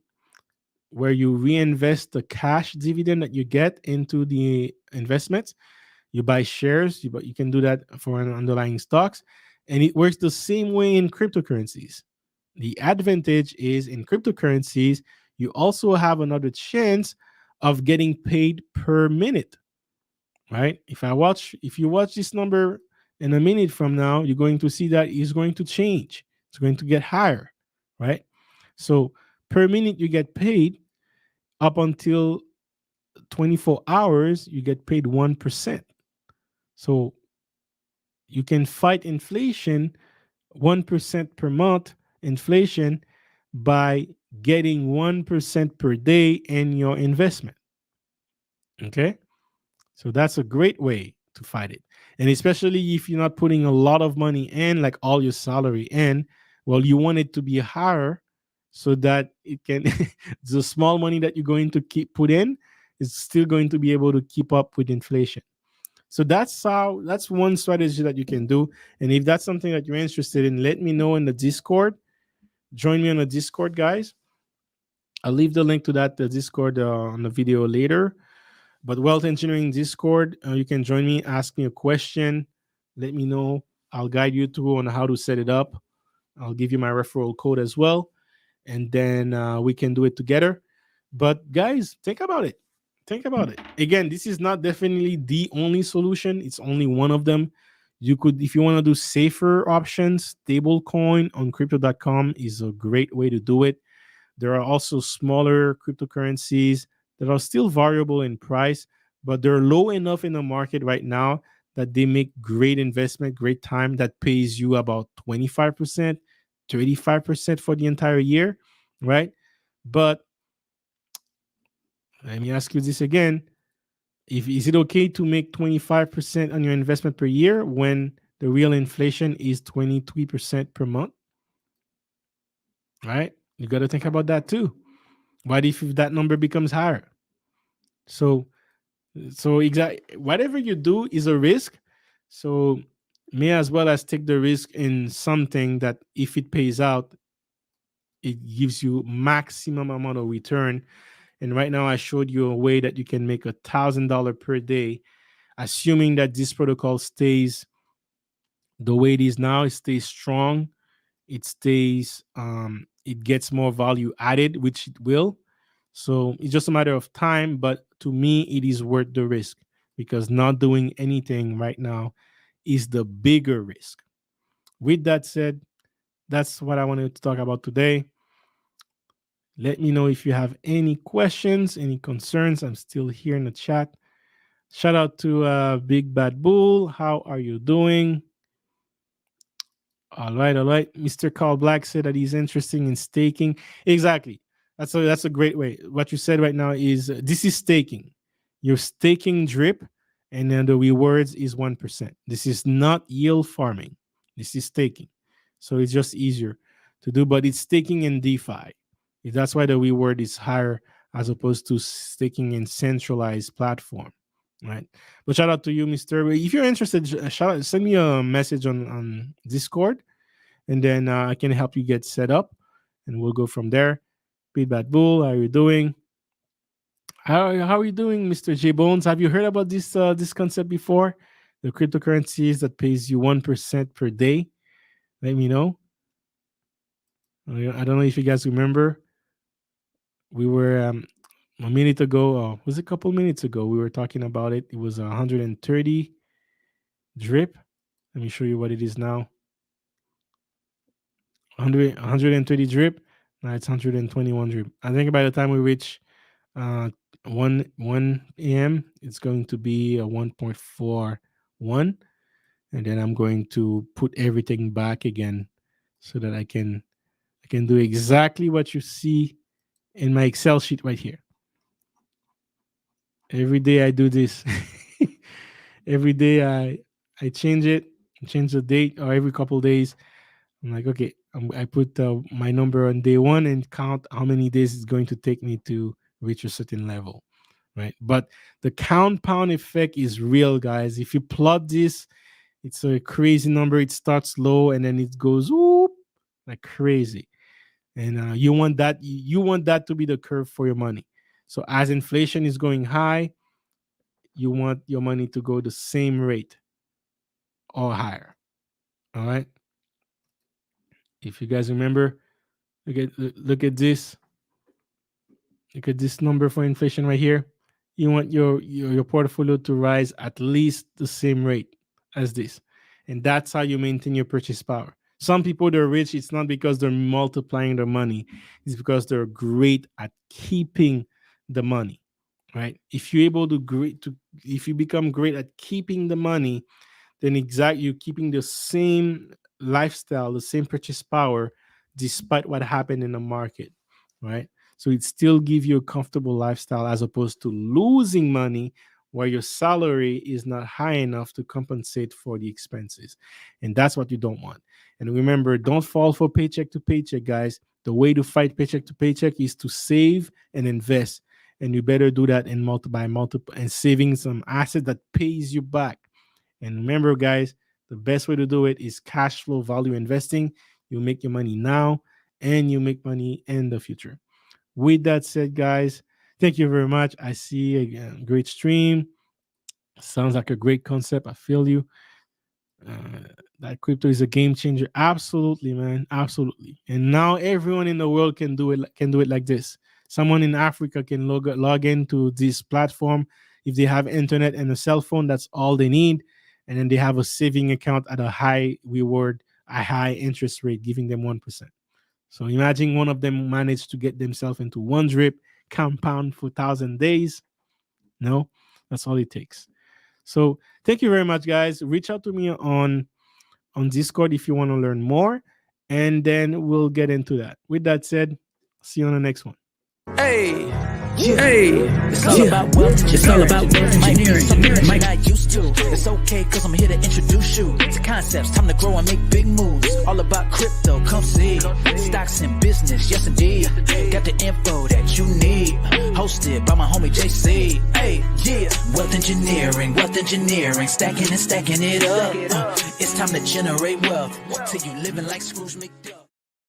where you reinvest the cash dividend that you get into the investments. You buy shares, you can do that for an underlying stocks, and it works the same way in cryptocurrencies. The advantage is in cryptocurrencies, you also have another chance of getting paid per minute, right? If you watch this number in a minute from now, you're going to see that it's going to change. It's going to get higher, right? So per minute you get paid up until 24 hours, you get paid 1%. So you can fight inflation 1% per month inflation by getting 1% per day in your investment. Okay. So that's a great way to fight it. And especially if you're not putting a lot of money in, like all your salary in, well, you want it to be higher so that it can, the small money that you're going to keep put in is still going to be able to keep up with inflation. So that's one strategy that you can do. And if that's something that you're interested in, let me know in the Discord. Join me on the Discord, guys. I'll leave the link to that the Discord on the video later. But Wealth Engineering Discord, you can join me, ask me a question, let me know. I'll guide you through on how to set it up. I'll give you my referral code as well, and then we can do it together. But guys, think about it. Think about it. Again, this is not definitely the only solution. It's only one of them. You could, if you want to do safer options, stablecoin on crypto.com is a great way to do it. There are also smaller cryptocurrencies that are still variable in price, but they're low enough in the market right now that they make great investment, great time that pays you about 25%, 35% for the entire year, right? But let me ask you this again. If is it okay to make 25% on your investment per year when the real inflation is 23% per month? Right? You got to think about that too. What if that number becomes higher? So exactly whatever you do is a risk. So may as well as take the risk in something that if it pays out, it gives you maximum amount of return. And right now I showed you a way that you can make $1,000 per day, assuming that this protocol stays the way it is now, it stays strong, it stays it gets more value added, which it will. So it's just a matter of time, but to me it is worth the risk, because not doing anything right now is the bigger risk. With that said, that's what I wanted to talk about today. Let me know if you have any questions, any concerns. I'm still here in the chat. Shout out to Big Bad Bull. How are you doing? All right, all right. Mr. Carl Black said that he's interested in staking. Exactly. That's a great way. What you said right now is this is staking. You're staking drip, and then the rewards is 1%. This is not yield farming. This is staking. So it's just easier to do, but it's staking in DeFi. That's why the reward is higher as opposed to staking in centralized platform. Right. But shout out to you, Mr. If you're interested, send me a message on Discord, and then I can help you get set up, and we'll go from there. Beat Bad Bull, how are you doing? How are you doing, Mr. J Bones? Have you heard about this concept before? The cryptocurrencies that pays you 1% per day. Let me know. I don't know if you guys remember. We were a minute ago, was it a couple minutes ago, we were talking about it. It was 130 drip. Let me show you what it is now. 130 drip. Now it's 121 drip. I think by the time we reach 1 a.m., it's going to be a 1.41, and then I'm going to put everything back again so that I can do exactly what you see in my Excel sheet right here. Every day I do this. Every day I change it, change the date, or every couple of days I'm like, okay, I put my number on day one and count how many days it's going to take me to reach a certain level, right? But the compound effect is real, guys. If you plot this It's a crazy number. It starts low and then it goes whoop, like crazy. And you want that. You want that to be the curve for your money. So as inflation is going high, you want your money to go the same rate or higher. All right. If you guys remember, look at this. Look at this number for inflation right here. You want your portfolio to rise at least the same rate as this. And that's how you maintain your purchase power. Some people, they're rich. It's not because they're multiplying their money. It's because they're great at keeping the money, right? If you're able if you become great at keeping the money, then you're keeping the same lifestyle, the same purchase power, despite what happened in the market, right? So it still gives you a comfortable lifestyle as opposed to losing money where your salary is not high enough to compensate for the expenses. And that's what you don't want. And remember, don't fall for paycheck to paycheck, guys. The way to fight paycheck to paycheck is to save and invest. And you better do that in multiple and saving some asset that pays you back. And remember, guys, the best way to do it is cash flow value investing. You make your money now and you make money in the future. With that said, guys, thank you very much. I see again, great stream. Sounds like a great concept. I feel you. That crypto is a game changer. Absolutely, man. Absolutely. And now everyone in the world can do it. Can do it like this. Someone in Africa can log into this platform if they have internet and a cell phone. That's all they need, and then they have a saving account at a high reward, a high interest rate, giving them 1%. So imagine one of them managed to get themselves into one drip, compound for 1,000 days. No, that's all it takes. So thank you very much, guys. Reach out to me on Discord if you want to learn more, and then we'll get into that. With that said, see you on the next one. Hey, it's all about wealth. It's all about wealth engineering. Something that you're not used to. It's okay, cause I'm here to introduce you to concepts. Time to grow and make big moves. All about crypto, come see. Stocks and business, yes indeed. Got the info that you need. Hosted by my homie JC. Hey, yeah. Wealth engineering. Stacking and stacking it up. It's time to generate wealth. Till you living like Scrooge McDuck.